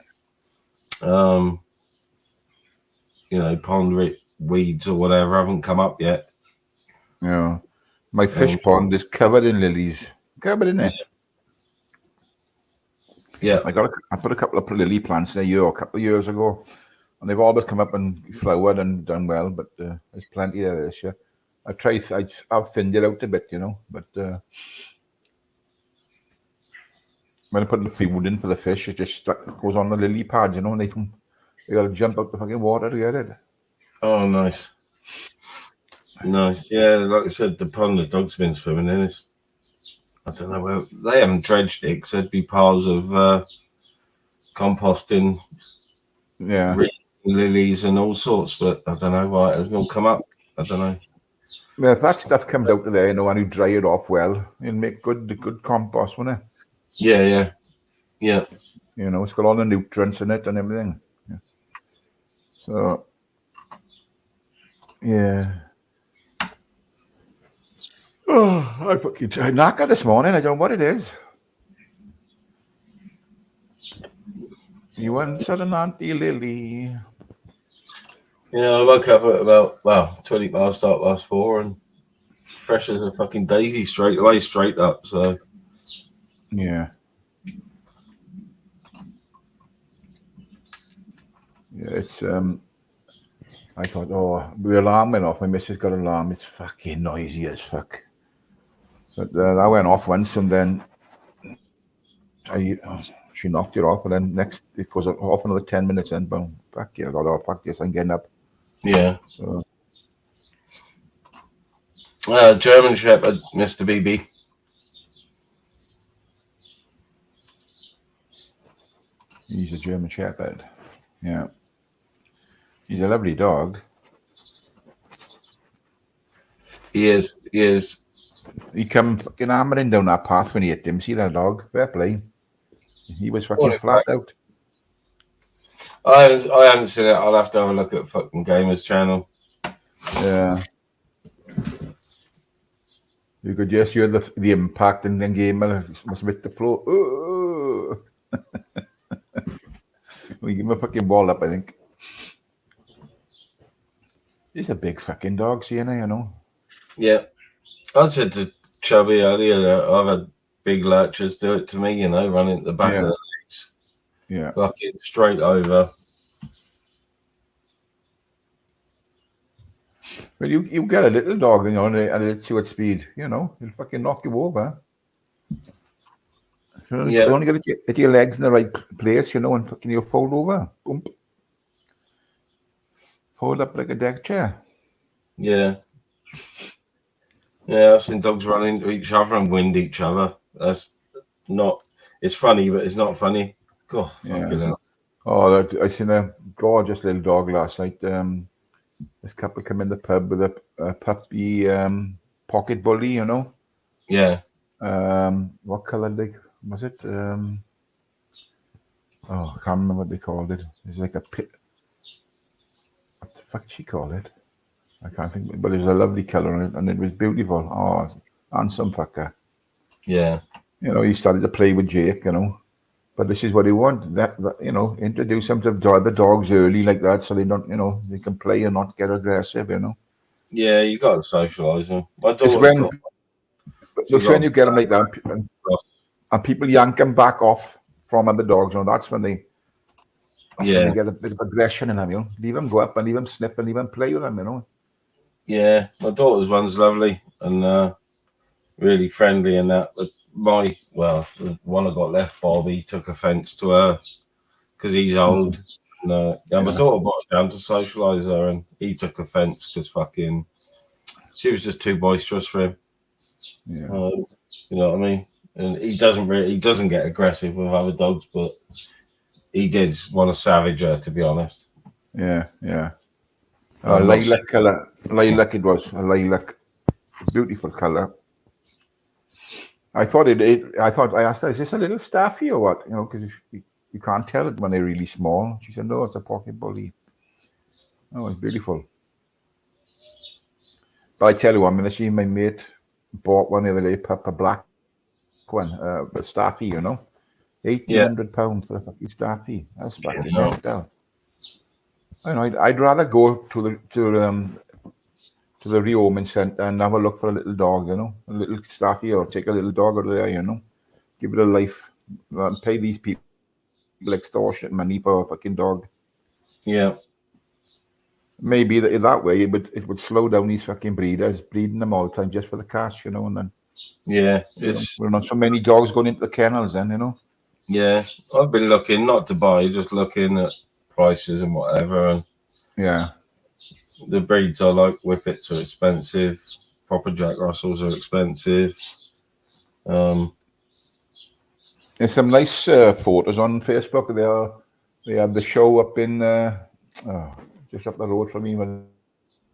A: pond weeds or whatever haven't come up yet.
E: Yeah. My fish pond is covered in lilies. Covered in it.
A: Yeah.
E: I put a couple of lily plants in a couple of years ago, and they've always come up and flowered and done well, but there's plenty there this year. I've thinned it out a bit, you know, but when I put the food in for the fish, it just goes on the lily pad, you know, and they got to jump out the fucking water to get it.
A: Oh, nice. Nice. Yeah, like I said, the pond the dog's been swimming in is, I don't know where, they haven't dredged it because there'd be piles of composting
E: Yeah.
A: lilies and all sorts, but I don't know why it hasn't all come up. I don't know.
E: Well, if that stuff comes out of there, and you dry it off well, it'll make good compost, won't it?
A: Yeah.
E: It's got all the nutrients in it and everything. Yeah. So, yeah. Oh, I'm knackered this morning. I don't know what it is. You answered an Auntie Lily.
A: Yeah, I woke up at about 20 past 4 and fresh as a fucking daisy straight up. So
E: yeah, it's I thought, the alarm went off. My missus got an alarm. It's fucking noisy as fuck. But that went off once, and then she knocked it off, and then next it goes off another 10 minutes, and boom, fuck yeah, I thought, fuck this, I'm getting up.
A: Yeah.
E: So,
A: German Shepherd, Mr. BB.
E: He's a German Shepherd. Yeah. He's a lovely dog.
A: He is.
E: He come fucking hammering down that path when he hit him. See that dog? Fair play. He was fucking flat out.
A: I haven't seen it. I'll have to have a look at fucking Gamer's channel.
E: Yeah. You could just hear the impact, and then Gamer must have hit the floor. Oh. We give him a fucking wall up, I think. He's a big fucking dog, Sienna,
A: Yeah. I said to Chubby earlier that I've had big lurchers do it to me, running at the back of the legs.
E: Yeah.
A: Fucking straight over.
E: Well, you get a little dog, and it's short speed, he'll fucking knock you over. You only got to get your legs in the right place, and fucking you fold over. Boom. Fold up like a deck chair.
A: Yeah. Yeah, I've seen dogs run into each other and wind each other. That's not, it's funny, but it's not funny. God, fucking hell.
E: Oh, I seen a gorgeous little dog last night. This couple come in the pub with a puppy pocket bully,
A: Yeah.
E: What colour was it? I can't remember what they called it. It's like a pit. What the fuck did she call it? I can't think, but it was a lovely colour on it, and it was beautiful. Oh, handsome fucker.
A: Yeah.
E: He started to play with Jake, but this is what he wanted. That introduce them to the dogs early like that, so they don't, they can play and not get aggressive,
A: Yeah, you got to socialise them.
E: It's when you get them like that, and people yank them back off from other dogs, that's when they get a bit of aggression in them, leave them go up and leave them sniff and leave them play with them,
A: Yeah, my daughter's one's lovely and really friendly and that, but the one I got left, Bobby, took offence to her because he's old. My daughter brought her down to socialise her, and he took offence because she was just too boisterous for him.
E: Yeah.
A: You know what I mean? And he doesn't get aggressive with other dogs, but he did want to savage her, to be honest.
E: Yeah. Lilac colour. Lilac it was. A lilac. Beautiful colour. I asked her, is this a little staffy or what? Because you can't tell it when they're really small. She said, no, it's a pocket bully. Oh, it's beautiful. But I tell you what, my mate bought one the other day, a black one, a staffy, £1,800 for a fucking staffy. That's fucking mental. I'd rather go to the rehoming centre and have a look for a little dog, a little staffy, or take a little dog out of there, give it a life, and pay these people extortionate money for a fucking dog.
A: Yeah.
E: Maybe that way it would slow down these fucking breeders, breeding them all the time just for the cash, and then.
A: Yeah,
E: we're not so many dogs going into the kennels then,
A: Yeah, I've been looking, not to buy, just looking at prices and whatever, and the breeds I like, Whippets are expensive, proper Jack Russells are expensive.
E: There's some nice photos on Facebook. They had the show up in just up the road from me. What do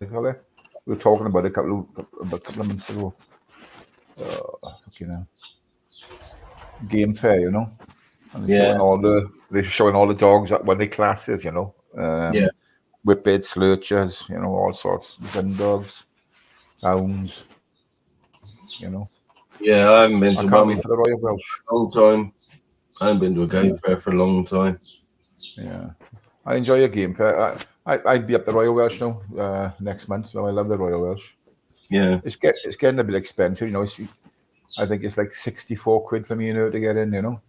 E: you call it? We were talking about it a couple of months ago. Game fair, you know. And they're showing all the dogs at one of the classes, you know. Whippets, lurchers, you know, all sorts, gun dogs, hounds, you know.
A: Yeah, I haven't been to one
E: for the Royal Welsh
A: for a long time. I haven't been to a game fair for a long time.
E: Yeah, I enjoy a game fair. I'd be up the Royal Welsh now next month, so I love the Royal Welsh.
A: Yeah,
E: it's getting a bit expensive, you know. I think it's like 64 quid for me, you know, to get in, you know.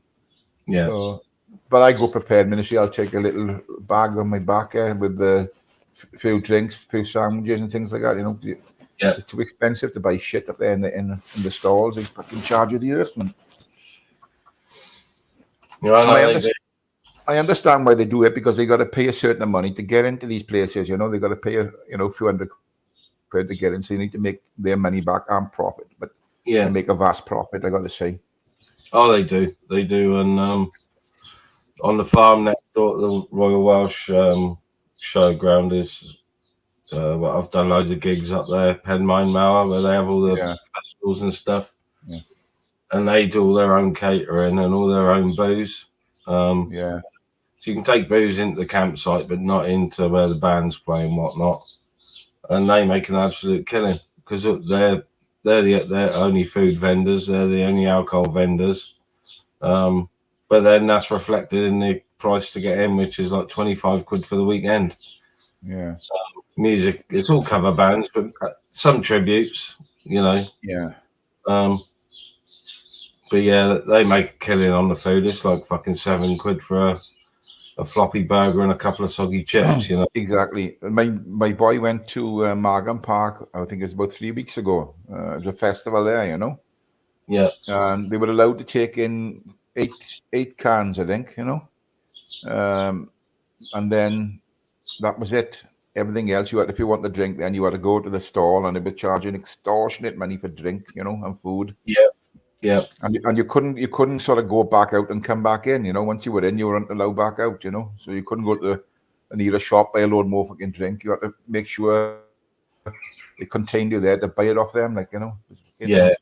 A: Yeah.
E: So, but I go prepared ministry. I'll take a little bag on my back with the few drinks, few sandwiches and things like that, you know.
A: Yeah.
E: It's too expensive to buy shit up there in the stalls. They fucking charge you the earth, man.
A: Yeah,
E: I understand why they do it, because they got to pay a certain amount of money to get into these places, you know. They got to pay a few hundred quid to get in, so you need to make their money back and profit. But they make a vast profit, I got to say.
A: Oh, they do, and on the farm next door, the Royal Welsh showground is. I've done loads of gigs up there, Penmine Mower, where they have all the festivals and stuff, and they do all their own catering and all their own booze. So you can take booze into the campsite, but not into where the band's playing and whatnot. And they make an absolute killing, because they're the only food vendors, they're the only alcohol vendors. But then that's reflected in the price to get in, which is like 25 quid for the weekend.
E: Yeah.
A: Music, it's all cover bands, but some tributes, you know.
E: Yeah.
A: But yeah, they make a killing on the food. It's like fucking 7 quid for a floppy burger and a couple of soggy chips, you know.
E: Exactly. My boy went to Margam Park, I think it was about 3 weeks ago. It was a festival there, you know.
A: Yeah.
E: And they were allowed to take in eight cans, I think, you know. And then that was it. Everything else, if you want to drink, then you had to go to the stall, and they were charging extortionate money for drink, you know, and food.
A: Yeah.
E: And you couldn't sort of go back out and come back in, you know. Once you were in, you weren't allowed back out, you know. So you couldn't go to a shop, buy a load more fucking drink. You had to make sure they contained you there to buy it off them, like, you know.
A: Yeah.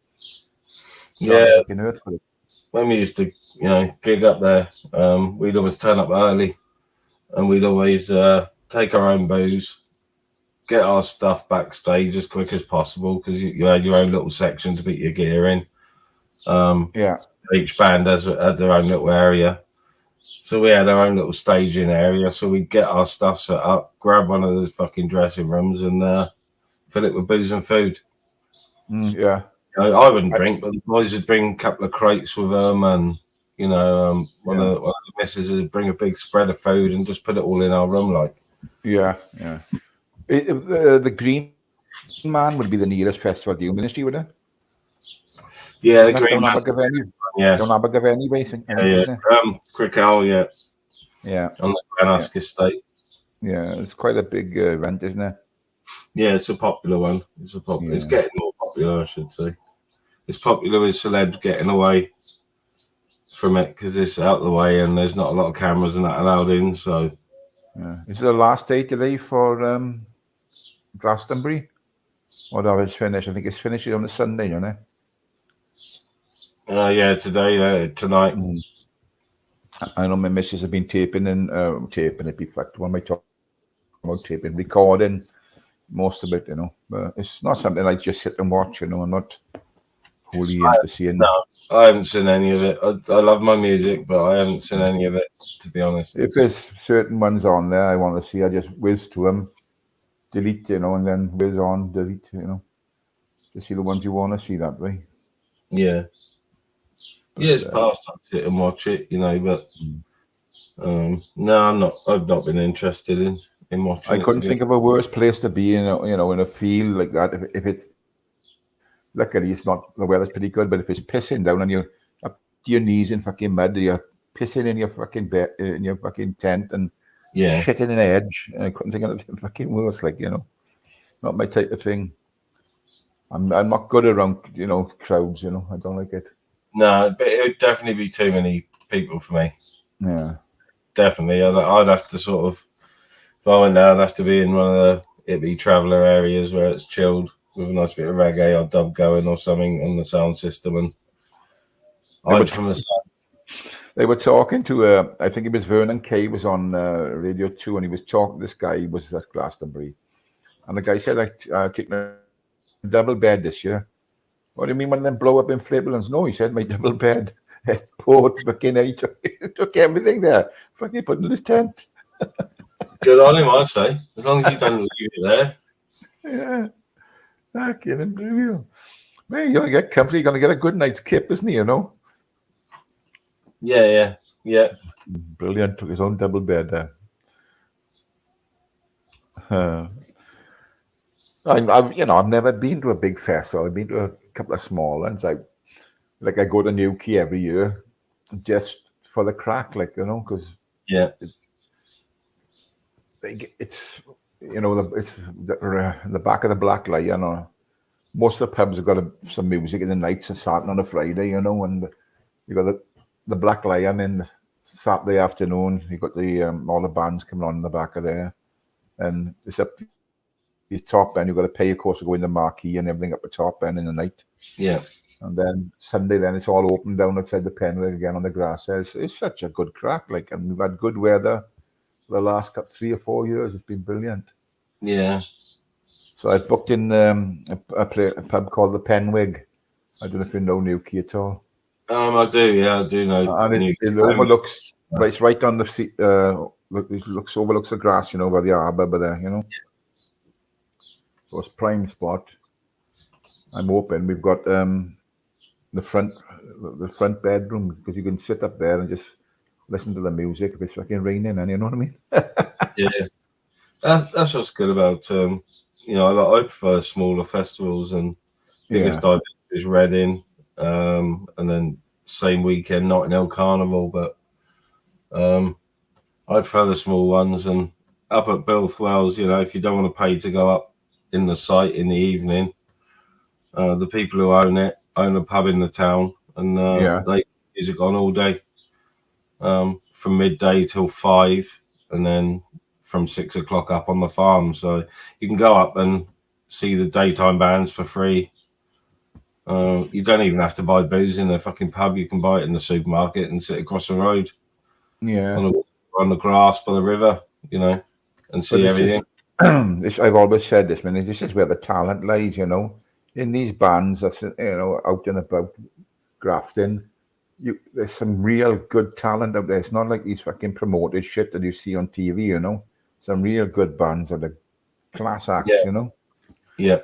E: Earth for it.
A: When we used to, you know, gig up there, we'd always turn up early, and we'd always take our own booze, get our stuff backstage as quick as possible, because you had your own little section to put your gear in. Each band had their own little area, so we had our own little staging area. So we'd get our stuff set up, grab one of those fucking dressing rooms, and fill it with booze and food.
E: Yeah.
A: I wouldn't drink, but the boys would bring a couple of crates with them, and you know, one of the missus would bring a big spread of food and just put it all in our room, like.
E: Yeah. The Green Man would be the nearest festival to you, ministry, would it?
A: Yeah, the Green Man.
E: Don't Abergavenny, basically.
A: Crickell,
E: yeah.
A: On the Glenask estate.
E: Yeah, it's quite a big event, isn't it?
A: Yeah, it's a popular one. It's getting more popular, I should say. It's popular with celebs getting away from it because it's out of the way and there's not a lot of cameras and that allowed in. So,
E: is it the last day today for Glastonbury? Or that is finished? I think it's finished on the Sunday, isn't it?
A: Today, tonight.
E: I know my missus have been taping it. Be fact, what am I talking about? Taping, recording most of it, you know. But it's not something I just sit and watch, you know. I'm not wholly into seeing.
A: No, I haven't seen any of it. I love my music, but I haven't seen any of it, to be honest.
E: If there's certain ones on there I want to see, I just whiz to them, delete, you know, and then whiz on, delete, you know, to see the ones you want to see that way.
A: Yeah. It's past I sit and watch it, you know, but no, I've not been interested in watching.
E: I couldn't think of a worse place to be in, in a field like that. If it's luckily it's not, the weather's pretty good, but if it's pissing down and you're up to your knees in fucking mud, you're pissing in your fucking bed, in your fucking tent, and shitting in an edge. I couldn't think of anything fucking worse, like, you know, not my type of thing. I'm not good around, you know, crowds, you know. I don't like it.
A: No, but it would definitely be too many people for me.
E: Yeah.
A: definitely. I'd have to sort of, if I went there, I'd have to be in one of the hippie traveller areas where it's chilled with a nice bit of reggae or dub going or something on the sound system and hide from the sun.
E: They were talking to, I think it was Vernon Kay was on Radio 2, and he was talking to this guy, he was at Glastonbury. And the guy said, I'm taking a double bed this year. What do you mean, one of them blow up inflatables? No, he said, my double bed. Port, fucking, he took everything there. Fucking put in his tent.
A: Good on him, I'd say. As long as you don't leave it there.
E: Yeah. Fucking unbelievable. Man, you're going to get comfy. You're going to get a good night's kip, isn't he, you know?
A: Yeah.
E: Brilliant. Took his own double bed there. I've never been to a big festival. I've been to a couple of small ones. I go to Newquay every year just for the crack, like, you know, because it's you know, it's the back of the Black Lion. You know, most of the pubs have got some music in the nights and starting on a Friday, you know, and you got the Black Lion in Saturday afternoon. You got the all the bands coming on in the back of there, and it's up the top end. You've got to pay, of course, to go in the marquee and everything up the top end in the night. Yeah. And then Sunday, then it's all open down outside the Penrith again on the grass. It's such a good crack. Like, and we've had good weather for the last 3 or 4 years. It's been brilliant. Yeah. So I booked in a pub called the Penwig. I don't know if you know Newquay at all.
A: I do. Yeah, I do know.
E: And it overlooks. It's right on the sea. It overlooks the grass, you know, by the harbour, by there, you know. So it's prime spot. I'm open. We've got the front bedroom, because you can sit up there and just listen to the music if it's fucking raining, and you know what I mean.
A: Yeah, that's what's good about you know, I prefer smaller festivals, and biggest is Reading, and then same weekend Notting Hill Carnival, but I prefer the small ones. And up at Bilthwells, you know, if you don't want to pay to go up in the site in the evening, the people who own it own a pub in the town, and they music on all day, from midday till 5, and then from 6 o'clock up on the farm. So you can go up and see the daytime bands for free. You don't even have to buy booze in a fucking pub. You can buy it in the supermarket and sit across the road. Yeah, on the grass by the river, you know, and see everything.
E: I've always said this, man. This is where the talent lies, you know. In these bands that's, you know, out and about grafting, there's some real good talent out there. It's not like these fucking promoted shit that you see on TV, you know. Some real good bands are the class acts, you know. Yeah.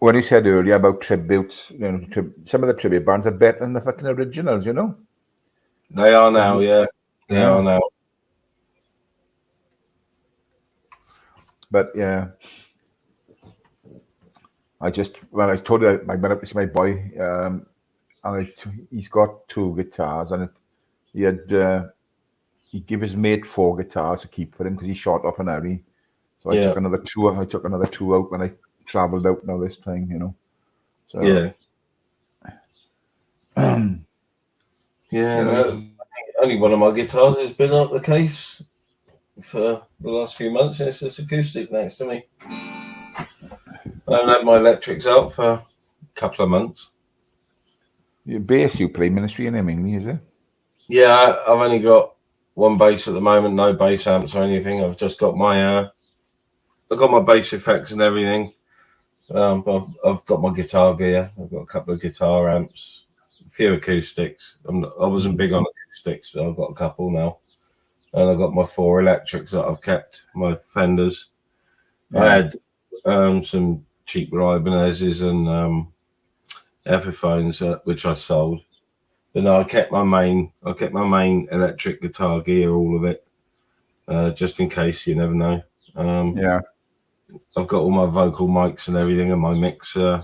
E: When you said earlier about tributes, you know, some of the tribute bands are better than the fucking originals, you know.
A: They are now, yeah. They are now.
E: But yeah, I told you, I went up to see my boy, and he's got 2 guitars, and he gave his mate 4 guitars to keep for him because he shot off an Harry. So I took another 2 out when I travelled out now this time, you know. So
A: only one of my guitars has been out the case for the last few months, and it's this acoustic next to me. I haven't had my electrics out for a couple of months.
E: Your bass, you play Ministry in mainly, is it?
A: Yeah, I've only got one bass at the moment, no bass amps or anything. I've just got my I've got my bass effects and everything. But I've got my guitar gear. I've got a couple of guitar amps, a few acoustics. I wasn't big on acoustics, but I've got a couple now. And I've got my 4 electrics that I've kept, my Fenders. I had some cheap Ibanez's and Epiphones, which I sold. But no, I kept my main electric guitar gear, all of it, just in case. You never know. I've got all my vocal mics and everything, and my mixer,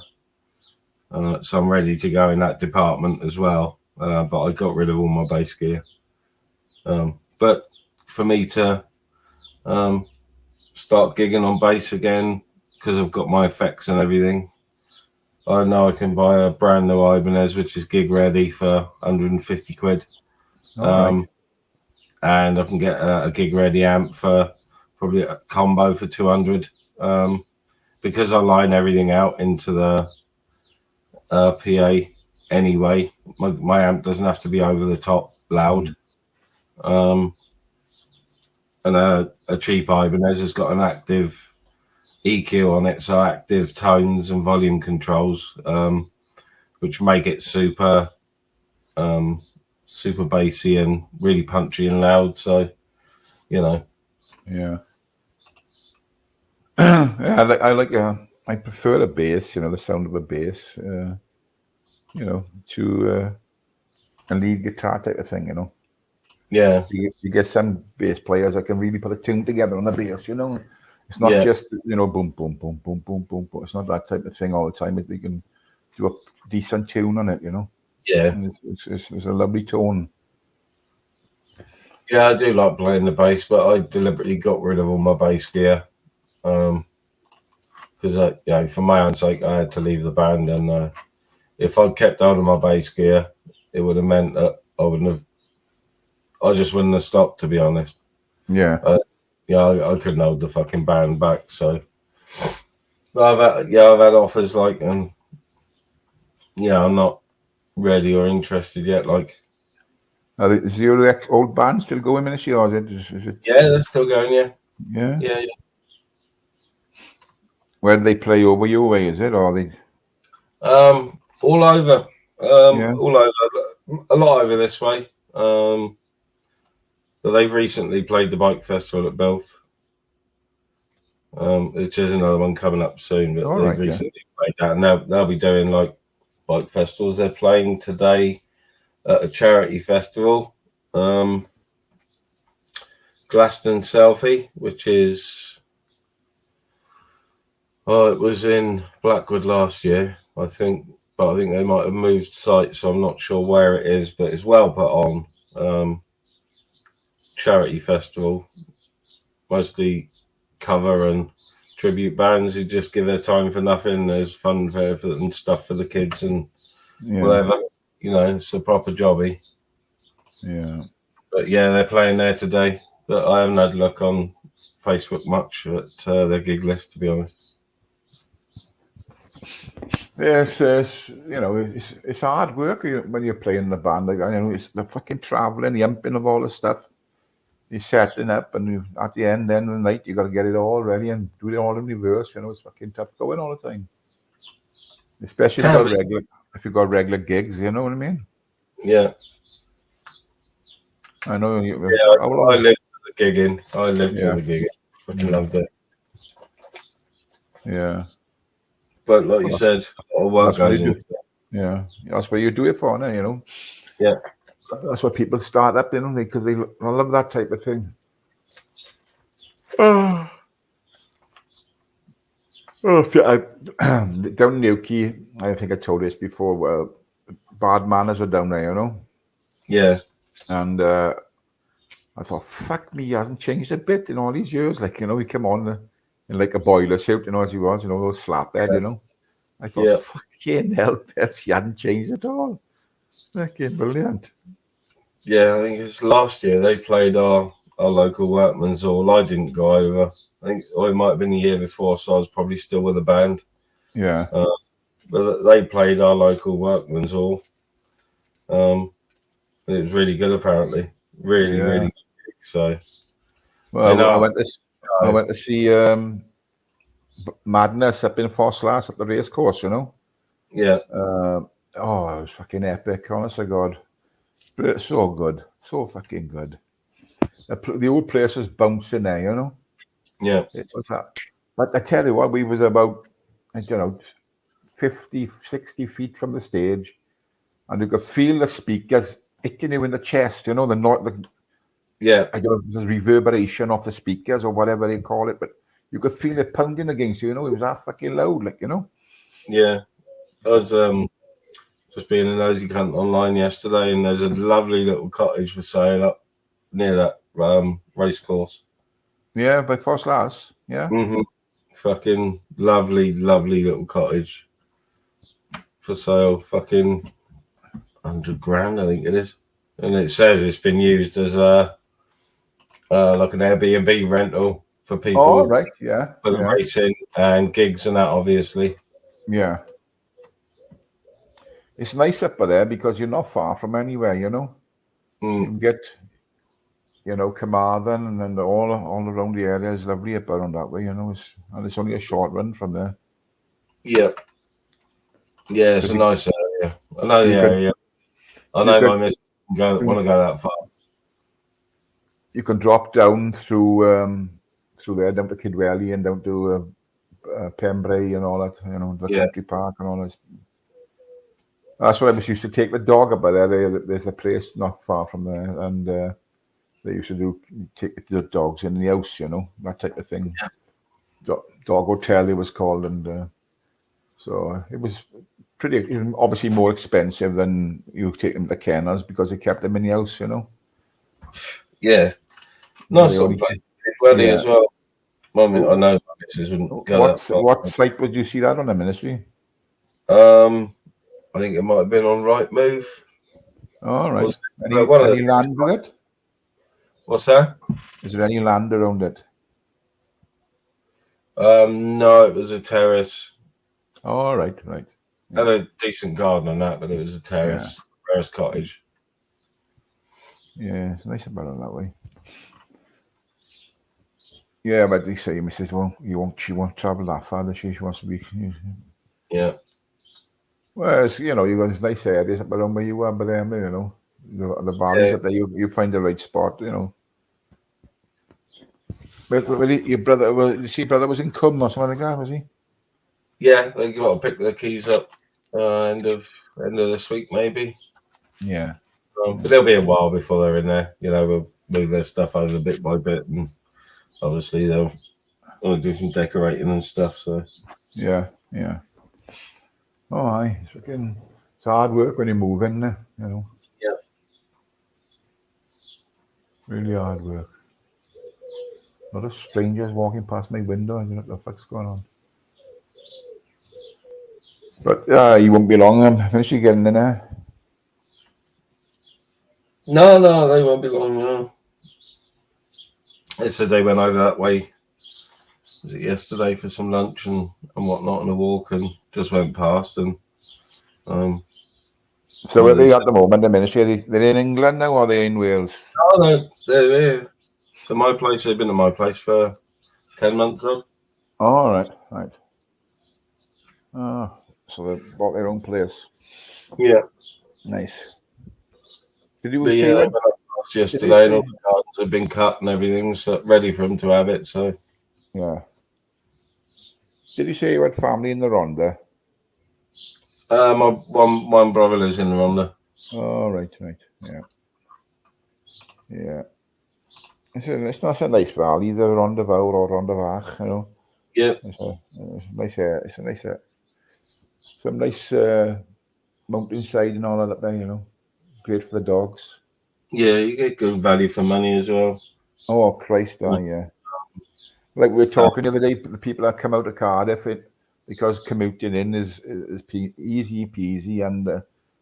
A: so I'm ready to go in that department as well. But I got rid of all my bass gear. But for me to start gigging on bass again, because I've got my effects and everything, I know I can buy a brand new Ibanez, which is gig ready for 150 quid. and I can get a gig ready amp for probably a combo for 200. Because I line everything out into the PA anyway. My amp doesn't have to be over the top loud. And a cheap Ibanez has got an active EQ on it, so active tones and volume controls, which make it super bassy and really punchy and loud. So,
E: Yeah. I prefer a bass, the sound of a bass, to a lead guitar type of thing,
A: Yeah.
E: You get some bass players that can really put a tune together on the bass, It's not just, boom, boom, boom, boom, boom, boom, boom. It's not that type of thing all the time. They can do a decent tune on it,
A: Yeah.
E: And it's a lovely tone.
A: Yeah, I do like playing the bass, but I deliberately got rid of all my bass gear. Because for my own sake, I had to leave the band, and if I'd kept hold of my bass gear, it would have meant that I just wouldn't have stopped, to be honest.
E: Yeah.
A: I couldn't hold the fucking band back. So, but I've had offers and I'm not ready or interested yet.
E: Is your old band still going, Ministry, or is it?
A: Yeah, they're still going.
E: Yeah.
A: Yeah.
E: Where do they play over your way? Is it, or are they?
A: All over. All over. A lot over this way. But they've recently played the bike festival at Belth. Which is another one coming up soon. But they've recently played that, and they'll be doing bike festivals. They're playing today at a charity festival, Glaston Selfie, which is it was in Blackwood last year, I think, but I think they might have moved site, so I'm not sure where it is, but it's well put on. Charity festival, mostly cover and tribute bands who just give their time for nothing. There's fun and stuff for the kids and whatever. It's a proper jobby.
E: Yeah.
A: But they're playing there today. But I haven't had a look on Facebook much at their gig list, to be honest.
E: Yes, it's hard work when you're playing in the band. It's the fucking traveling, the amping of all the stuff. You're setting up, and at the end of the night, you got to get it all ready and do it all in reverse. It's fucking tough going all the time. Especially if you've got regular gigs, you know what I mean?
A: Yeah.
E: I know.
A: I lived for the gigging. For the gigging. Fucking loved it.
E: Yeah.
A: But like you said, all work goes into it.
E: Yeah. That's what you do it for, now,
A: Yeah.
E: That's what people start up, because they love that type of thing. Down in Newquay, I think I told this before, bad manners are down there,
A: Yeah.
E: And I thought, fuck me, he hasn't changed a bit in all these years. We come on in a boiler suit, as he was, those slap head, I thought, fucking hell, he hadn't changed at all. Fucking brilliant.
A: Yeah, I think it's last year they played our local workman's hall. I didn't go over. I think it might have been the year before, so I was probably still with the band.
E: Yeah.
A: But they played our local workman's hall. It was really good, apparently. Really good. So,
E: well, I went to see Madness up in Fosslas at the race course,
A: Yeah.
E: It was fucking epic, honest to God. So good. So fucking good. The old place was bouncing there,
A: Yeah.
E: It was that. But I tell you what, we was about, 50, 60 feet from the stage, and you could feel the speakers hitting you in the chest, the the reverberation of the speakers or whatever they call it, but you could feel it pounding against you, It was that fucking loud,
A: Yeah. I was just being a nosy cunt online yesterday, and there's a lovely little cottage for sale up near that race course.
E: Yeah, by Fosslas. Yeah.
A: Mm-hmm. Fucking lovely little cottage for sale. Fucking $100,000, I think it is, and it says it's been used as a like an Airbnb rental for people.
E: Oh, right, yeah.
A: For the racing and gigs and that, obviously.
E: Yeah. It's nice up there because you're not far from anywhere, you know. You can get, you know, Carmarthen and then all around the area is lovely up around that way, you know. It's only a short run from there.
A: Yeah. Yeah, it's a nice area. I know the area. I know my miss want to go that far.
E: You can drop down through there down to Kidwelly and down to Pembrey and all that, you know, the country park and all that. That's what I used to take the dog up there. There's a place not far from there, and they used to take the dogs in the house, you know, that type of thing. Yeah. Dog hotel it was called, and so it was obviously more expensive than you take them to the kennels because they kept them in the house, you know.
A: Yeah, nice little place. Welly as well. I know my missus wouldn't go that far.
E: What site would you see that on the ministry?
A: I think it might have been on Right Move.
E: All right. Any land with it?
A: What's that?
E: Is there any land around it?
A: No, it was a terrace.
E: All right.
A: Yeah. Had a decent garden on that, but it was a terrace cottage.
E: Yeah, it's nice about it that way. Yeah, but they say, Mrs. Well, she won't travel that far, does she? She wants to be.
A: Yeah.
E: Well, you know, you got nice areas up around where you are, but you know, the valleys up there, you find the right spot, you know. Your brother was in Cum or something like that, was he?
A: Yeah, they got to pick their keys up end of this week, maybe.
E: Yeah.
A: But there'll be a while before they're in there. You know, we'll move their stuff over bit by bit, and obviously they'll do some decorating and stuff. So
E: yeah. Oh, aye. It's hard work when you move in there, you know.
A: Yeah.
E: Really hard work. A lot of strangers walking past my window. I don't know what the fuck's going on. But you won't be long. I'm finishing getting in there.
A: No, they won't be long. No. They said they went over that way. Was it yesterday for some lunch and whatnot and a walk, and just went past and.
E: So where are they at the moment? The ministry? They're in England now, or are they in Wales?
A: Oh no, they're here. To my place. They've been to my place for 10 months.
E: Oh, right. Oh, so they bought their own place.
A: Yeah.
E: Nice. Did you
A: see that? Yesterday, and all the gardens have been cut and everything, so ready for them to have it. So.
E: Yeah. Did you say you had family in the Rhondda?
A: My one brother lives in the Rhondda.
E: Oh, right. Yeah. It's not a nice valley, the Rhondda Fawr or Rhondda Fach, you know.
A: Yeah.
E: It's a nice, some nice mountainside and all that up there, you know. Great for the dogs.
A: Yeah, you get good value for money as well.
E: Oh, Christ, yeah. Like we were talking the other day, the people that come out of Cardiff, because commuting in is easy peasy, and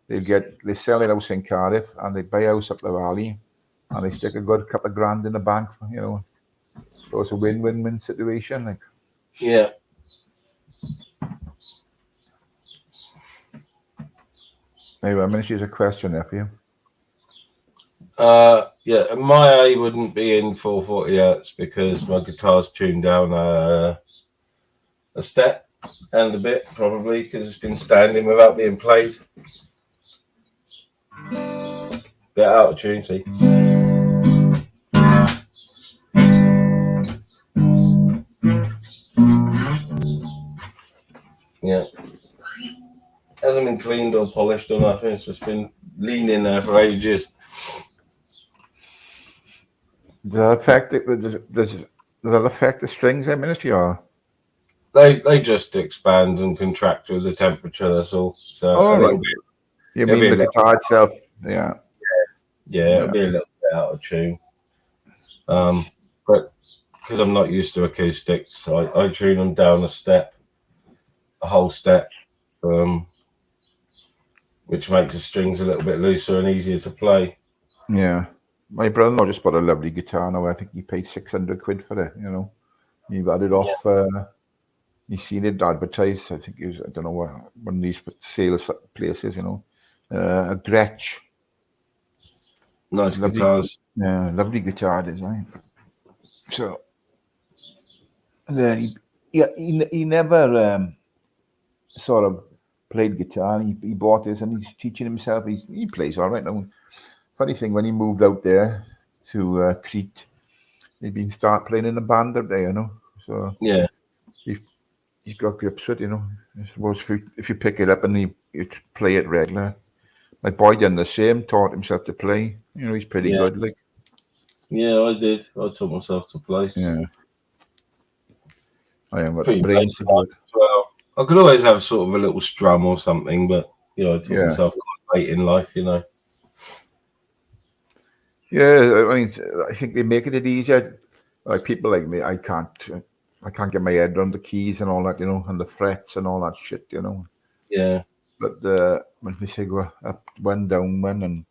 E: they sell their house in Cardiff and they buy a house up the valley and they stick a good couple of grand in the bank, you know. So it's a win-win-win situation. Like.
A: Yeah.
E: Anyway, I'm going to use a question there for you.
A: Yeah, my A wouldn't be in 440 hertz because my guitar's tuned down a step and a bit, probably because it's been standing without being played. Bit out of tune, see. Yeah. Hasn't been cleaned or polished or nothing. It's just been leaning there for ages.
E: Does that affect the strings in ministry, or?
A: They just expand and contract with the temperature. That's all. So
E: right. You mean the guitar itself? Yeah.
A: It'll be a little bit out of tune. But because I'm not used to acoustics, I tune them down a whole step, which makes the strings a little bit looser and easier to play.
E: Yeah. My brother-in-law just bought a lovely guitar now. I think he paid 600 quid for it. You know, he had it off. He seen it advertised. I think it was, I don't know what, one of these sales places. You know, a Gretsch.
A: Nice
E: Lovely,
A: guitars.
E: yeah, lovely guitar design. So, he never sort of played guitar. He bought this and he's teaching himself. He plays all right now. Funny thing, when he moved out there to Crete, he'd been start playing in a band up there, you know. So
A: Yeah.
E: He's got grips with it, you know. I suppose if you pick it up and you play it regular. My boy done the same, taught himself to play. You know, he's pretty good. Like,
A: yeah, I did. I taught myself to play.
E: Yeah, I am got
A: Pretty
E: the brains to do it.
A: Well, I could always have sort of a little strum or something, but you know, I taught
E: Yeah.
A: myself quite late in life, you know.
E: Yeah, I mean, I think they're making it easier. Like people like me, I can't get my head around the keys and all that, you know, and the frets and all that shit, you know.
A: Yeah.
E: But when we say go up one, down one, and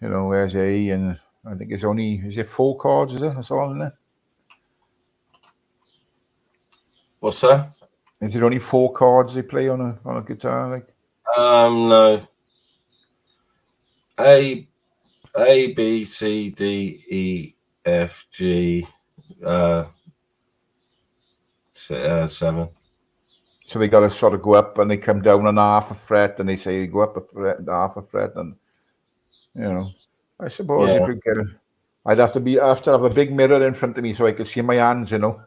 E: you know, where's A, and I think it's only, is it 4 chords? Is it? That's all, isn't it?
A: What's that?
E: Is it only 4 chords they play on a guitar? Like,
A: no. A, B, C, D, E, F, G, 7.
E: so they got to sort of go up and they come down on half a fret, and they say go up a fret, half a fret, and you know, I suppose you could get it. I'd have to have a big mirror in front of me so I could see my hands, you know.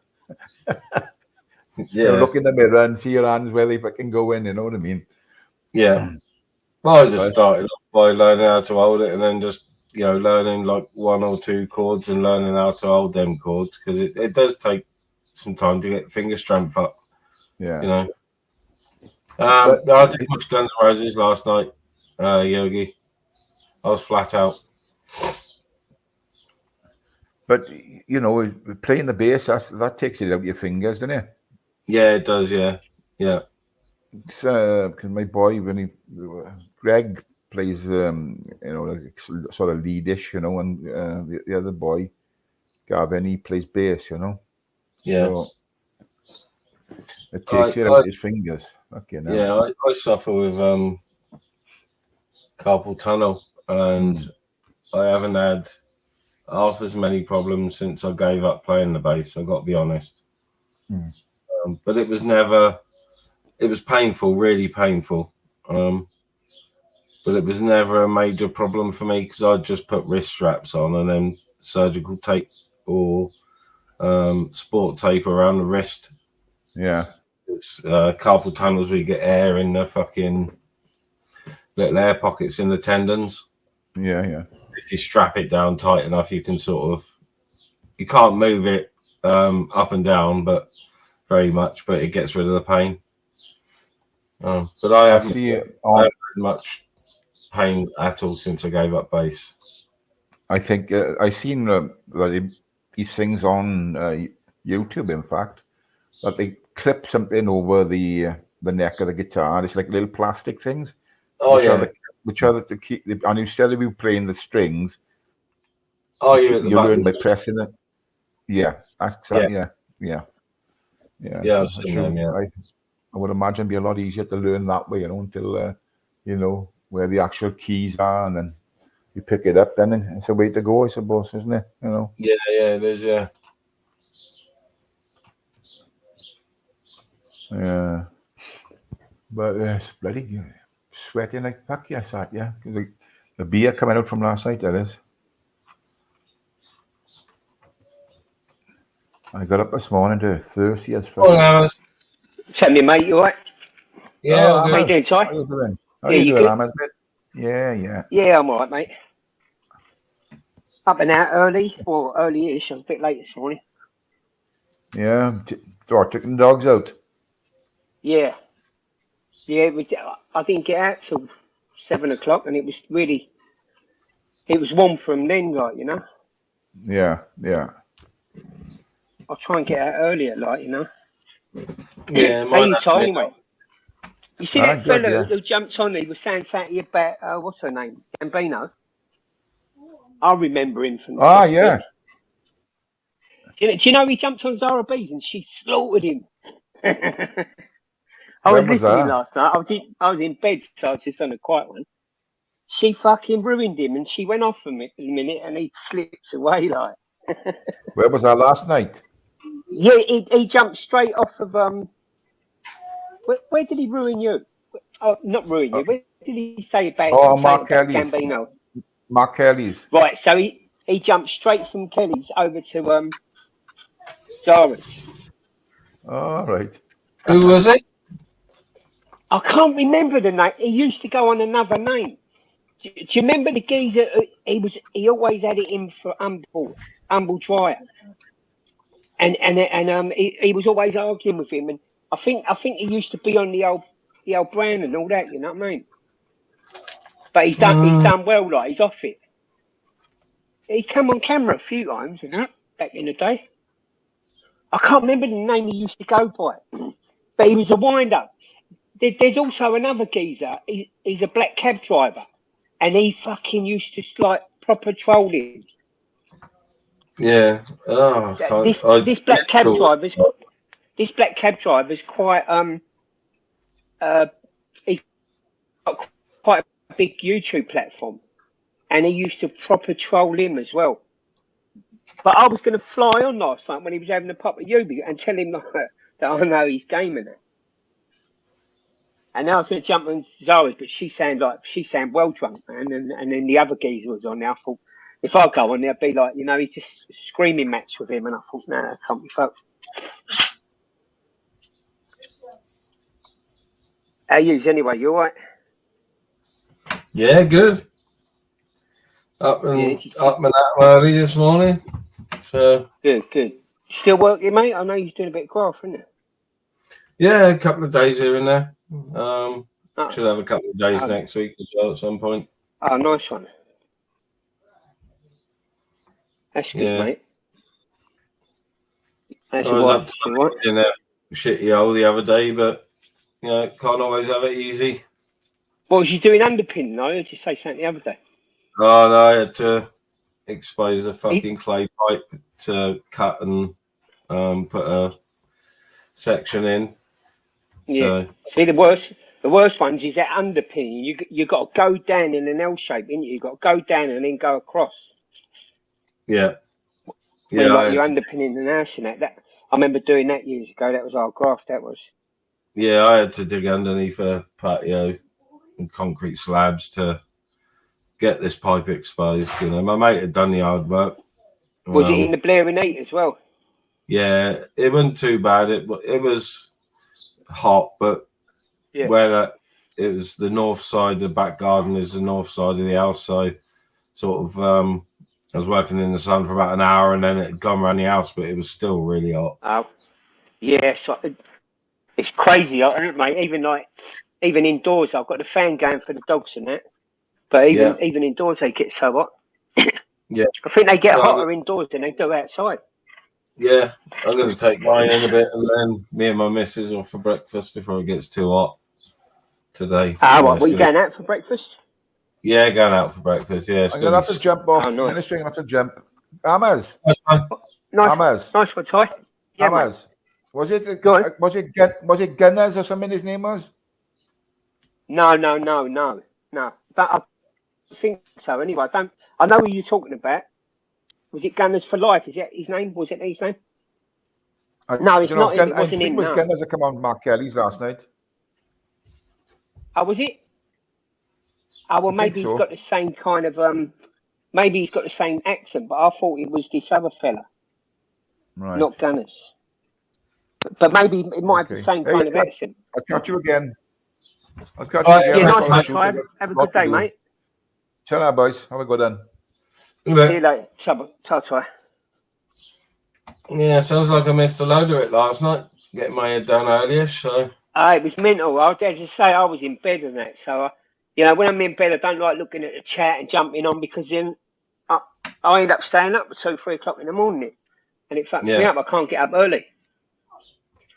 E: You know, look in the mirror and see your hands where they fucking go in, you know what I mean?
A: Yeah. Well, I just started off by learning how to hold it, and then just, you know, learning like 1 or 2 chords and learning how to hold them chords, because it does take some time to get finger strength up.
E: Yeah.
A: You know. I did watch Guns N' Roses last night, Yogi. I was flat out.
E: But you know, playing the bass, that takes it out your fingers, doesn't it?
A: Yeah, it does. Yeah.
E: It's because my boy, Greg plays, you know, like sort of leadish, you know, and the other boy, Gavin, he plays bass, you know.
A: Yeah.
E: So it takes it out his fingers. Okay, now.
A: Yeah, I suffer with carpal tunnel, and I haven't had half as many problems since I gave up playing the bass. I've got to be honest. But it was never. It was painful, really painful. But it was never a major problem for me because I'd just put wrist straps on and then surgical tape or sport tape around the wrist.
E: Yeah.
A: It's carpal tunnels where you get air in the fucking little air pockets in the tendons.
E: Yeah.
A: If you strap it down tight enough, you can you can't move it up and down, but very much, but it gets rid of the pain. But I haven't had much pain at all since I gave up bass.
E: I think I've seen these things on YouTube, in fact, that they clip something over the neck of the guitar. It's like little plastic things. Which are to keep, and instead of you playing the strings, you learn by pressing it. Yeah, exactly. Yeah.
A: I've seen them. Yeah.
E: I would imagine it'd be a lot easier to learn that way, you know, until you know where the actual keys are, and then you pick it up. Then it's the way to go, I suppose, isn't it? You know.
A: Yeah, it is. Yeah.
E: Yeah. But it's bloody sweating like fuck. Yes, yeah. The beer coming out from last night. That is. I got up this morning to thirsty as fuck.
H: Tell me, mate, you all right?
A: Yeah.
H: How you doing, Ty?
E: How you doing?
H: How you doing,
E: Ahmed? Yeah.
H: Yeah, I'm all right, mate. Up and out early, or early-ish. I'm a bit late this morning.
E: Yeah. Taking the dogs out.
H: Yeah. I didn't get out till 7 o'clock, and it was warm from then, like, you know.
E: Yeah.
H: I'll try and get out earlier, like, you know.
A: Yeah.
H: How you, Ty, anyway? You see that fella
E: good,
H: who jumped on? He was saying something about what's her name, Gambino. I remember him from.
E: Ah, yeah.
H: Do you know he jumped on Zara B's and she slaughtered him? I was
E: When was
H: listening
E: that?
H: last night. I was in bed, so I was just on a quiet one. She fucking ruined him, and she went off a minute, and he slips away like.
E: Where was that last night?
H: Yeah, he jumped straight off of Where did he ruin you? Oh, not ruin you. Where did he say about
E: Mark Kelly's.
H: Gambino?
E: Mark Kelly's.
H: Right, so he jumped straight from Kelly's over to Zara's.
E: All right.
A: Who was it?
H: I can't remember the name. He used to go on another name. Do you remember the geezer? He always had it in for humble dryer, and he was always arguing with him, and I think he used to be on the old brand and all that. You know what I mean? But he's done well. Like he's off it. He come on camera a few times, you know, back in the day. I can't remember the name he used to go by, but he was a wind-up. There's also another geezer. He's a black cab driver, and he fucking used to like proper troll him.
A: Yeah. Oh,
H: this black cab driver's quite he's got quite a big YouTube platform, and he used to proper troll him as well. But I was going to fly on last night when he was having a pop at you and tell him that I know he's gaming it. And now I was going to jump on Zara's, but she sound well drunk, man. And then the other geezer was on there. I thought, if I go on there, I'd be like, you know, he's just screaming match with him. And I thought, nah, that can't be fucked. How you anyway? You all right?
A: Yeah, good. Up and out early this morning. So
H: good. Still working, mate? I know you're doing a bit of graft, isn't it?
A: Yeah, a couple of days here and there. Should have a couple of days next week as well at some point.
H: Oh, nice one. That's good, mate.
A: I was up to in a shitty hole the other day, but you know, can't always have it easy.
H: What was you doing underpin though? Did you say something the other day?
A: Oh no, I had to expose a fucking clay pipe to cut and put a section in.
H: Yeah.
A: So.
H: See, the worst ones is that underpin. You got to go down in an L shape, ain't you? You got to go down and then go across.
A: Yeah.
H: Yeah. Like you're underpinning the house and that. I remember doing that years ago. That was our graft. That was.
A: Yeah, I had to dig underneath a patio and concrete slabs to get this pipe exposed. You know, my mate had done the hard work.
H: Was it in the blaring heat as well?
A: Yeah, it wasn't too bad. It was hot, but where it was the north side, the back garden is the north side of the house. So sort of, I was working in the sun for about an hour, and then it had gone around the house, but it was still really hot.
H: Oh, yeah, so it's crazy, isn't it, mate? Even indoors, I've got the fan going for the dogs and that. But even indoors, they get so hot.
A: Yeah,
H: I think they get hotter indoors than they do outside.
A: Yeah, I'm going to take mine in a bit, and then me and my missus off for breakfast before it gets too hot today.
H: What? Were you going out for breakfast?
A: Yeah, going out for breakfast. Yeah,
E: I'm going to have to jump off. Ministry, I'm going to have to jump. Amaz.
H: Nice one, Ty. Yeah,
E: Amaz. Was it Gunners or something his name was?
H: No. But I think so. Anyway, I know who you're talking about. Was it Gunners for Life? Is that his name? Was it his name? No, it's not. It wasn't him.
E: It was Gunners that come on Mark Kelly's last night.
H: Oh, was it? Oh, well, maybe he's got the same kind of maybe he's got the same accent, but I thought it was this other fella,
E: right?
H: Not Gunners. But maybe it might have the same kind of accent.
E: I'll catch you again.
H: Yeah, nice one, Ty. Have a good day, mate.
E: Ciao now, boys. Have a good one.
H: See you later. Ty.
A: Yeah, sounds like I missed a load of it last night. Getting my head down earlier, so.
H: It was mental. As I say, I was in bed and that, so when I'm in bed, I don't like looking at the chat and jumping on because then I end up staying up at 2-3 o'clock in the morning, and it fucks me up. I can't get up early.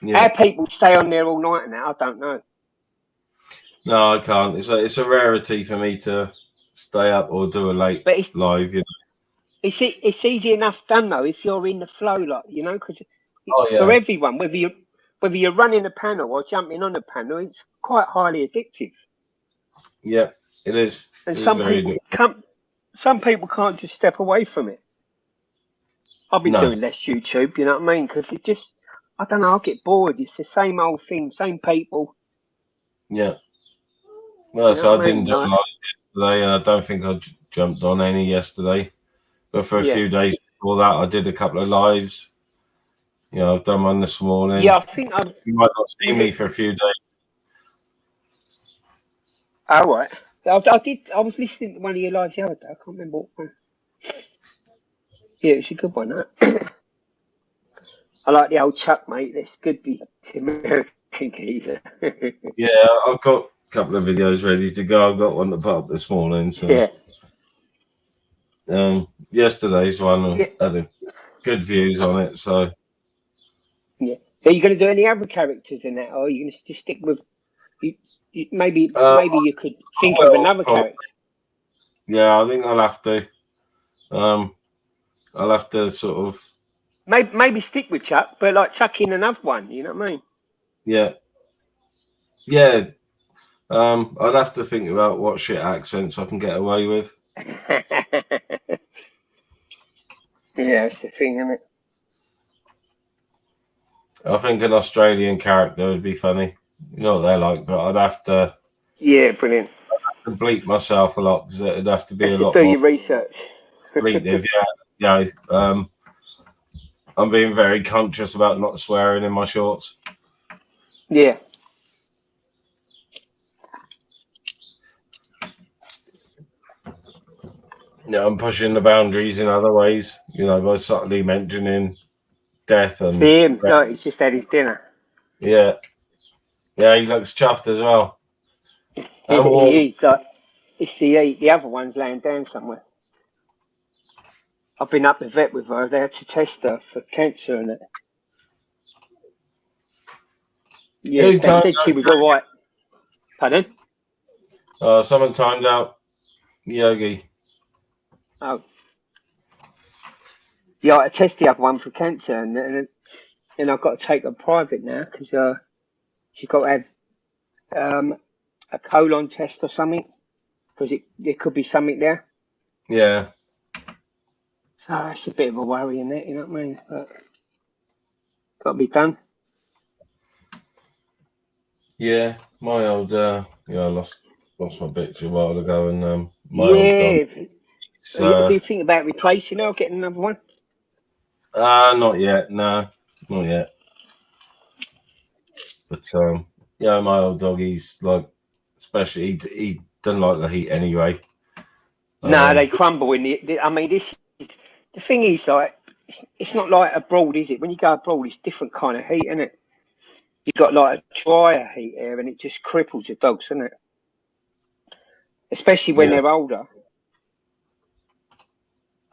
H: Yeah. How people stay on there all night now, I don't know.
A: No, I can't. It's a rarity for me to stay up or do a late live. You know.
H: It's easy enough done though if you're in the flow, like because
A: Oh,
H: for
A: yeah.
H: everyone, whether you're running a panel or jumping on a panel, it's quite highly addictive.
A: Yeah, it is.
H: And
A: It is
H: some
A: very
H: people
A: good.
H: can't just step away from it. I've been
A: No.
H: doing less YouTube, you know what I mean? Because it just, I don't know, I get bored. It's the same old thing, same people.
A: Yeah. Well,
H: You know
A: so
H: what
A: I
H: I
A: didn't
H: mean?
A: do a
H: Like,
A: live yesterday, and I don't think I jumped on any yesterday. But for a
H: Yeah.
A: few days before that, I did a couple of lives. You know, I've done one this morning.
H: yeah, I think I'm.
A: You might not see
H: Was
A: me
H: it?
A: for a few days.
H: All right. I did. I was listening to one of your lives the other day. I can't remember what one. Yeah, it's a good one. That. I like the old Chuck, mate. That's good. The American geezer.
A: Yeah, I've got a couple of videos ready to go. I've got one to put up this morning. So,
H: Yeah.
A: Yesterday's one
H: Yeah.
A: had good views on it. So,
H: Yeah. Are you going to do any other characters in that, or are you going to just stick with? Maybe you could think of another character.
A: Yeah, I think I'll have to. I'll have to sort of.
H: Maybe stick with Chuck, but like chuck in another one. You know what I mean?
A: Yeah. Yeah. I'd have to think about what shit accents I can get away with.
H: Yeah, that's the thing, isn't it?
A: I think an Australian character would be funny. You know what they're like, but I'd have to.
H: Yeah, brilliant.
A: I'd have to bleep myself a lot because it'd have to be a lot
H: do
A: more
H: your research.
A: bleative. Yeah. I'm being very conscious about not swearing in my shorts.
H: Yeah.
A: Yeah, I'm pushing the boundaries in other ways. You know, by subtly mentioning death and.
H: See him? No, he's just had his dinner.
A: Yeah. Yeah, he looks chuffed as well.
H: He is. It's the other one's laying down somewhere. I've been up the vet with her. They had to test her for cancer and it. Yeah, they said she was all right. Pardon?
A: Someone timed out Yogi.
H: Oh. Yeah, I tested the other one for cancer and I've got to take her private now because she's got to have a colon test or something because there could be something there.
A: Yeah.
H: So it's a bit of a worry in it, you know what I mean? But got to be done.
A: Yeah, my old, I lost my bitch a while ago, and my old dog.
H: Do you think about replacing her or getting another one?
A: Not yet. No, not yet. But my old dog, he's like, especially he doesn't like the heat anyway.
H: No, they crumble in the. I mean, this is the thing is like it's not like abroad, is it? When you go abroad, it's different kind of heat, isn't it? You've got like a drier heat here, and it just cripples the dogs, isn't it? Especially when they're older.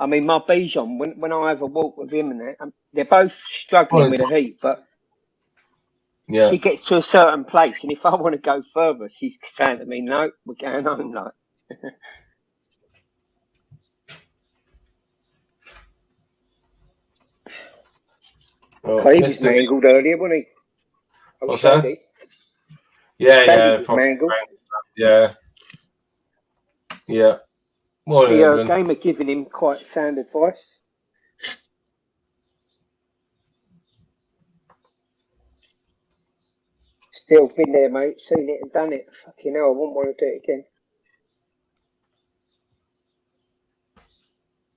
H: I mean, my Bichon, when I have a walk with him and that, they're both struggling with the heat, but she gets to a certain place, and if I want to go further, she's saying to me, "No, we're going home." Like, he was mangled earlier, wasn't he?
A: What's that? Yeah,
H: mangled.
A: Yeah.
H: The gamer giving him quite sound advice. Still been there, mate. Seen it and done it. Fucking hell, I wouldn't want to do it again.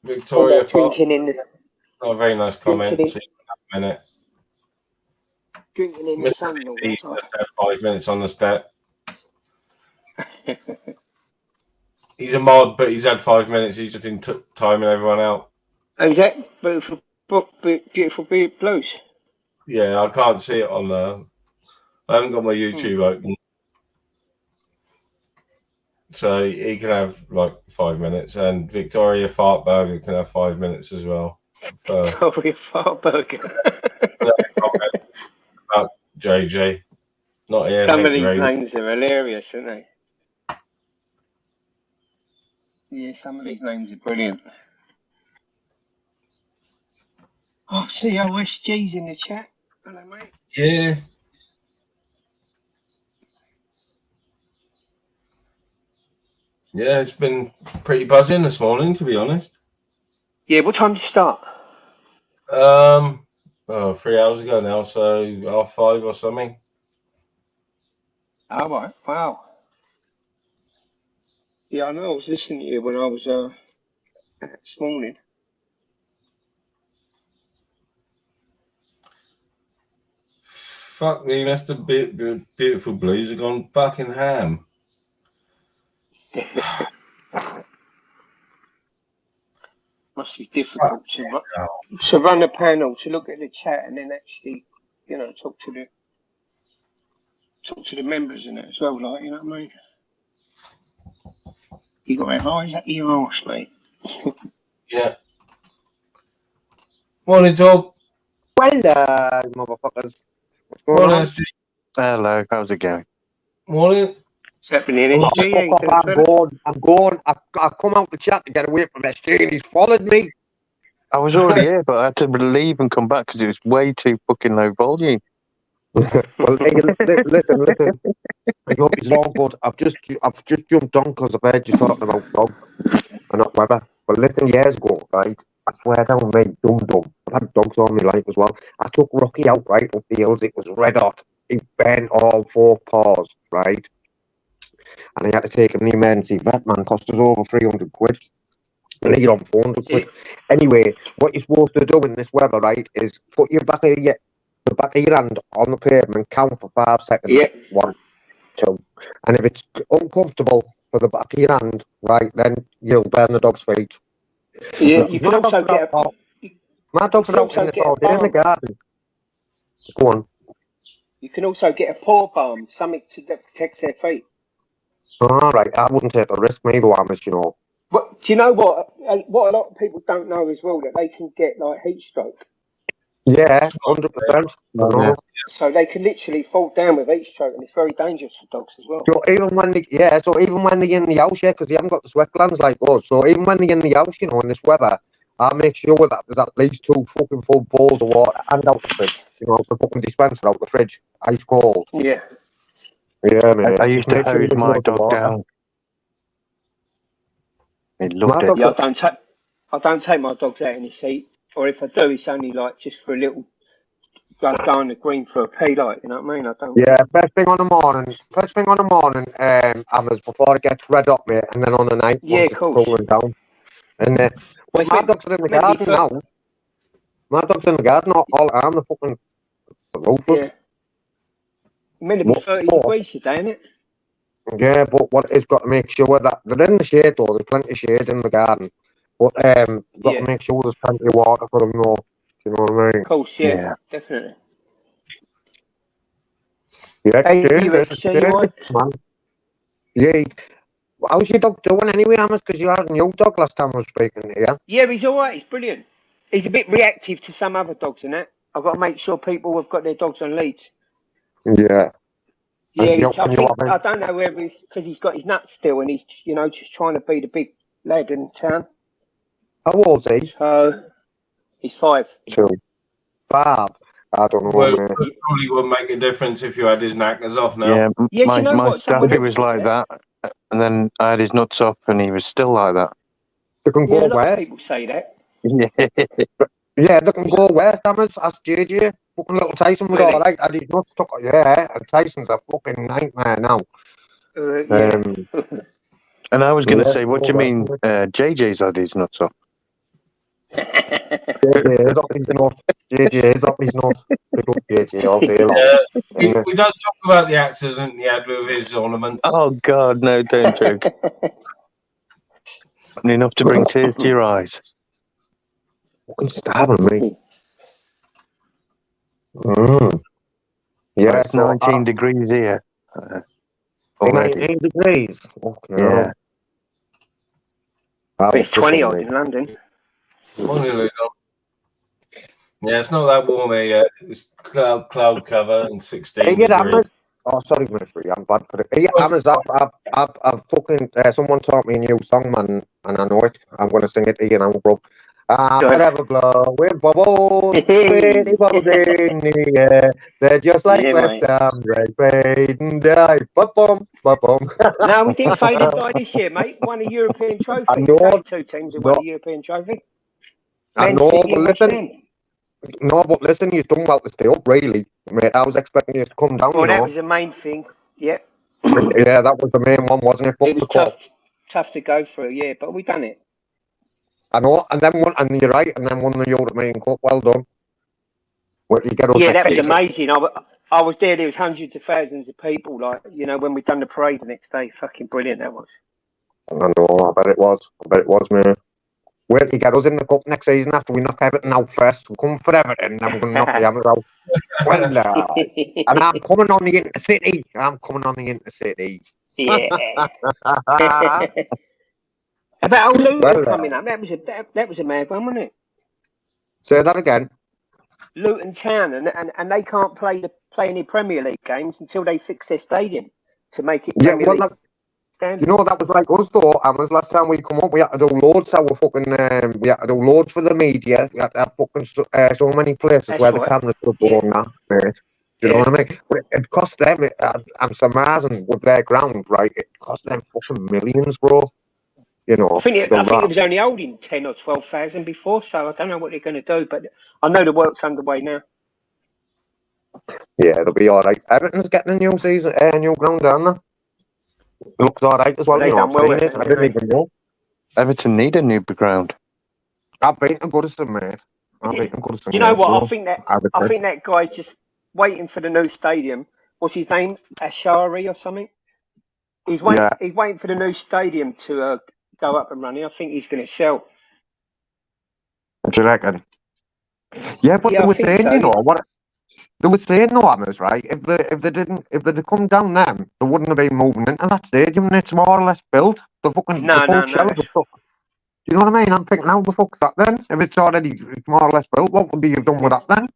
A: Victoria,
H: drinking in the.
A: Oh, very nice comment. See you in a minute.
H: Drinking in the sun.
A: He's just had 5 minutes on the step. He's a mod, but he's had 5 minutes. He's just been timing everyone out.
H: Oh, is that beautiful blues?
A: Yeah, I can't see it on there. I haven't got my YouTube open. So he can have like 5 minutes, and Victoria Fartburger can have 5 minutes as well.
H: Victoria Fartburger.
A: About JJ. Not here.
H: Some of these names are hilarious, aren't they? Yeah, some of these names are brilliant. Oh, COSG's in the chat. Hello, mate.
A: Yeah. Yeah, it's been pretty buzzing this morning, to be honest.
H: Yeah, what time did you start?
A: 3 hours ago now, so 5:30 or something.
H: Oh, right. Wow. Yeah, I know. I was listening to you when I was this morning.
A: Fuck me, Mr. Beautiful Blues have gone fucking ham.
H: Must be difficult to run a panel, to look at the chat, and then actually, talk to the members in it as well. Like, you know what I mean? You got to have eyes at your arse, mate.
A: Yeah. Morning, Job.
I: Hello, motherfuckers. What's going
A: Morning,
I: on?
A: SG.
J: Hello, how's it going?
A: Morning.
H: What's happening, SG?
I: I'm going. I've come out the chat to get away from SG, and he's followed me.
J: I was already here, but I had to leave and come back because it was way too fucking low volume.
I: Well, hey, listen. I hope it's all good. I've just jumped on because I've heard you talking about dogs and not weather. But listen, years ago, right? I swear down, mate, dumb. I've had dogs all my life as well. I took Rocky out right up the hills. It was red hot. He bent all 4 paws, right? And I had to take him to the emergency vet, man. Cost us over 300 quid. And he on 400 quid. Anyway, what you're supposed to do in this weather, right, is put the back of your hand on the pavement, count for 5 seconds.
H: Yeah.
I: 1, 2. And if it's uncomfortable for the back of your hand, right, then you'll burn the dog's feet.
H: Yeah, you can also get
I: my dogs are out in this all day in the garden. Go on.
H: You can also get a paw balm, something that protects their feet.
I: All right, I wouldn't take the risk, me, though,
H: But do you know what? What a lot of people don't know as well, that they can get like heat stroke.
I: Yeah, 100%.
J: Yeah.
H: So they can literally fall down with heat stroke, and it's very dangerous for dogs as well.
I: So even when they're in the house, yeah, because they haven't got the sweat glands like us. So even when they're in the house, in this weather, I make sure that there's at least 2 fucking full bowls of water and out the fridge. The fucking dispenser out the fridge, ice cold.
H: Yeah.
I: Yeah, man.
J: I used to hose my dog down. He loved it.
H: Yeah, I don't take my dogs out in the heat, or if I do, it's only like just for a little. Go on the green for a pee, like, you know what I mean? I don't.
I: Yeah, first thing on the morning, Hammers, before it gets red hot, mate, and then on the night,
H: yeah,
I: once it's cooling down. And my dogs are in the garden now. My dogs in the garden all the time, the fucking roofers.
H: Yeah. Meant to be 30 degrees today, isn't it?
I: Yeah, but what it's got to make sure that they're in the shade, though. There's plenty of shade in the garden, but got to make sure there's plenty of water for them, though. You know what I mean?
H: Of course, yeah. Definitely.
I: Yeah,
H: man.
I: Yeah. How's your dog doing anyway, Amos? Because you had a new dog last time I was speaking here.
H: Yeah, he's all right. He's brilliant. He's a bit reactive to some other dogs and that. I've got to make sure people have got their dogs on leads.
I: Yeah.
H: Yeah, I don't know whether it's because he's got his nuts still and he's, just trying to be the big lad in town.
I: How old is he?
H: So, he's 5.
I: 2. 5. I don't know.
A: Well, it probably wouldn't make a difference if you had his knackers off now.
J: Yeah, my dad was like that, and then I had his nuts off, and he was still like that.
I: They can go
H: a lot
I: where?
H: of people say that.
I: Yeah, they can go where, Stammers? Ask JJ. Fucking little Tyson was
H: Really?
I: alright. I did not stuck. Yeah, and Tyson's a fucking nightmare now.
H: Yeah.
J: And I was going to say, what do you mean JJ's had his nuts off?
I: JJ is up his nut. JJ is up his nut. Pick up JJ all day long.
A: We don't talk about the accident he had with his ornaments.
J: Oh, God, no, don't joke. Enough to bring tears to your eyes.
I: Fucking stabbing me. Yeah,
J: it's 19 degrees here.
I: 19 degrees? Okay.
J: Yeah.
H: It's 20 odd in London.
A: Yeah, it's not that warm here yet. It's cloud cover and 16 degrees.
I: Oh, sorry, Ministry. I'm bad for it. Hey, Hammers, I've fucking someone taught me a new song, man, and I know it. I'm going to sing it to you now, bro. Forever blowing bubbles, pretty bubbles in the air. They're just like West Ham, right? Fade and die. Ba-bum, ba-bum.
H: No, we didn't fade and die this year, mate. Won a European trophy.
I: I know.
H: There's only two teams that won a European trophy.
I: I know, but listen. No, but listen, you've done well to stay up, really, mate. I was expecting you to come down.
H: Well, that was the main thing. Yeah.
I: Yeah, that was the main one, wasn't it?
H: It was tough to go through, yeah, but we done it.
I: I know, and you're right, and then won the European Cup. Well done. What you get us
H: yeah,
I: next
H: that was
I: season.
H: amazing. I was there. There was hundreds of thousands of people. Like, you know, when we done the parade the next day, fucking brilliant that was.
I: I know. I bet it was. Man. Wait till you get us in the cup next season after we knock Everton out first. We'll come for Everton, and then we're going to knock the Hammers out. Well, and I'm coming on the Intercity.
H: Yeah. About old Luton coming up. That was a mad one, wasn't it?
I: Say that again.
H: Luton Town, and they can't play any Premier League games until they fix their stadium to make it Premier League.
I: You know, that was like us though, Hammers. Last time we come up, we had to do loads. So we had to do loads for the media. We had to have fucking so many places where the cameras were going now, mate. You know what I mean? It cost them. I'm surmising with their ground, right? It cost them fucking millions, bro. You know.
H: I think it was only holding 10 or 12,000 before, so I don't know what they're going to do, but I know the work's underway now.
I: Yeah, they'll be all right. Everton's getting a new season, new ground down there. It looks all right as well. You know, I didn't even know.
J: Everton need a new ground.
I: I've beaten Goodison, mate.
H: You know what? I think that guy's just waiting for the new stadium. What's his name? Ashari or something? He's waiting for the new stadium to go up and running. I think he's going to sell.
I: What do you reckon? Yeah, but they were saying, so, you know, what they were saying, no, Hammers, right? If they'd come down them, they wouldn't have been moving into that stadium, and it's more or less built. The fucking shell of the fuck. Do you know what I mean? I'm thinking, how the fuck's that then? If it's already more or less built, what would be done with that then?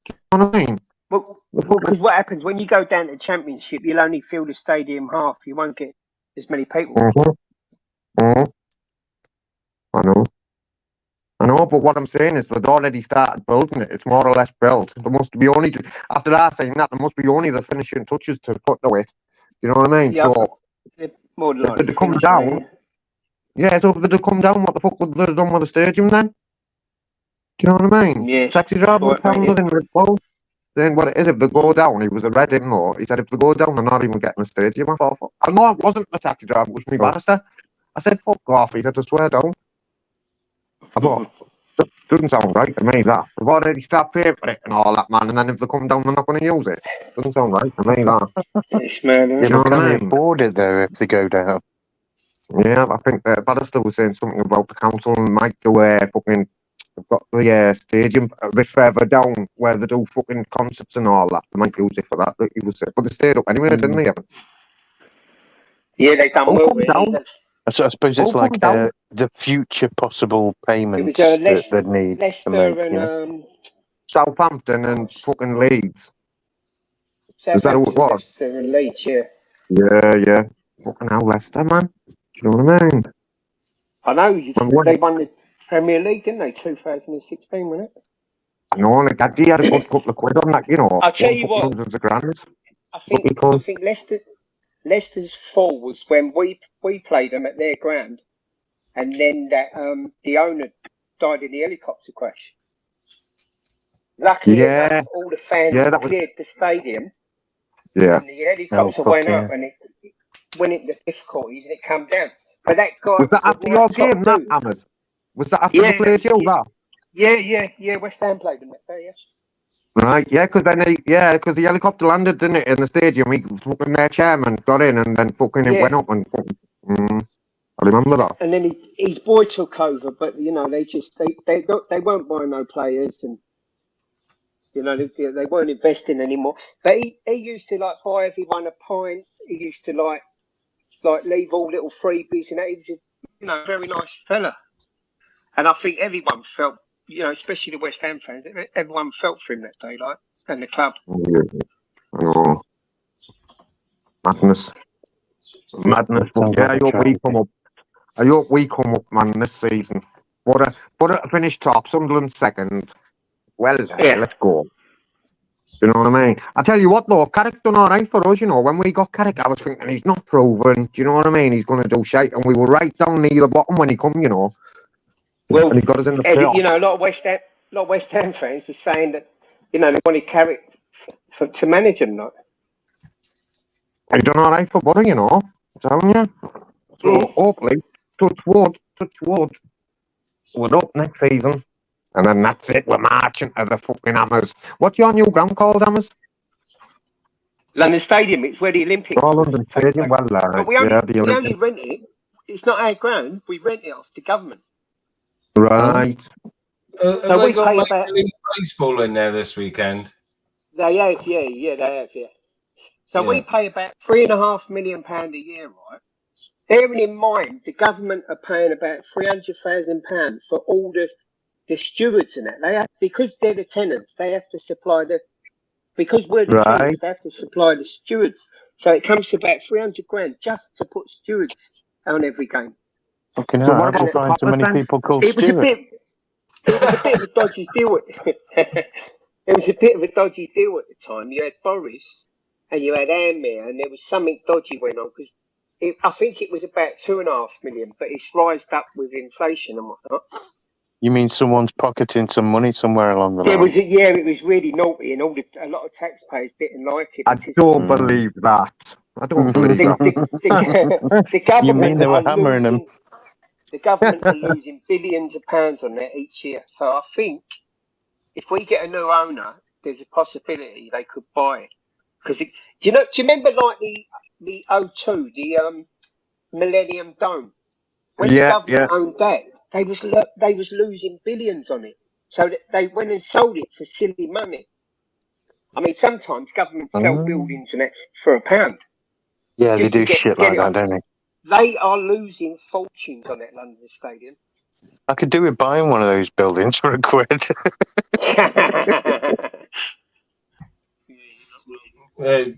I: Do you know what I mean?
H: Well, because what happens when you go down to the Championship, you'll only fill the stadium half. You won't get as many people.
I: I know, but what I'm saying is they'd already started building it. It's more or less built. There must be only, after that saying that, there must be only the finishing touches to put to it. You know what I mean?
H: Yeah,
I: so,
H: more than
I: if they'd come down, so if they'd come down, what the fuck would they have done with the stadium then? Do you know what I mean?
H: Yeah.
I: Taxi driver was telling us in Redbow. Saying what it is, if they go down, he was a red in law. He said, if they go down, they're not even getting the stadium. I thought, no, it wasn't the taxi driver, it was me barrister. I said, fuck off. He said, I swear down. I thought, that doesn't sound right to me, that. They've already started paying for it and all that, man, and then if they come down, they're not going to use it. Doesn't sound right to me, that.
J: You know what I mean? Afford it, though, if they go down.
I: Yeah, I think Barrister was saying something about the council and might do fucking... They've got the stadium a bit further down where they do fucking concerts and all that. They might use it for that, but they stayed up anyway, didn't they, Evan?
H: Yeah, they done well, really.
J: I suppose it's like the future possible payments that they need.
H: Leicester
J: to make,
H: and
I: Southampton and fucking Leeds. Is that who it was?
H: Leicester and Leeds, yeah.
I: Yeah. Fucking hell, Leicester, man. Do you know what I mean?
H: I know. They won the Premier League, didn't they? 2016, wasn't it?
I: I know, and Gadji had a good couple of quid on that, you know.
H: I'll tell you what. I think Leicester's fall was when we played them at their ground, and then that the owner died in the helicopter crash. Luckily enough, all the fans cleared the stadium.
I: Yeah.
H: And the helicopter went up, and it went into difficulties, and it came down. But that guy
I: was that after your game, that Hammers? Was that after they played you, that?
H: Yeah. West Ham played them that day, yes.
I: Right, because the helicopter landed, didn't it, in the stadium? Their chairman got in and then fucking it went up and I remember that.
H: And then his boy took over, but you know they weren't buying no players, and you know they weren't investing anymore. But he used to like buy everyone a pint. He used to like leave all little freebies, and that. He was a very nice fella. And I think everyone felt, especially the West Ham fans, everyone felt for him that day, and the club.
I: Yeah. Oh. Madness. Yeah, I hope we come up, man, this season. But finished top, Sunderland second. Well,
H: Yeah.
I: let's go. You know what I mean? I tell you what, though, Carrick done all right for us. You know, when we got Carrick, I was thinking he's not proven. Do you know what I mean? He's going to do shite, and we were right down near the bottom when he come. You know,
H: Well,
I: and he got us in the
H: Eddie,
I: playoffs.
H: you know, a lot of West Ham fans were saying that, you know, they wanted Carrick to manage them, not.
I: He done all right for Butter, you know. I'm telling you. So hopefully, touch wood, we're up next season, and then that's it. We're marching to the fucking Hammers. What's your new ground called, Hammers?
H: London Stadium. It's where the Olympics.
I: Oh, London Stadium. Well,
H: but we only rent it. It's not our ground. We rent it off the government.
I: Right.
A: Have
H: So
A: they
H: we
A: got
H: pay
A: Major
H: about.
A: League Baseball in there this weekend?
H: They have, yeah, they have, yeah. So we pay about £3.5 million a year, right? Bearing in mind, the government are paying about £300,000 for all the stewards and that. They have, because they're the tenants, they have to supply because we're the tenants, they have to supply the stewards. So it comes to about 300 grand just to put stewards on every game.
J: Fucking hell, how do you find so many people called Stuart?
H: It was a bit of a dodgy deal. It was a bit of a dodgy deal at the time. You had Boris and you had Amir, and there was something dodgy went on because I think it was about 2.5 million, but it's rised up with inflation and whatnot.
J: You mean someone's pocketing some money somewhere along the line?
H: It was really naughty, and a lot of taxpayers didn't like it.
I: I don't believe that. I don't believe that.
H: The government
J: You mean they were hammering them?
H: The government are losing billions of pounds on that each year. So I think if we get a new owner, there's a possibility they could buy it. Because do you remember like the O2, the Millennium Dome? When the government owned that, they was losing billions on it. So that they went and sold it for silly money. I mean, sometimes governments sell buildings and that for £1.
J: Yeah, they do shit like that, don't they?
H: They are losing fortunes on that London Stadium.
J: I could do with buying one of those buildings for £1.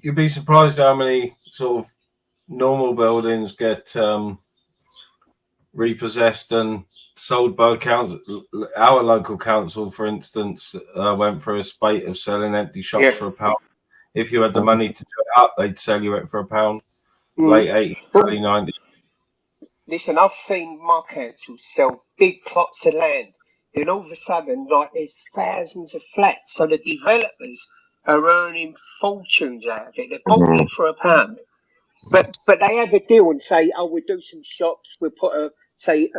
A: You'd be surprised how many sort of normal buildings get repossessed and sold by council. Our local council, for instance, went through a spate of selling empty shops for £1. If you had the money to do it up, they'd sell you it for £1. Late 80s, early 90s.
H: Listen, I've seen my council sell big plots of land. Then all of a sudden, like, there's thousands of flats. So the developers are earning fortunes out of it. They bought it for £1. But they have a deal and say, oh, we'll do some shops. We'll put a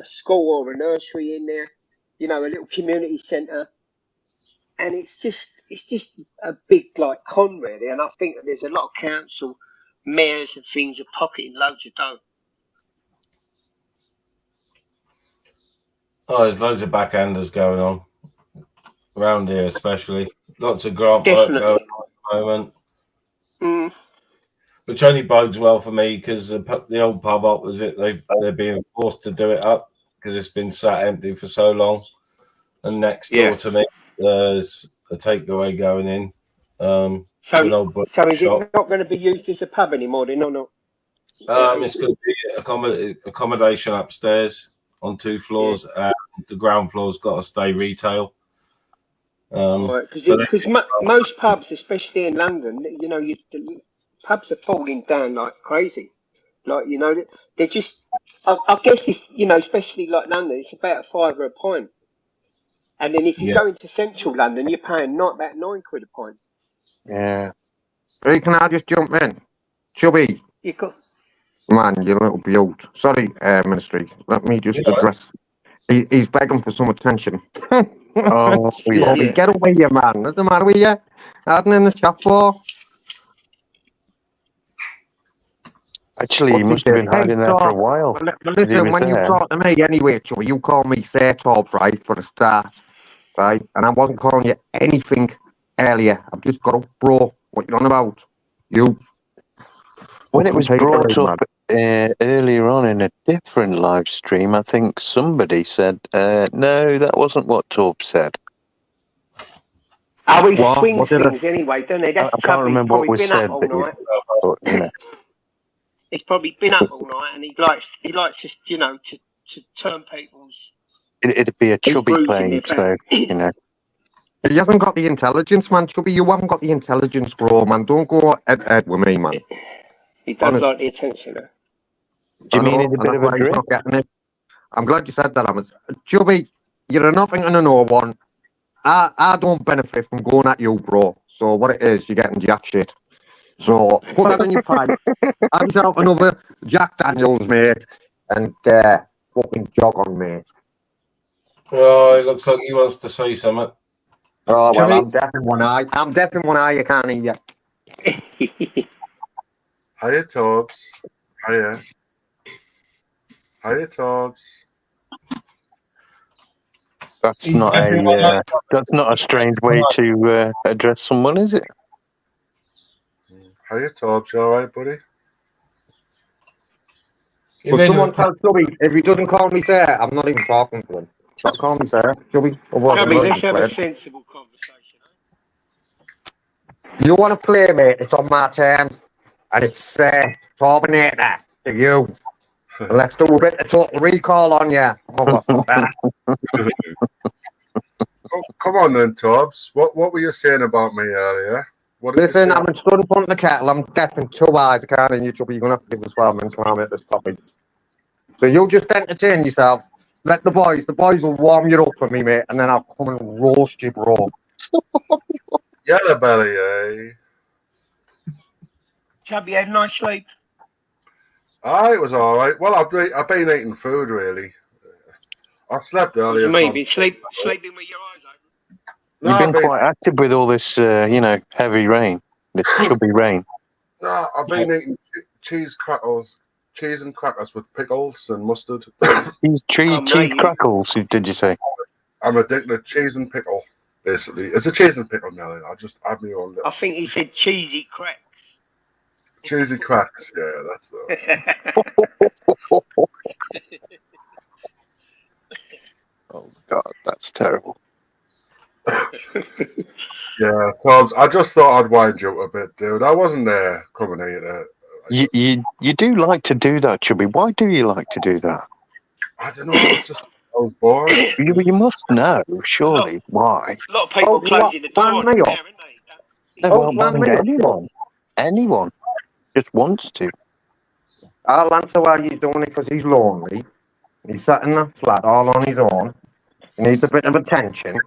H: school or a nursery in there. You know, a little community centre. And it's just a big, like, con, really. And I think that there's a lot of council mayors and things are pocketing loads of dough.
A: Oh, there's loads of backhanders going on around here, especially. Lots of grant work going on at the moment. Which only bodes well for me because the old pub opposite, they're being forced to do it up because it's been sat empty for so long. And next door to me, there's a takeaway going in.
H: So is it not going to be used as a pub anymore? Then or not?
A: It's going to be accommodation upstairs on 2 floors, and the ground floor's got to stay retail.
H: Because most pubs, especially in London, you know, the pubs are falling down like crazy. Like, you know, they're just. I guess it's, you know, especially like London, it's about £5 a pint. And then if you go into central London, you're paying not about £9 a pint.
J: Yeah.
I: Hey, can I just jump in? Chubby.
H: You go.
I: Man, you little beaut. Sorry, Ministry. Let me just address. He's begging for some attention.
J: Oh, yeah.
I: Get away, you man. What's the matter with you? Hiding in the shop for?
J: Actually, he must have been hiding there for a while.
I: Well, listen, when you talk to me anyway, Chubby, you call me Sertobs, right, for a start. Right? And I wasn't calling you anything earlier. I've just got up, bro. What you on about? You.
J: When it was brought up earlier on in a different live stream, I think somebody said, no, that wasn't what Torb said.
H: Oh, he swings things anyway, don't he? That's
J: I can't remember what was said,
H: but you know. He's probably been up all night, and he likes just, you know, to turn people's
J: It'd be a chubby
H: bruising
J: playing,
H: their
J: so you know.
I: He hasn't got the intelligence, man. Chubby, you haven't got the intelligence, bro, man. Don't go head with me, man.
H: He does
I: Honest.
H: like the attention, though.
J: Do you mean
I: know,
J: in a
I: and
J: bit
I: that's
J: of a
I: why he's
J: drip?
I: not getting it. I'm glad you said that, Amos. Chubby, you're a nothing and a no one. I don't benefit from going at you, bro. So what it is, you're getting jack shit. So put that in your pipe. Have yourself another Jack Daniels, mate, and fucking jog on, mate.
A: Oh, it looks like he wants to say something.
I: Oh, well,
A: Chubby?
I: I'm deaf in one eye. I'm deaf in one eye, you can't hear you.
B: Hiya, Torbs. Hiya. Hiya, Torbs.
J: That's not a strange way to address someone, is it?
B: Hiya, Torbs. You all right, buddy?
I: But someone tell Chubby, if he doesn't call me sir, I'm not even talking to him. Stop calling me sir, Chubby.
H: Chubby, let's have a sensible conversation.
I: You want to play, mate? It's on my terms, and it's Terminator to you. Let's do a bit of Total Recall on you, motherfucker.
B: Oh, come on then, Torbs. What were you saying about me earlier?
I: Listen, I'm stood in front of the kettle. I'm deaf in two eyes. I can't hear you, Chubby. You're going to have to give us 12 minutes while I'm at this topic. So you just entertain yourself. Let the boys will warm you up for me, mate, and then I'll come and roast you, bro.
B: Yellow belly, eh?
H: Chubby had a nice sleep.
B: It was all right. Well, I've been eating food, really. I slept earlier.
H: What do you mean? Sleeping with your eyes open?
B: No,
J: You've been quite active with all this, heavy rain, this chubby rain.
B: No, I've been eating cheese and crackers with pickles and mustard.
J: Cheese crackles, did you say?
B: I'm addicted to cheese and pickle, basically. It's a cheese and pickle, Nelly. I just add me on.
H: I think he said cheesy cracks.
B: Cheesy cracks, yeah, that's
J: Oh God, that's terrible.
B: Yeah, Toms, I just thought I'd wind you up a bit, dude. I wasn't there coming here.
J: You do like to do that, Chubby. Why do you like to do that?
B: I don't know. I was bored.
J: You must know, surely. Why?
H: A lot of people closing the door there, aren't they?
J: No, anyone just wants to.
I: I'll answer why he's doing it, because he's lonely. He's sat in the flat all on his own. He needs a bit of attention. Do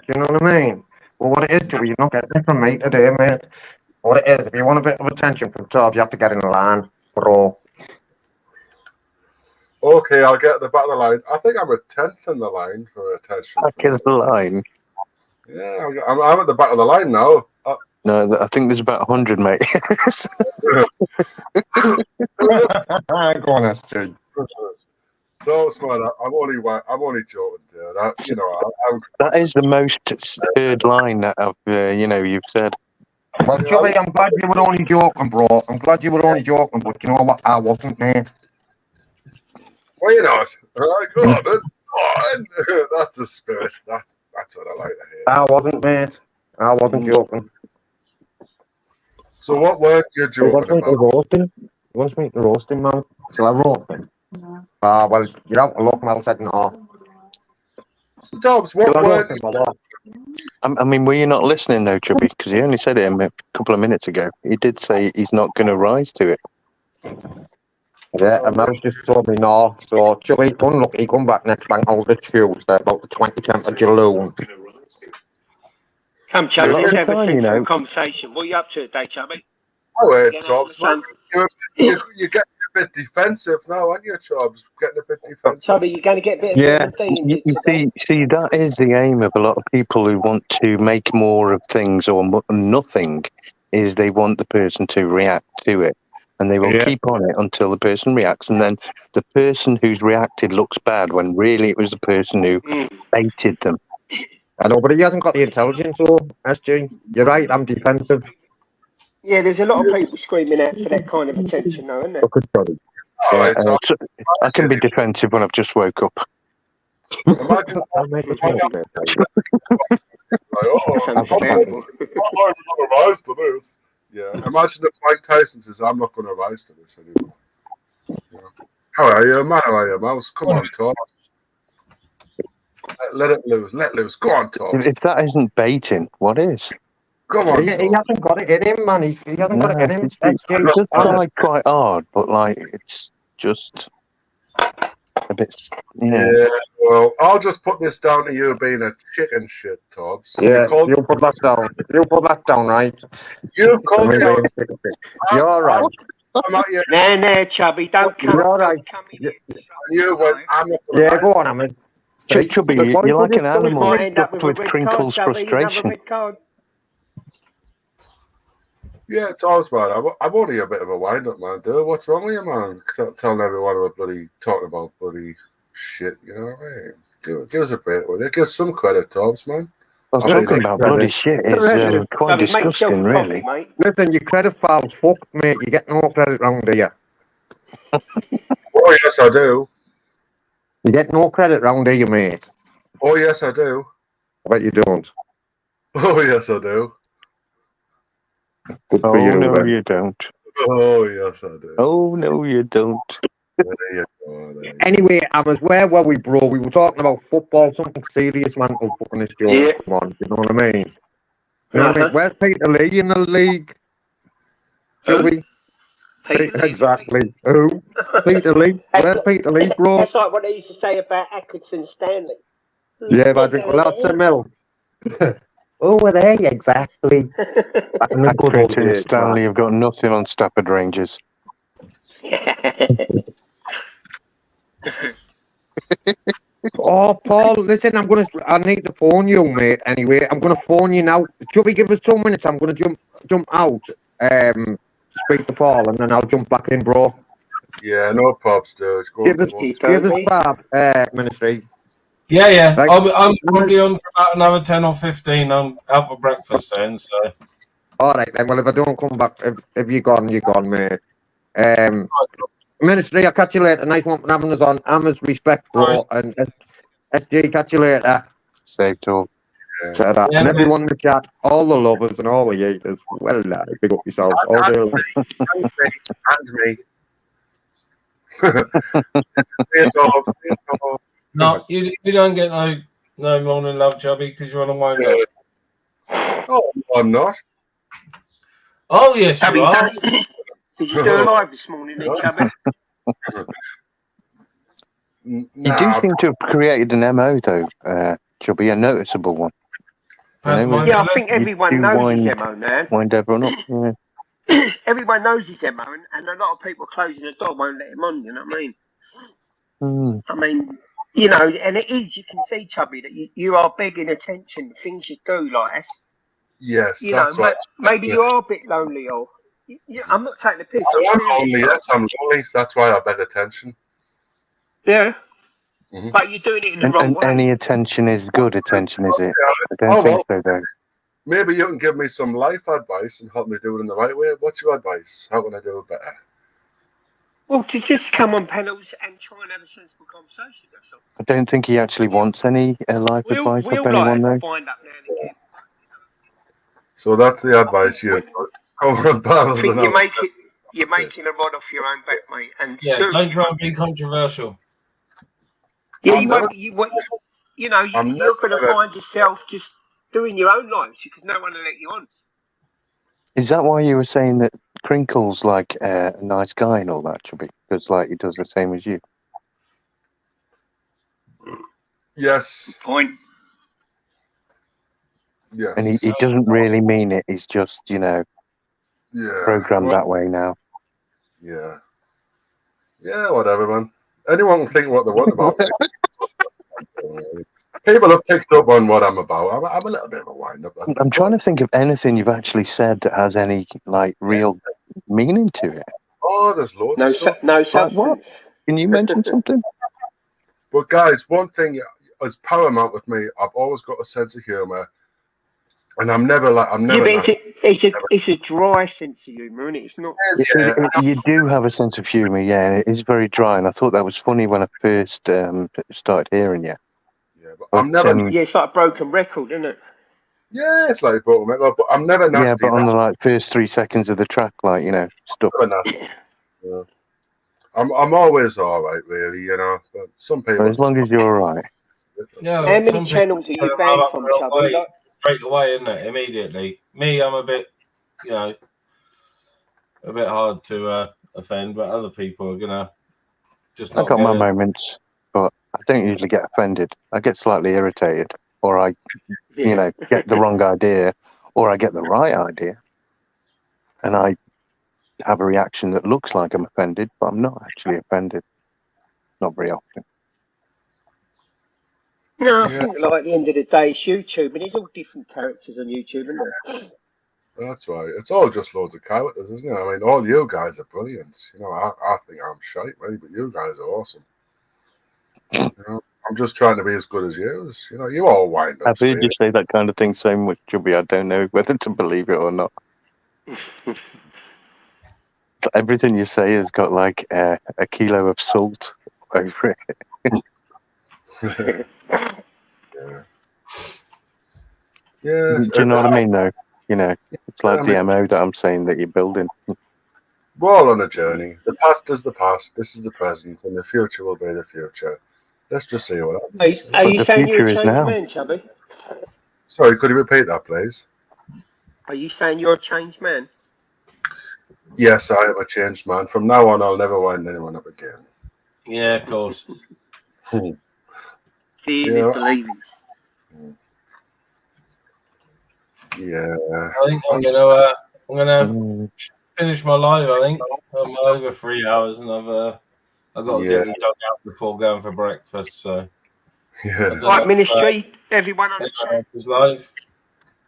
I: you know what I mean? Well, what it is, Joey, you're not getting it from me today, mate. What it is, if you want a bit of attention from Torbs, you have to get in the line, bro.
B: Okay, I'll get at the back of the line. I think I'm a 10th in the line for attention.
J: Back of the line?
B: Yeah, I'm at the back of the line now.
J: No, I think there's about 100, mate.
I: Go on, Stu.
B: No, smart. I'm only joking, dude.
J: That is the most heard line that I've, you've said.
I: Well, Joey, I'm glad you were only joking, bro. I'm glad you were only joking, but you know what? I wasn't, mate.
B: Well, you're not. All right, go on, then. Go on. That's the spirit. That's what I like to hear.
I: I wasn't, mate. I wasn't joking.
B: So what were you joking about?
I: You want me to roast him, man? Shall I roast him? No. Well, you don't look, Mel said no.
B: So, Dobbs, what were
J: I mean, were you not listening, though, Chubby? Because he only said it a couple of minutes ago. He did say he's not going to rise to it.
I: Yeah, and Mel's just told me no. So, Chubby, unlucky, come back next bank holiday Tuesday, about the 20th of July.
H: Come, Chubby, let's have a sensible conversation. What are you up to today, Chubby?
B: Oh, Dobbs, you get a bit defensive now, aren't you, Dobbs? Getting a bit defensive.
H: Chubby, you're going to get a bit
J: of you see, that is the aim of a lot of people who want to make more of things or nothing, is they want the person to react to it. And they will keep on it until the person reacts. And then the person who's reacted looks bad when really it was the person who baited them.
I: I know, but he hasn't got the intelligence, though, SG. You're right, I'm defensive.
H: Yeah, there's a lot of people screaming out for that kind of attention, though, isn't there?
J: I can be defensive when I've just woke up.
B: Imagine
I: I'll make a
B: I'm not going to rise to this. Yeah, imagine if Mike Tyson says, I'm not going to rise to this anymore. Yeah. How are you, man? How are you, Mouse? Come on, Tom. Let it loose. Let loose. Go on, Tobbs.
J: If that isn't baiting, what is?
B: Come on,
I: He hasn't got it in him, man. He hasn't got it in him.
J: It does try quite hard, but like it's just a bit.
B: Yeah, well, I'll just put this down to you being a chicken shit, Tobbs.
I: Yeah, you put that down. You put that down, right?
B: You've called me out.
I: You're right.
H: No, Chubby, don't come.
I: You're right.
B: You went, I'm not
I: Yeah, go on, Ahmed.
J: Chubby, you're like an animal stuffed with Crinkle's frustration.
B: Yeah, Tobbs, man. I'm only a bit of a wind-up, man, dude. What's wrong with you, man? Telling everyone about bloody talking about bloody shit, you know what I mean? Give us a bit with it. Give us some credit, Tobbs, man.
J: Well, talking about bloody shit is quite disgusting, really.
I: Listen, your credit file's fucked, mate. You get no credit round here.
B: Oh, yes, I do.
I: You get no credit round here, mate.
B: Oh, yes, I do.
I: I bet you don't.
B: Oh, yes, I do.
I: Good for
J: Oh,
I: you,
J: no,
I: then.
J: you don't.
B: Oh, yes, I do.
J: Oh, no, you don't.
B: There you go.
I: Anyway, Ahmed, where were we, bro? We were talking about football, something serious, man. Oh, fucking this joke.
H: Yeah.
I: Come on, you know what I mean? You know what I mean? Where's Peter Lee in the league? Joey? Exactly. Who? Peter Lee? Where's Peter Lee, bro?
H: That's like what they used to say about Atkinson Stanley.
I: Yeah, but I think lots of milk. Oh, were they? Exactly.
J: Accrington and Stanley have got nothing on Stafford Rangers.
I: Oh, Paul, listen, I need to phone you, mate. Anyway, I'm gonna phone you now. Chubby, give us 2 minutes. I'm gonna jump out, speak to Paul, and then I'll jump back in, bro.
B: Yeah, no props, dude.
I: Give us Bob, Ministry.
A: Yeah.
I: Right.
A: I'm probably on for about another 10 or 15. I'm out for breakfast then, so.
I: All right, then. Well, if I don't come back, if you're gone, mate. Ministry, I'll catch you later. Nice one for having us on. Amers, respect, bro. And SG, catch you later.
J: Safe talk.
I: Yeah, and everyone in the chat, all the lovers and all the haters. Well, big up yourselves. All day.
A: No, you don't get no morning love, Chubby, because you're on a wind up.
B: Oh, I'm not.
A: Oh, yes, you are.
H: Did you do a live this morning, then, Chubby?
J: You do seem to have created an MO, though, Chubby, a noticeable one.
H: I think everyone knows his MO, man.
J: Wind everyone up. Yeah.
H: Everyone knows his MO, and a lot of people closing the door won't let him on, you know what I mean? I mean, you know, and it is, you can see, Chubby, that you are begging attention, the things you do, like that.
B: Yes,
H: you
B: that's
H: know,
B: right.
H: Maybe you are a bit lonely, or I'm not taking the piss.
B: I'm lonely, yes, I'm lonely. That's why I beg attention.
H: Yeah. Mm-hmm. But you're doing it in the wrong way.
J: Any attention is good attention, is it? I don't think so, though.
B: Maybe you can give me some life advice and help me do it in the right way. What's your advice? How can I do it better?
H: Well, to just come on panels and try and have a sensible conversation, that's all.
J: I don't think he actually wants any life advice off anyone, though.
H: Find up now and again.
B: So that's the advice you come on panels.
H: I think you're making a rod off your own back, mate. And
A: don't try and be controversial.
H: Yeah, you're going to find yourself just doing your own lives because no one will let you on.
J: Is that why you were saying that Crinkle's like a nice guy and all that, Chubby? Because like he does the same as you.
B: Yes.
H: Point.
B: Yes.
J: And he doesn't really mean it. He's just, programmed that way now.
B: Yeah. Yeah, whatever, man. Anyone can think what they want about me. People have picked up on what I'm about. I'm a little bit of a wind-up.
J: I'm trying to think of anything you've actually said that has any real meaning to it.
B: Oh, there's loads of stuff.
H: No substance.
J: What? Can you mention something?
B: But guys, one thing is paramount with me. I've always got a sense of humour, and I'm never.
H: It's a dry sense of humour, isn't it? It's not.
J: You do have a sense of humour, and it is very dry. And I thought that was funny when I first started hearing you.
B: Yeah, but I'm never.
H: It's like a broken record, isn't it?
B: Yeah, it's like a broken record, but I'm never nasty.
J: Yeah, but on the first 3 seconds of the track, stuff.
B: Yeah. I'm always all right, really. But some people.
J: As long as you're all right.
A: Yeah,
H: How many
A: some
H: channels are
A: people
H: you
A: put them
H: banned
A: up
H: from,
A: real
H: Chubby?
A: way, straight away, isn't it? Immediately. Me, I'm a bit hard to offend, but other people are gonna just not
J: I got
A: get
J: my
A: it.
J: moments, but I don't usually get offended. I get slightly irritated, or I, get the wrong idea, or I get the right idea, and I have a reaction that looks like I'm offended, but I'm not actually offended. Not very often.
H: No, I think like at the end of the day, it's YouTube, and there's all different characters on YouTube, isn't there?
B: That's right. It's all just loads of characters, isn't it? I mean, all you guys are brilliant. I think I'm shite, maybe, but you guys are awesome. I'm just trying to be as good as you. You all wind up.
J: I've heard you say that kind of thing so much, Chubby, I don't know whether to believe it or not. So everything you say has got like a kilo of salt over it.
B: Yeah.
J: Do you know what I mean, though? It's like the MO that I'm saying that you're building.
B: We're all on a journey. The past is the past, this is the present, and the future will be the future. Let's just see what happens.
H: Are you saying you're a changed man, Chubby?
B: Sorry, could you repeat that, please?
H: Are you saying you're a changed man?
B: Yes, I am a changed man. From now on, I'll never wind anyone up again.
A: Yeah, of course.
H: Seeing is believing.
B: Yeah.
A: I think I'm gonna finish my live. I think I'm over 3 hours, and I've got to get the dog out before going for breakfast. So
H: Right, ministry, everyone on the chat.
A: Is live.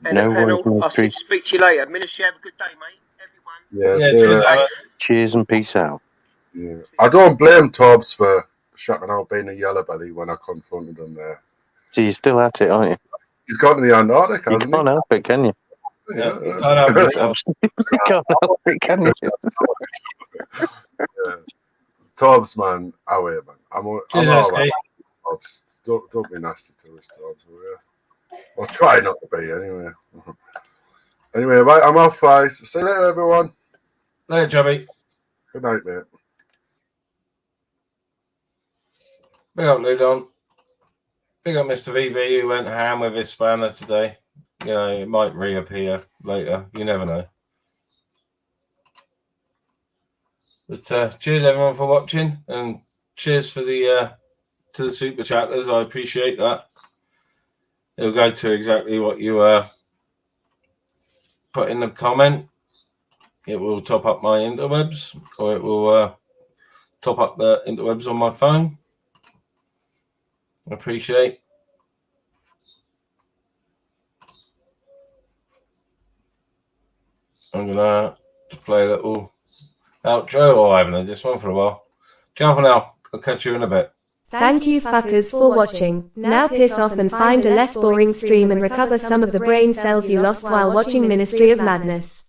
H: And the panel. I'll speak to you later. Ministry, have a good day, mate. Everyone.
B: Yeah,
J: cheers and peace out.
B: Yeah. I don't blame Tobbs for shutting out being a yellow belly when I confronted him there.
J: So you're still at it, aren't you?
B: He's gone to the Antarctic, hasn't he?
J: You can't help it, can you?
B: Yeah,
J: you can't help it. Absolutely can't help it, can you?
B: Tobbs, man, away, man. I'm all right. Don't be nasty to us, Tobbs. Or try not to be, anyway. Anyway, right, I'm off, guys. See you later, everyone.
A: Later, Chubby.
B: Good night, mate.
A: Big up, Ludon. Big up, Mr. VB, who went ham with his spanner today. It might reappear later. You never know. But cheers, everyone, for watching, and cheers for the to the super chatters. I appreciate that. It'll go to exactly what you put in the comment. It will top up my interwebs, or it will top up the interwebs on my phone. I appreciate. I'm gonna play a little outro, or I haven't had this one for a while. Ciao for now. I'll catch you in a bit.
G: Thank you fuckers for watching. Now piss off and find a less boring stream and recover some of the brain cells you lost while watching Ministry of Madness.